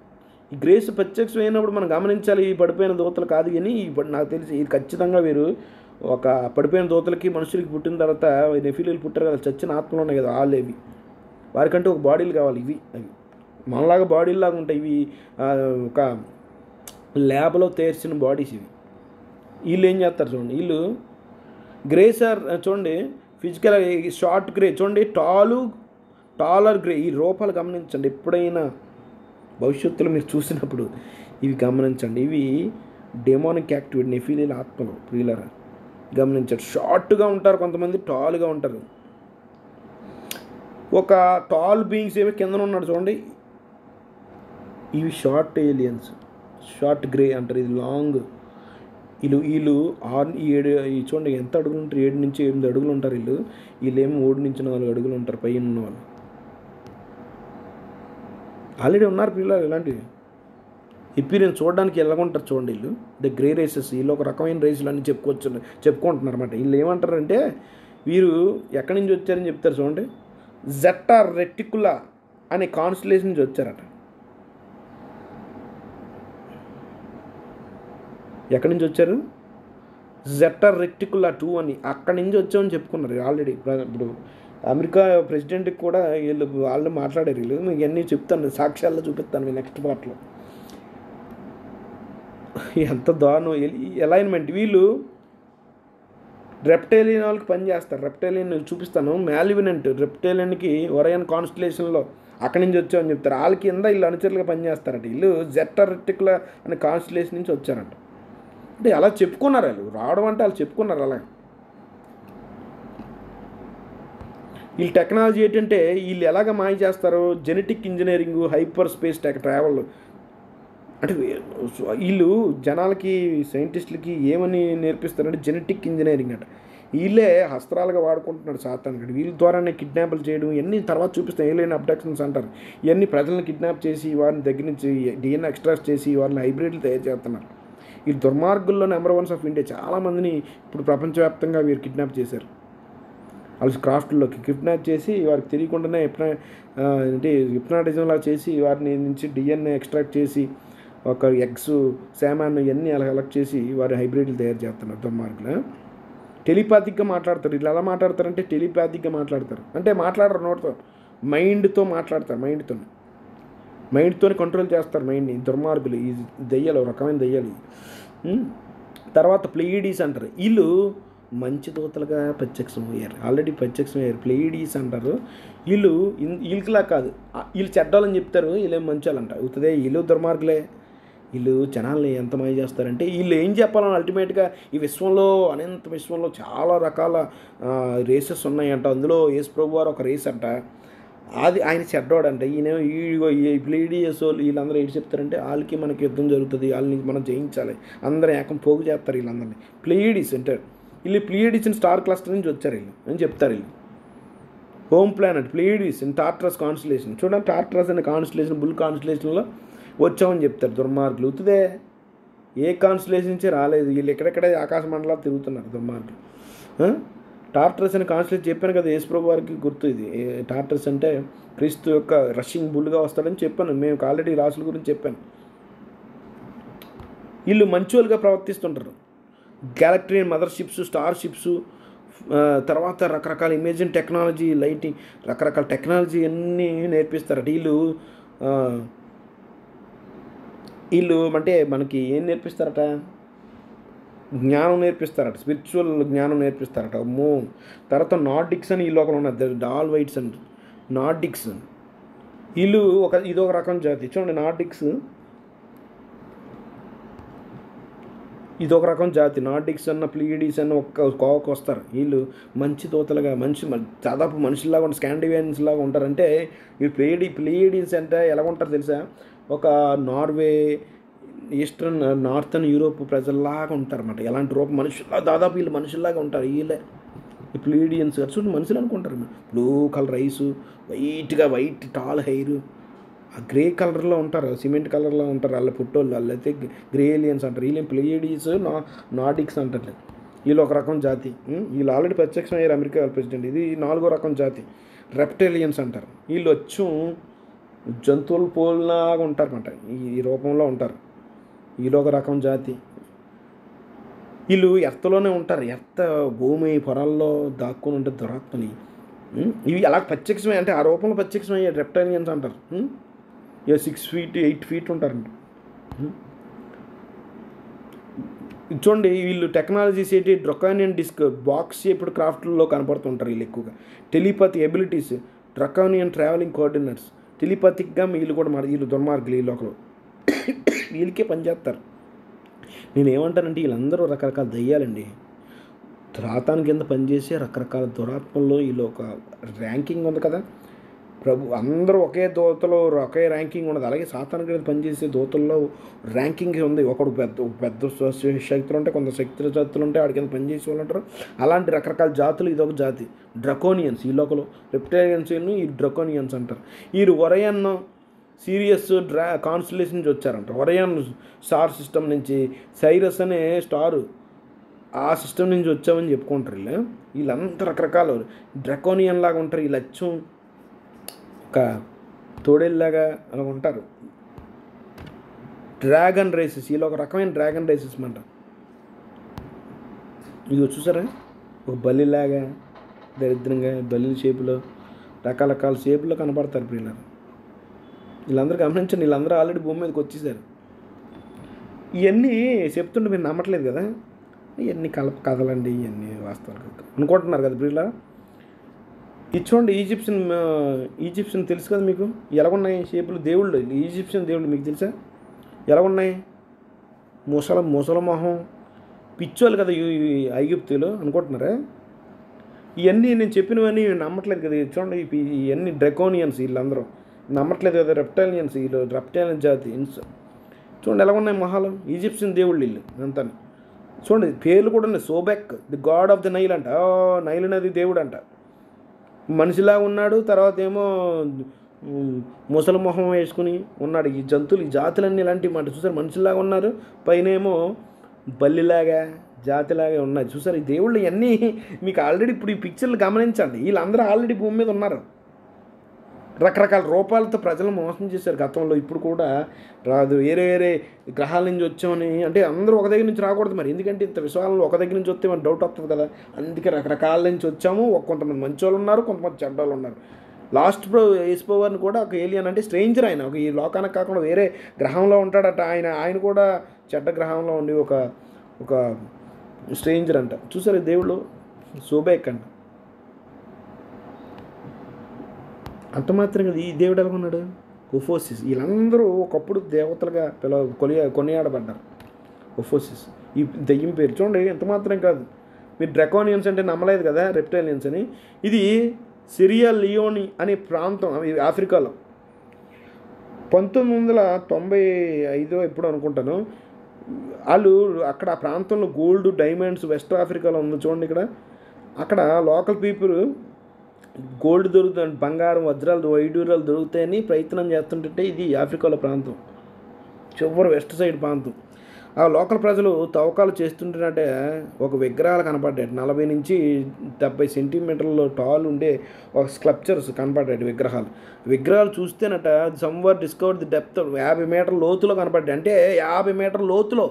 ఈ గ్రేస్ ప్రత్యక్షమైనప్పుడు మనం గమనించాలి. ఈ పడిపోయిన దూతలు కాదు కానీ నాకు తెలిసి ఇది ఖచ్చితంగా వీరు ఒక పడిపోయిన దూతలకి మనుషులకి పుట్టిన తర్వాత నెఫిలీలు పుట్టారు కదా, చచ్చిన ఆత్మలు ఉన్నాయి కదా, వాళ్ళు ఇవి వారికంటే ఒక బాడీలు కావాలి. ఇవి అవి మనలాగా బాడీలాగా ఉంటాయి. ఇవి ఒక ల్యాబ్లో తయార్చిన బాడీస్ ఇవి. వీళ్ళు ఏం చేస్తారు చూడండి, వీళ్ళు గ్రేస్ ఆర్ చూడండి, ఫిజికల్ షార్ట్ గ్రే చూడండి, టాలర్ గ్రే. ఈ రూపాలు గమనించండి. ఎప్పుడైనా భవిష్యత్తులో మీరు చూసినప్పుడు ఇవి గమనించండి. ఇవి డెమోనిక్ యాక్టివిటీ, నెఫిలీల ఆత్మలు ప్రియులారా, గమనించండి. షార్ట్గా ఉంటారు, కొంతమంది టాల్గా ఉంటారు. ఒక టాల్ బీయింగ్స్ ఏమో కింద ఉన్నాడు చూడండి, ఇవి షార్ట్ ఏలియన్స్, షార్ట్ గ్రే అంటారు. ఇది లాంగ్. వీళ్ళు 7 చూడండి ఎంత అడుగులు ఉంటారు, 7 నుంచి 8 అడుగులు ఉంటారు. వీళ్ళేమో 3 నుంచి 4 అడుగులు ఉంటారు పైన ఉన్నవాళ్ళు. ఆల్రెడీ ఉన్నారు పిల్లలు ఇలాంటివి. ఎక్స్పీరియన్స్ చూడడానికి ఎలాగుంటారు చూడండి. వీళ్ళు ద గ్రే రేసెస్, వీళ్ళు ఒక రకమైన రేసులు అన్నీ చెప్పుకుంటున్నారు అనమాట. వీళ్ళు ఏమంటారంటే వీరు ఎక్కడి నుంచి వచ్చారని చెప్తారు చూడండి. జెట్టా రెటికులా అనే కాన్స్టలేషన్ నుంచి వచ్చారట. ఎక్కడి నుంచి వచ్చారు? జెట్టా రెటికులా 2 అని అక్కడి నుంచి వచ్చామని చెప్పుకున్నారు ఆల్రెడీ. ఇప్పుడు అమెరికా ప్రెసిడెంట్కి కూడా వాళ్ళు మాట్లాడారు. మీకు ఇవన్నీ చెప్తాను, సాక్ష్యాల్లో చూపిస్తాను మీ నెక్స్ట్ పార్ట్లో. ఎంత దారుణం అలైన్మెంట్. వీళ్ళు రెప్టేలియన్ వాళ్ళకి పనిచేస్తారు. రెప్టేలియన్ చూపిస్తాను. మ్యాలివినెంట్ రెప్టేలియన్కి ఒరయన్ కాన్స్టలేషన్లో అక్కడి నుంచి వచ్చామని చెప్తారు. వాళ్ళ కింద వీళ్ళు అనుచరులుగా పనిచేస్తారట. వీళ్ళు జెట్టా రెటికులా అనే కాన్స్టలేషన్ నుంచి వచ్చారంట. అంటే అలా చెప్పుకున్నారు వాళ్ళు. రావడం అంటే వాళ్ళు చెప్పుకున్నారు అలా. వీళ్ళ టెక్నాలజీ ఏంటంటే వీళ్ళు ఎలాగ మాయ చేస్తారో, genetic engineering, hyper space travel. అంటే వీళ్ళు జనాలకి, సైంటిస్టులకి ఏమని నేర్పిస్తారంటే జెనెటిక్ ఇంజనీరింగ్ అంట. వీళ్ళే హస్త్రాలుగా వాడుకుంటున్నాడు సాతాన్ గడు. వీళ్ళ ద్వారానే కిడ్నాపులు చేయడం ఇవన్నీ తర్వాత చూపిస్తాం. ఏలైన అబ్డక్షన్స్ అంటారు. ఇవన్నీ ప్రజలను కిడ్నాప్ చేసి వారిని దగ్గర నుంచి డిఎన్ఏ ఎక్స్ట్రాక్ట్ చేసి వారిని హైబ్రిడ్లు తయారు చేస్తున్నారు. ఈ దుర్మార్గుల్లో నెంబర్ 1 ఆఫ్ ఇండియా. చాలామందిని ఇప్పుడు ప్రపంచవ్యాప్తంగా వీరు కిడ్నాప్ చేశారు. వాళ్ళ క్రాఫ్ట్లోకి కిడ్నాప్ చేసి వారికి తెలియకుండానే హిప్నాటిజంలా చేసి వారిని నుంచి డిఎన్ఏ ఎక్స్ట్రాక్ట్ చేసి ఒక ఎగ్స్, శామాన్ ఇవన్నీ అలా కలెక్ట్ చేసి వారి హైబ్రిడ్లు తయారు చేస్తున్నారు దుర్మార్గులు. టెలిపాతిక్గా మాట్లాడతారు. వీళ్ళు ఎలా మాట్లాడతారంటే టెలిపాతిక్గా మాట్లాడతారు. అంటే మాట్లాడరు నోటితో, మైండ్తో మాట్లాడతారు. మైండ్తోనే కంట్రోల్ చేస్తారు మైండ్ని దుర్మార్గులు. ఈ దయ్యాలు, రకమైన దయ్యాలు. తర్వాత ప్లేయిడీస్ అంటారు. వీళ్ళు మంచి దూతలుగా ప్రత్యక్షమయ్యారు. ఆల్రెడీ ప్రత్యక్షమయ్యారు. ప్లేయిడీస్ అంటారు. వీళ్ళకిలా కాదు, వీళ్ళు చెడ్డాలని చెప్తారు, వీళ్ళేం మంచి వాళ్ళంట. అవుతుంది. వీళ్ళు దుర్మార్గులే. వీళ్ళు జనాల్ని ఎంత మాయ చేస్తారంటే వీళ్ళు ఏం చెప్పాలని అల్టిమేట్గా ఈ విశ్వంలో, అనంత విశ్వంలో చాలా రకాల రేసెస్ ఉన్నాయంట. అందులో యేసు ప్రభు వారు ఒక రేస్ అంట. అది ఆయన చెడ్డోడంట. ఈ ప్లేయిడీస్ వీళ్ళందరూ ఏంటి చెప్తారంటే వాళ్ళకి మనకి యుద్ధం జరుగుతుంది, వాళ్ళని మనం జయించాలి, అందరూ ఏకం పోగు చేస్తారు వీళ్ళందరినీ. ప్లేయిడీస్ అంటారు. వీళ్ళు ప్లేయిడీస్ స్టార్ క్లస్టర్ నుంచి వచ్చారు వీళ్ళు అని చెప్తారు. వీళ్ళు home planet Pleiades in Tartarus constellation. చూడండి, టార్టరస్ అనే కాన్స్టలేషన్, బుల్ కాన్స్టలేషన్లో వచ్చామని చెప్తారు దుర్మార్గులు. అవుతుందే, ఏ కాన్స్టలేషన్ నుంచి రాలేదు. వీళ్ళు ఎక్కడెక్కడ ఆకాశ మండలాలు తిరుగుతున్నారు దుర్మార్గులు. టార్టరస్ అనే కాన్స్టలేషన్ చెప్పాను కదా, యేసు ప్రభు వారికి గుర్తు ఇది. టార్టరస్ అంటే క్రీస్తు యొక్క రషింగ్ బుల్గా వస్తాడని చెప్పాను. మేము ఆల్రెడీ రాసుల గురించి చెప్పాను. వీళ్ళు మంచోళ్ళుగా ప్రవర్తిస్తుంటారు. గ్యాలక్ట్రియన్ మదర్ షిప్స్, స్టార్ షిప్స్, తర్వాత రకరకాల ఇమేజిన్ టెక్నాలజీ, లైటింగ్, రకరకాల టెక్నాలజీ అన్నీ నేర్పిస్తారట. వీళ్ళు అంటే మనకి ఏం నేర్పిస్తారట? జ్ఞానం నేర్పిస్తారట, స్పిరిచువల్ జ్ఞానం నేర్పిస్తారట. అమ్మో. తర్వాత నార్డిక్స్ అని ఈ లోకల్ ఉన్నారు, డాల్ వైట్స్ అండ్ నార్డిక్స్. వీళ్ళు ఇదొక రకం జాతి. చూడండి, నార్డిక్స్ ఇదొక రకం జాతి. నార్డిక్స్ అన్న ప్లీడీస్ అన్న కోవకు వస్తారు. వీళ్ళు మంచి దూతలుగా, దాదాపు మనుషుల్లాగా ఉంటారు, స్కాండినేవియన్స్ లాగా ఉంటారంటే. ఈ ప్లీడీస్ అంటే ఎలా ఉంటారు తెలుసా? ఒక నార్వే, ఈస్టర్న్ నార్థన్ యూరోప్ ప్రజల్లాగా ఉంటారన్నమాట. ఎలాంటి రూపం మనుషుల్లా, దాదాపు వీళ్ళు మనుషుల్లాగా ఉంటారు. వీళ్ళే ఈ ప్లీడియన్స్. చూడండి, మనుషులు అనుకుంటారు. Blue colour ice, white tall hair, ఆ గ్రే కలర్లో ఉంటారు, సిమెంట్ కలర్లో ఉంటారు. వాళ్ళ పుట్టోళ్ళు, వాళ్ళైతే గ్రే ఏలియన్స్ అంటారు. వీళ్ళేం ప్లేయిడీస్, నార్డిక్స్ అంటారు. వీళ్ళు ఒక రకం జాతి. వీళ్ళు ఆల్రెడీ ప్రత్యక్షమయ్యారు అమెరికా ప్రెసిడెంట్. ఇది 4వ రకం జాతి, రెప్టేలియన్స్ అంటారు. వీళ్ళు జంతువుల పోల్లాగా ఉంటారన్నమాట, ఈ రూపంలో ఉంటారు. వీళ్ళు ఒక రకం జాతి. వీళ్ళు ఎర్తలోనే ఉంటారు, భూమి పొరాల్లో దాక్కుని ఉంటుంది దురాత్మని. ఇవి అలా ప్రత్యక్షమై, అంటే ఆ రూపంలో ప్రత్యక్షమయ్యే రెప్టైలియన్స్ అంటారు. 6 feet 8 feet ఉంటారండి. చూడండి, వీళ్ళు టెక్నాలజీస్ ఏంటి? డ్రకానియన్ డిస్క్, బాక్స్ షేప్డ్ క్రాఫ్ట్లో కనపడుతుంటారు వీళ్ళు ఎక్కువగా. Telepathy abilities, Draconian travelling coordinates. టెలిపతిక్గా వీళ్ళు కూడా వీళ్ళు దుర్మార్గులు. ఈ లోకలు వీళ్ళకే పనిచేస్తారు. నేనేమంటానంటే, వీళ్ళందరూ రకరకాల దయ్యాలండి. సాతాను కింద పనిచేసే రకరకాల దురాత్మల్లో వీళ్ళు ఒక ర్యాంకింగ్ ఉంది కదా. అందరూ ఒకే దూతలో ఒకే ర్యాంకింగ్ ఉండదు. అలాగే సాతాను కింద పనిచేసే దూతల్లో ర్యాంకింగ్ ఉంది. ఒకడు పెద్ద శక్తులు ఉంటాయి, కొంత శక్తులు ఉంటాయి, వాడి కింద పనిచేసే వాళ్ళు ఉంటారు. అలాంటి రకరకాల జాతులు ఇదొక జాతి, డ్రకోనియన్స్. ఈ లోకలు రెప్టేరియన్స్, ఈ డ్రకోనియన్స్ అంటారు. వీరు ఒరయన్ సీరియస్ కాన్స్టలేషన్ నుంచి వచ్చారంట. ఒరయన్ స్టార్ సిస్టమ్ నుంచి, సైరస్ అనే స్టారు, ఆ సిస్టమ్ నుంచి వచ్చామని చెప్పుకుంటారు. వీళ్ళంతా రకరకాల డ్రకోనియన్ లాగా ఉంటారు. వీళ్ళు అచ్చం ఒక తోడేళ్ళలాగా అలా ఉంటారు. డ్రాగన్ రేసెస్, వీళ్ళు ఒక రకమైన డ్రాగన్ రేసెస్ అన్నమాట. ఇది చూసారా, ఒక బల్లిలాగా దరిద్రంగా బల్లి షేపులో, రకరకాల షేపులో కనపడతారు. వీళ్ళందరూ గమనించండి, వీళ్ళందరూ ఆల్రెడీ భూమి మీదకి వచ్చేసారు. ఇవన్నీ చెప్తుంటే మీరు నమ్మట్లేదు కదా. ఇవన్నీ కథలండి, ఇవన్నీ వాస్తవాలు అనుకుంటున్నారు కదా ప్రియుల. ఇది చూడండి, ఈజిప్షియన్ తెలుసు కదా మీకు. ఎలాగున్నాయి షేపులు? దేవుళ్ళు, ఈజిప్షియన్ దేవుళ్ళు మీకు తెలుసా ఎలాగున్నాయి? ముసల మొహం, పిచ్చోళ్ళు కదా ఐగుప్తులు అనుకుంటున్నారా? ఇవన్నీ నేను చెప్పినవన్నీ నమ్మట్లేదు కదా. చూడండి, ఇవన్నీ డ్రకోనియన్స్. వీళ్ళందరూ నమ్మట్లేదు కదా. రెప్టైలియన్స్, వీళ్ళు రెప్టైలియన్ జాతి. చూడండి ఎలా ఉన్నాయి మొహాలు. ఈజిప్షియన్ దేవుళ్ళు వీళ్ళు అంతా. చూడండి, పేర్లు కూడా ఉన్నాయి. Sobek, the god of the Nile అంట. నైల్ నది దేవుడు అంట. మనిషిలా ఉన్నాడు. తర్వాత ఏమో ముసలి మొహం వేసుకుని ఉన్నాడు. ఈ జంతువులు, ఈ జాతులన్నీ ఇలాంటివి మాట. చూసారు, మనుషుల్లాగా ఉన్నారు. పైన ఏమో బల్లిలాగా, జాతిలాగా ఉన్నాయి. చూసారు, ఈ దేవుళ్ళు ఇవన్నీ మీకు ఆల్రెడీ ఇప్పుడు ఈ పిక్చర్లు గమనించండి. వీళ్ళందరూ ఆల్రెడీ భూమి మీద ఉన్నారు. రకరకాల రూపాలతో ప్రజలు మోసం చేశారు గతంలో. ఇప్పుడు కూడా రాదు, వేరే గ్రహాల నుంచి వచ్చామని. అంటే అందరూ ఒక దగ్గర నుంచి రాకూడదు మరి, ఎందుకంటే ఇంత విశ్వాలంలో ఒక దగ్గర నుంచి వస్తే మనకు డౌట్ వస్తుంది కదా. అందుకే రకరకాల నుంచి వచ్చాము. కొంతమంది మంచి వాళ్ళు ఉన్నారు, కొంతమంది చెడ్డ వాళ్ళు ఉన్నారు. లాస్ట్ ఏసిపోవర్ని కూడా ఒక ఏలియన్, అంటే స్ట్రేంజర్. ఆయన ఒక ఈ లోకానికి కాకుండా వేరే గ్రహంలో ఉంటాడట. ఆయన కూడా చెడ్డ గ్రహంలో ఉండి ఒక స్ట్రేంజర్ అంట. చూసారు దేవుళ్ళు సోబెక్ అంట. అంత మాత్రం కదా, ఈ దేవుడు ఎలా ఉన్నాడు? ఒఫోసిస్. వీళ్ళందరూ ఒకప్పుడు దేవతలుగా కొనియాడబడ్డారు. ఒఫోసిస్ ఈ దెయ్యం పేరు. చూడండి, ఎంత మాత్రం కాదు. మీరు డ్రకోనియన్స్ అంటే నమ్మలేదు కదా, రెప్టైలియన్స్ అని. ఇది సిరియా లియోని అనే ప్రాంతం ఆఫ్రికాలో. 1995 ఎప్పుడు అనుకుంటాను. వాళ్ళు అక్కడ ఆ ప్రాంతంలో గోల్డ్, డైమండ్స్, వెస్ట్ ఆఫ్రికాలో ఉంది చూడండి. అక్కడ లోకల్ పీపుల్ గోల్డ్ దొరుకుతుంది, బంగారం, వజ్రాలు, వైడూర్యాలు దొరుకుతాయని ప్రయత్నం చేస్తుంటే ఇది ఆఫ్రికాలో ప్రాంతం, చివరి వెస్ట్ సైడ్ ప్రాంతం. ఆ లోకల్ ప్రజలు తవ్వకాలు చేస్తుంటేనంటే ఒక విగ్రహాలు కనపడ్డాయి. 40 నుంచి 70 సెంటీమీటర్ల టాల్ ఉండే ఒక స్కల్ప్చర్స్ కనపడ్డాయి. విగ్రహాలు చూస్తేనట సమ్వర్ డిస్కవర్ ది డెప్త్ 50 మీటర్ల లోతులో కనపడ్డాయి. అంటే 50 మీటర్ల లోతులో,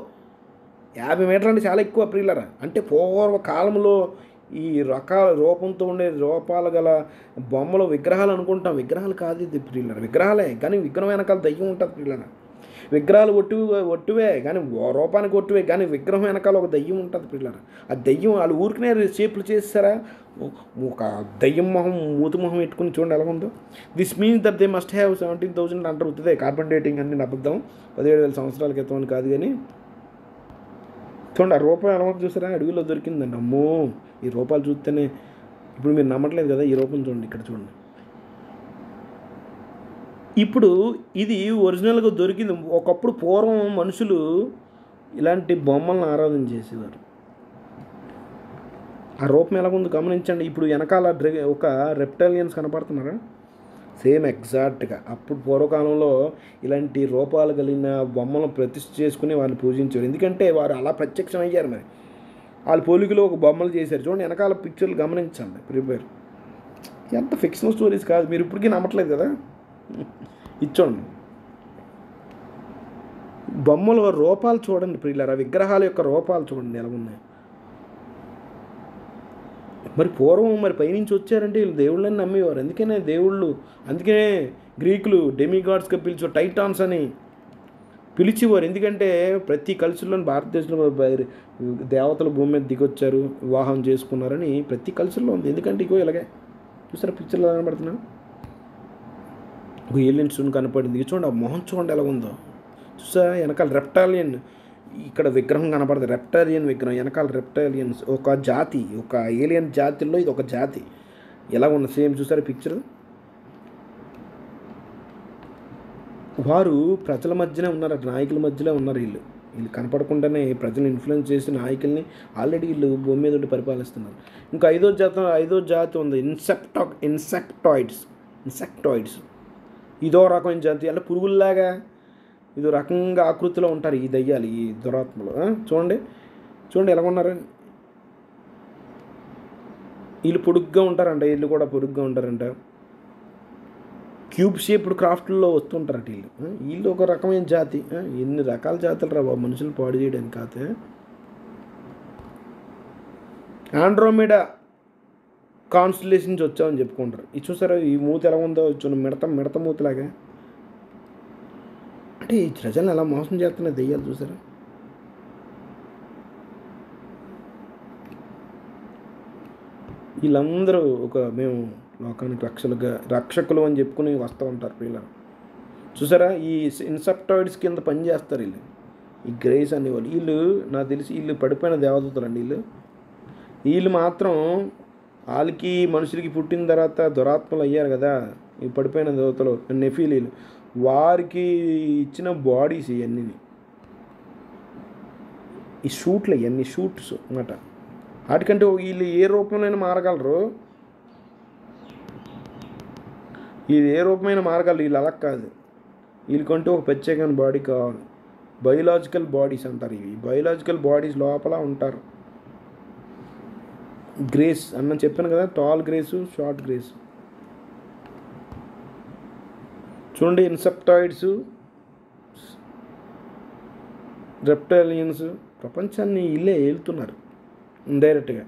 50 మీటర్లు అంటే చాలా ఎక్కువ ప్రియులరా. అంటే పూర్వకాలంలో ఈ రకాల రూపంతో ఉండే రూపాలు గల బొమ్మలు, విగ్రహాలు అనుకుంటాం. విగ్రహాలు కాదు ఇది ప్రియులరా, విగ్రహాలే. కానీ విగ్రహం వెనకాల దయ్యం ఉంటుంది ప్రియులరా. విగ్రహాలు ఒట్టువే కానీ రూపానికి ఒట్టువే, కానీ విగ్రహం వెనకాల ఒక దయ్యం ఉంటుంది పిల్లలు. ఆ దయ్యం వాళ్ళు ఊరికనే షేపులు చేస్తారా, ఒక దయ్యం మొహం మూతి మొహం పెట్టుకుని చూడండి ఎలా ఉందో. This means that they must have 17,000 అంటారు. అవుతుంది కార్బన్ డేటింగ్ అన్ని అబద్ధం, 17,000 సంవత్సరాల క్రితం అని కాదు. కానీ చూడండి ఆ రూపం ఎలా చూసారా, అడవిలో దొరికిందండి. అమ్మో ఈ రూపాలు చూస్తేనే ఇప్పుడు మీరు నమ్మట్లేదు కదా, ఈ రూపం చూడండి ఇక్కడ చూడండి. ఇప్పుడు ఇది ఒరిజినల్గా దొరికింది. ఒకప్పుడు పూర్వం మనుషులు ఇలాంటి బొమ్మలను ఆరాధన చేసేవారు. ఆ రూపం ఎలాగుందో గమనించండి. ఇప్పుడు వెనకాల ఒక రెప్టైలియన్స్ కనపడుతున్నారా, సేమ్ ఎగ్జాక్ట్గా అప్పుడు పూర్వకాలంలో ఇలాంటి రూపాలు కలిగిన బొమ్మలను ప్రతిష్ఠ చేసుకుని వారిని పూజించారు. ఎందుకంటే వారు అలా ప్రత్యక్షం అయ్యారు. మరి వాళ్ళ పోలికలో ఒక బొమ్మలు చేశారు. చూడండి వెనకాల పిక్చర్లు గమనించండి. ప్రిపేర్ ఎంత ఫిక్షనల్ స్టోరీస్ కాదు, మీరు ఇప్పటికీ నమ్మట్లేదు కదా. ఇచ్చోండి బొమ్మల రూపాలు చూడండి ప్రియులారా, విగ్రహాల యొక్క రూపాలు చూడండి ఎలా ఉన్నాయి. మరి పూర్వం మరి పైనుంచి వచ్చారంటే వీళ్ళు దేవుళ్ళని నమ్మేవారు. అందుకనే గ్రీకులు డెమిగాడ్స్గా పిలిచి టైటాన్స్ అని పిలిచేవారు. ఎందుకంటే ప్రతి కల్చర్లోని భారతదేశంలో దేవతలు భూమి మీద దిగొచ్చారు, వివాహం చేసుకున్నారని ప్రతి కల్చర్లో ఉంది. ఎందుకంటే ఇగో ఇలాగే చూసారా పిక్చర్లో కనబడుతున్నా, ఒక ఏలియన్ స్టోన్ కనపడింది. చూడండి ఆ మొహం చూడండి ఎలా ఉందో. చూసా వెనకాల రెప్టాలియన్, ఇక్కడ విగ్రహం కనపడుతుంది రెప్టాలియన్ విగ్రహం, వెనకాల రెప్టాలియన్స్ ఒక జాతి, ఒక ఏలియన్ జాతిలో ఇది ఒక జాతి. ఎలా ఉన్న సేమ్ చూసారా పిక్చర్. వారు ప్రజల మధ్యనే ఉన్నారు, నాయకుల మధ్యలో ఉన్నారు. వీళ్ళు కనపడకుండానే ప్రజలు ఇన్ఫ్లుయెన్స్ చేసి నాయకుల్ని ఆల్రెడీ వీళ్ళు భూమి మీద ఉండి పరిపాలిస్తున్నారు. ఇంకా ఐదో జాతి ఉంది, ఇన్సెక్టాయిడ్స్. ఇదో రకమైన జాతి, అంటే పురుగుల్లాగా ఇదో రకంగా ఆకృతిలో ఉంటారు ఈ దయ్యాలు, ఈ దురాత్మలు. చూడండి ఎలా ఉన్నారు. వీళ్ళు పొడుగ్గా ఉంటారంట, వీళ్ళు కూడా పొడుగ్గా ఉంటారంట. క్యూబ్ షేప్డ్ క్రాఫ్ట్లో వస్తుంటారట వీళ్ళు ఒక రకమైన జాతి. ఎన్ని రకాల జాతులు రా బాబు మనుషులు పాడు చేయడానికి కాదు. ఆండ్రోమేడా కాన్స్టలేషన్స్ వచ్చామని చెప్పుకుంటారు. ఇది చూసారా ఈ మూతి ఎలా ఉందో, మిడత మూతిలాగా. అంటే ఈ ప్రజలను ఎలా మోసం చేస్తున్నాయి దెయ్యాలు చూసారా. వీళ్ళందరూ మేము లోకానికి రక్షకులు అని చెప్పుకుని వస్తూ ఉంటారు పిల్లలు. చూసారా ఈ ఇన్సెప్టాయిడ్స్ కింద పనిచేస్తారు వీళ్ళు, ఈ గ్రేస్ అనేవాళ్ళు. వీళ్ళు నాకు తెలిసి వీళ్ళు పడిపోయిన దేవదూతలు అండి. వీళ్ళు మాత్రం వాళ్ళకి మనుషులకి పుట్టిన తర్వాత దురాత్మలు అయ్యారు కదా ఈ పడిపోయిన దేవతలు నెఫీలీలు, వారికి ఇచ్చిన బాడీస్ ఇవన్నీ ఈ షూట్లు, ఇవన్నీ షూట్స్ అన్నమాట. వాటికంటే వీళ్ళు ఏ రూపంలో మారగలరు, వీళ్ళు అలా కాదు. వీళ్ళకంటూ ఒక ప్రత్యేకమైన బాడీ కావాలి. బయోలాజికల్ బాడీస్ అంటారు. ఇవి బయోలాజికల్ బాడీస్ లోపల ఉంటారు. గ్రేస్ అన్న చెప్పాను కదా, టాల్ గ్రేసు, షార్ట్ గ్రేస్. చూడండి ఇన్సెప్టాయిడ్స్, రెప్టైలియన్స్ ప్రపంచాన్ని వీళ్ళే ఏలుతున్నారు ఇండైరెక్ట్గా.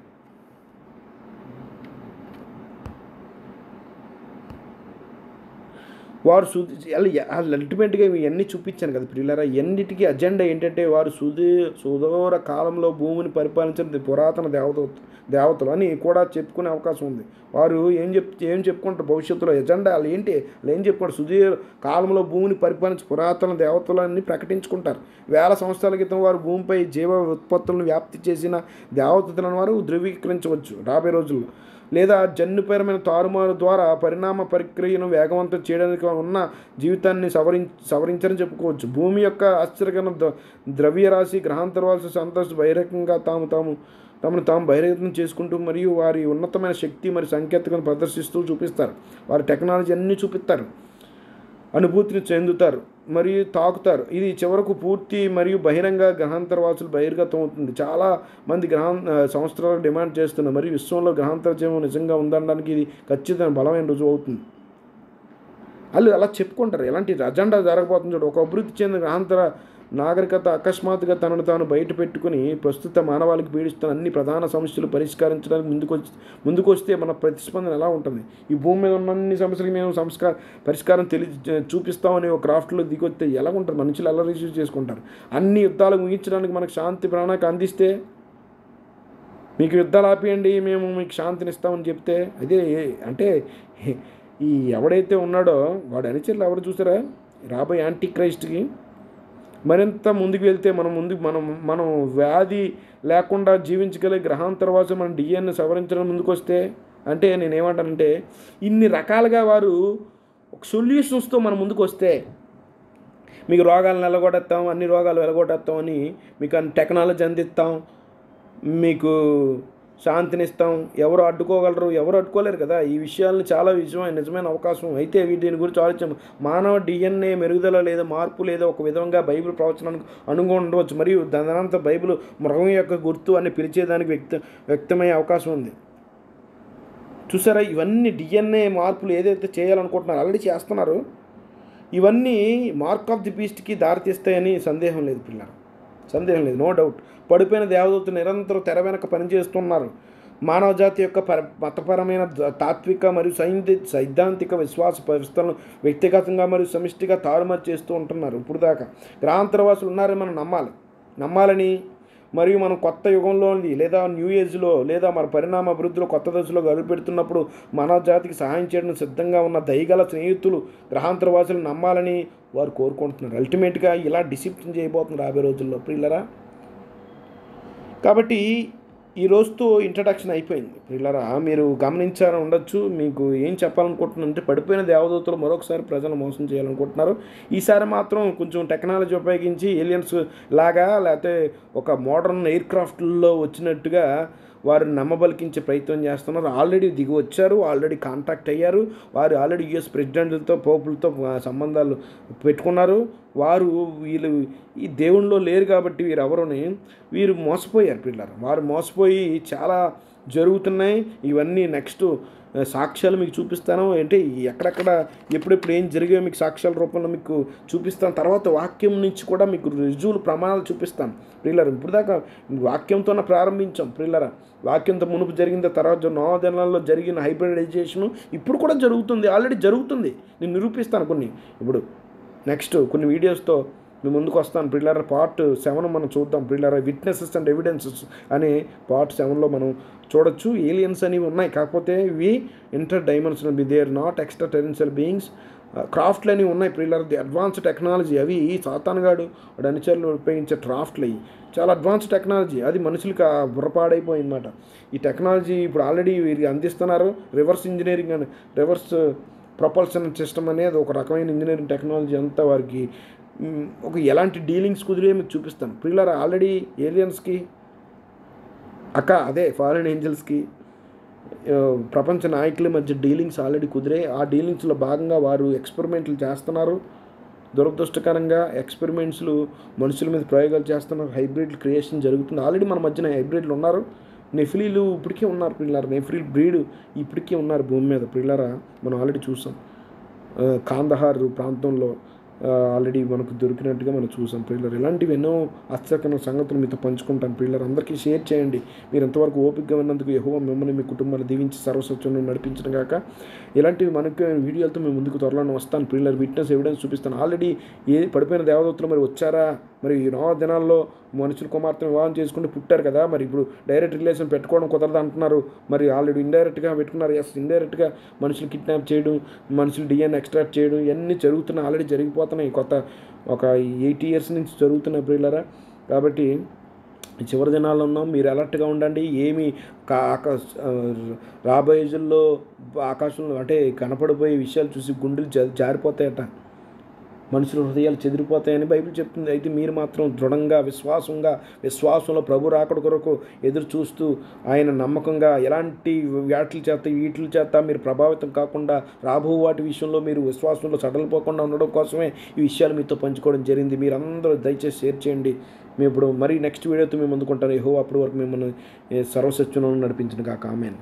వారు అల్టిమేట్గా ఇవన్నీ చూపించాను కదా ప్రియులారా. ఎన్నిటికీ అజెండా ఏంటంటే వారు సుదూర కాలంలో భూమిని పరిపాలించిన పురాతన దేవతలు అని కూడా చెప్పుకునే అవకాశం ఉంది. వారు ఏం చెప్పుకుంటారు భవిష్యత్తులో ఎజెండా, వాళ్ళు ఏం చెప్పుకుంటారు, సుదీర్ఘ కాలంలో భూమిని పరిపాలించి పురాతన దేవతలని ప్రకటించుకుంటారు. వేల సంవత్సరాల క్రితం వారు భూమిపై జీవ ఉత్పత్తులను వ్యాప్తి చేసిన దేవతలను వారు ధృవీకరించవచ్చు రాబోయే రోజుల్లో. లేదా జన్యుపరమైన తారుమారు ద్వారా పరిణామ ప్రక్రియను వేగవంతం చేయడానికి ఉన్న జీవితాన్ని సవరించని చెప్పుకోవచ్చు. భూమి యొక్క ఆశ్చర్యకరమైన ద్రవ్యరాశి గ్రహాంతరవాల్సి సంతోష బహిరంగంగా తమను తాము బహిర్గతం చేసుకుంటూ మరియు వారి ఉన్నతమైన శక్తి మరియు సాంకేతికతను ప్రదర్శిస్తూ చూపిస్తారు. వారి టెక్నాలజీ అన్నీ చూపిస్తారు, అనుభూతిని చెందుతారు మరియు తాకుతారు. ఇది చివరకు పూర్తి మరియు బహిరంగ గ్రహాంతరవాసులు బహిర్గతం అవుతుంది. చాలా మంది సంవత్సరాలకు డిమాండ్ చేస్తున్నారు మరియు విశ్వంలో గ్రహాంతర జీవం నిజంగా ఉందనడానికి ఇది ఖచ్చితంగా బలమైన రుజువు అవుతుంది. వాళ్ళు అలా చెప్పుకుంటారు. ఎలాంటి అజెండా జరగబోతుంది చూడ, ఒక అభివృద్ధి చెందిన గ్రహాంతర నాగరికత అకస్మాత్తుగా తనను తాను బయట పెట్టుకుని ప్రస్తుత మానవాళికి పీడిస్తున్న అన్ని ప్రధాన సమస్యలు పరిష్కరించడానికి ముందుకు వస్తే మన ప్రతిస్పందన ఎలా ఉంటుంది? ఈ భూమి మీద ఉన్న అన్ని సమస్యలకి మేము పరిష్కారం చూపిస్తామని ఒక క్రాఫ్ట్లో దిగొస్తే ఎలా ఉంటుంది? మనుషులు ఎలా రిసీవ్ చేసుకుంటారు? అన్ని యుద్ధాలు ముగించడానికి మనకు శాంతి ప్రణాళిక అందిస్తే, మీకు యుద్ధాలు ఆపేయండి మేము మీకు శాంతిని ఇస్తామని చెప్తే, అదే అంటే ఈ ఎవడైతే ఉన్నాడో వాడు అనుచరులు ఎవరు చూసారా? రాబోయే యాంటీ క్రైస్ట్కి మరింత ముందుకు వెళ్తే మనం వ్యాధి లేకుండా జీవించగలిగే గ్రహాంతరవాసం మన డిఎన్ఏ సవరించడం ముందుకు వస్తే, అంటే నేనేమంటానంటే ఇన్ని రకాలుగా వారు ఒక సొల్యూషన్స్తో మన ముందుకు వస్తే, మీకు రోగాలను వెలగొట్టేస్తాం, అన్ని రోగాలు వెలగొట్టేస్తాం అని మీకు అన్ని టెక్నాలజీ అందిస్తాం, మీకు శాంతినిస్తాం, ఎవరు అడ్డుకోగలరు? ఎవరు అడ్డుకోలేరు కదా. ఈ విషయాలను చాలా నిజమైన అవకాశం అయితే దీని గురించి ఆలోచించాము. మానవ డిఎన్ఏ మెరుగుదల లేదా మార్పు లేదా ఒక విధంగా బైబిల్ ప్రవచనానికి అనుగుణంగా ఉండవచ్చు, మరియు దానంతా బైబిల్ మృగం యొక్క గుర్తు అని పిలిచేదానికి వ్యక్తమయ్యే అవకాశం ఉంది. చూసారా, ఇవన్నీ డిఎన్ఏ మార్పులు ఏదైతే చేయాలనుకుంటున్నారో ఆల్రెడీ చేస్తున్నారు. ఇవన్నీ మార్క్ ఆఫ్ ది బీస్ట్కి దారితీస్తాయని సందేహం లేదు పిల్లలు, సందేహం లేదు, నో డౌట్. పడిపోయిన దేవదూతలు నిరంతరం తెర వెనక పనిచేస్తున్నారు. మానవ జాతి యొక్క మతపరమైన తాత్విక మరియు సైద్ధాంతిక విశ్వాస వ్యవస్థలను వ్యక్తిగతంగా మరియు సమిష్టిగా తారుమారు చేస్తూ ఉంటున్నారు. ఇప్పుడు దాకా గ్రహాంతరవాసులు ఉన్నారని మనం నమ్మాలని మరియు మనం కొత్త యుగంలో లేదా న్యూ ఏజ్లో లేదా మన పరిణామ అభివృద్ధిలో కొత్త దశలో అడుగుపెడుతున్నప్పుడు మానవ జాతికి సహాయం చేయడానికి సిద్ధంగా ఉన్న దయగల స్నేహితులు గ్రహాంతరవాసులు నమ్మాలని వారు కోరుకుంటున్నారు. అల్టిమేట్గా ఇలా డిసిప్లిన్ చేయబోతున్నారు రాబోయే రోజుల్లో ప్రియులరా. కాబట్టి ఈ రోజుతో ఇంట్రడక్షన్ అయిపోయింది ప్రియులరా. మీరు గమనించాలని ఉండొచ్చు. మీకు ఏం చెప్పాలనుకుంటున్నారంటే, పడిపోయిన దేవదూతలు మరొకసారి ప్రజలను మోసం చేయాలనుకుంటున్నారు. ఈసారి మాత్రం కొంచెం టెక్నాలజీ ఉపయోగించి ఏలియన్స్ లాగా లేకపోతే ఒక మోడర్న్ ఎయిర్ క్రాఫ్ట్లో వచ్చినట్టుగా వారు నమ్మబలికించే ప్రయత్నం చేస్తున్నారు. ఆల్రెడీ దిగి వచ్చారు, ఆల్రెడీ కాంటాక్ట్ అయ్యారు, వారు ఆల్రెడీ యుఎస్ ప్రెసిడెంట్లతో పోపులతో సంబంధాలు పెట్టుకున్నారు. వీళ్ళు ఈ దేవునిలో లేరు కాబట్టి వీరు మోసపోయారు పిల్లలు. వారు మోసపోయి చాలా జరుగుతున్నాయి. ఇవన్నీ నెక్స్ట్ సాక్ష్యాలు మీకు చూపిస్తాను. అంటే ఎక్కడెక్కడ ఎప్పుడెప్పుడు ఏం జరిగాయో మీకు సాక్ష్యాల రూపంలో మీకు చూపిస్తాను. తర్వాత వాక్యం నుంచి కూడా మీకు రుజువులు ప్రమాణాలు చూపిస్తాను ప్రియులరా. ఇప్పుడు దాకా వాక్యంతోనే ప్రారంభించాం ప్రియులరా. వాక్యంతో మునుపు జరిగిన తర్వాత నవోదినాల్లో జరిగిన హైబ్రిడైజేషను ఇప్పుడు కూడా జరుగుతుంది, ఆల్రెడీ జరుగుతుంది. నేను నిరూపిస్తాను ఇప్పుడు నెక్స్ట్ కొన్ని వీడియోస్తో మీ ముందుకు వస్తాను ప్రియులరా. పార్ట్ 7 మనం చూద్దాం ప్రియులరా. విట్నెసెస్ అండ్ ఎవిడెన్సెస్ అనే పార్ట్ 7లో మనం చూడొచ్చు. ఏలియన్స్ అనేవి ఉన్నాయి, కాకపోతే ఇవి interdimensional, they are not extra టెరెన్షియల్ beings. క్రాఫ్ట్లు అనేవి ఉన్నాయి ప్రియులరా. The advanced technology. అవి సాతానుగాడు వాడు అనుచరులు ఉపయోగించే క్రాఫ్ట్లు అవి చాలా అడ్వాన్స్డ్ టెక్నాలజీ. అది మనుషులకి బుర్రపాడైపోయిందన్నమాట. ఈ టెక్నాలజీ ఇప్పుడు ఆల్రెడీ వీరికి అందిస్తున్నారు. రివర్స్ ఇంజనీరింగ్ అని, రివర్స్ ప్రొపల్షన్ సిస్టమ్ అనేది ఒక రకమైన ఇంజనీరింగ్ టెక్నాలజీ అంతా వారికి ఒక ఎలాంటి డీలింగ్స్ కుదిరే మీకు చూపిస్తాను ప్రియులరా. ఆల్రెడీ ఏలియన్స్కి అదే ఫారెన్ ఏంజల్స్కి ప్రపంచ నాయకుల మధ్య డీలింగ్స్ ఆల్రెడీ కుదిరాయి. ఆ డీలింగ్స్లో భాగంగా వారు ఎక్స్పెరిమెంట్లు చేస్తున్నారు. దురదృష్టకరంగా ఎక్స్పెరిమెంట్స్లు మనుషుల మీద ప్రయోగాలు చేస్తున్నారు. హైబ్రిడ్ క్రియేషన్ జరుగుతుంది. ఆల్రెడీ మన మధ్యన హైబ్రిడ్లు ఉన్నారు. నెఫిలీలు ఇప్పటికే ఉన్నారు ప్రియులారా. నెఫిలీల్ బ్రీడ్ ఇప్పటికే ఉన్నారు భూమి మీద ప్రియులారా. మనం ఆల్రెడీ చూసాం. కాందహార్ ప్రాంతంలో ఆల్రెడీ మనకు దొరికినట్టుగా మనం చూసాం ప్రియులర్. ఇలాంటివి ఎన్నో ఆశ్చర్యకరమైన సంగతులు మీతో పంచుకుంటాను ప్రియులర్. అందరికీ షేర్ చేయండి. మీరు ఎంతవరకు ఓపికగా ఉన్నందుకు యెహోవా మిమ్మల్ని మీ కుటుంబాన్ని దీవించి సర్వసత్యం నడిపించడం కాక ఇలాంటి మనకి వీడియోలతో మేము ముందుకు త్వరలో వస్తాను ప్రియులర్. విట్నెస్ ఎవిడెన్స్ చూపిస్తాను. ఆల్రెడీ పడిపోయిన దేవదూతలు మరి వచ్చారా, మరి ఈ నవ దినాల్లో మనుషులు కుమార్తెను వివాహం చేసుకుంటూ పుట్టారు కదా, మరి ఇప్పుడు డైరెక్ట్ రిలేషన్ పెట్టుకోవడం కుదరదు అంటున్నారు. మరి ఆల్రెడీ ఇండైరెక్ట్గా పెట్టుకున్నారు. ఇండైరెక్ట్గా మనుషులు కిడ్నాప్ చేయడం, మనుషులు డిఎన్ఏ ఎక్స్ట్రాక్ట్ చేయడం ఇవన్నీ జరుగుతున్నాయి. ఆల్రెడీ జరిగిపోతున్నాయి. ఒక 8 years నుంచి జరుగుతున్నాయి ప్రియులరా. కాబట్టి చివరి దినాల్లో ఉన్నాం. మీరు అలర్ట్గా ఉండండి. ఏమి రాబోయే రోజుల్లో ఆకాశంలో అంటే కనపడిపోయే విషయాలు చూసి గుండెలు జారిపోతాయట, మనుషుల హృదయాలు చెదిరిపోతాయని బైబిల్ చెప్తుంది. అయితే మీరు మాత్రం దృఢంగా విశ్వాసంలో ప్రభు రాకడ కొరకు ఎదురు చూస్తూ ఆయన నమ్మకంగా ఎలాంటి వీటి చేత మీరు ప్రభావితం కాకుండా రాబో వాటి విషయంలో మీరు విశ్వాసంలో సడలిపోకుండా ఉండడం కోసమే ఈ విషయాలు మీతో పంచుకోవడం జరిగింది. మీరందరూ దయచేసి షేర్ చేయండి. మేము ఇప్పుడు మరీ నెక్స్ట్ వీడియోతో మేము ముందుకుంటాను. యెహోవా అప్పటి వరకు మిమ్మల్ని సర్వసత్యంలో నడిపించిన కాక. ఆమేన్.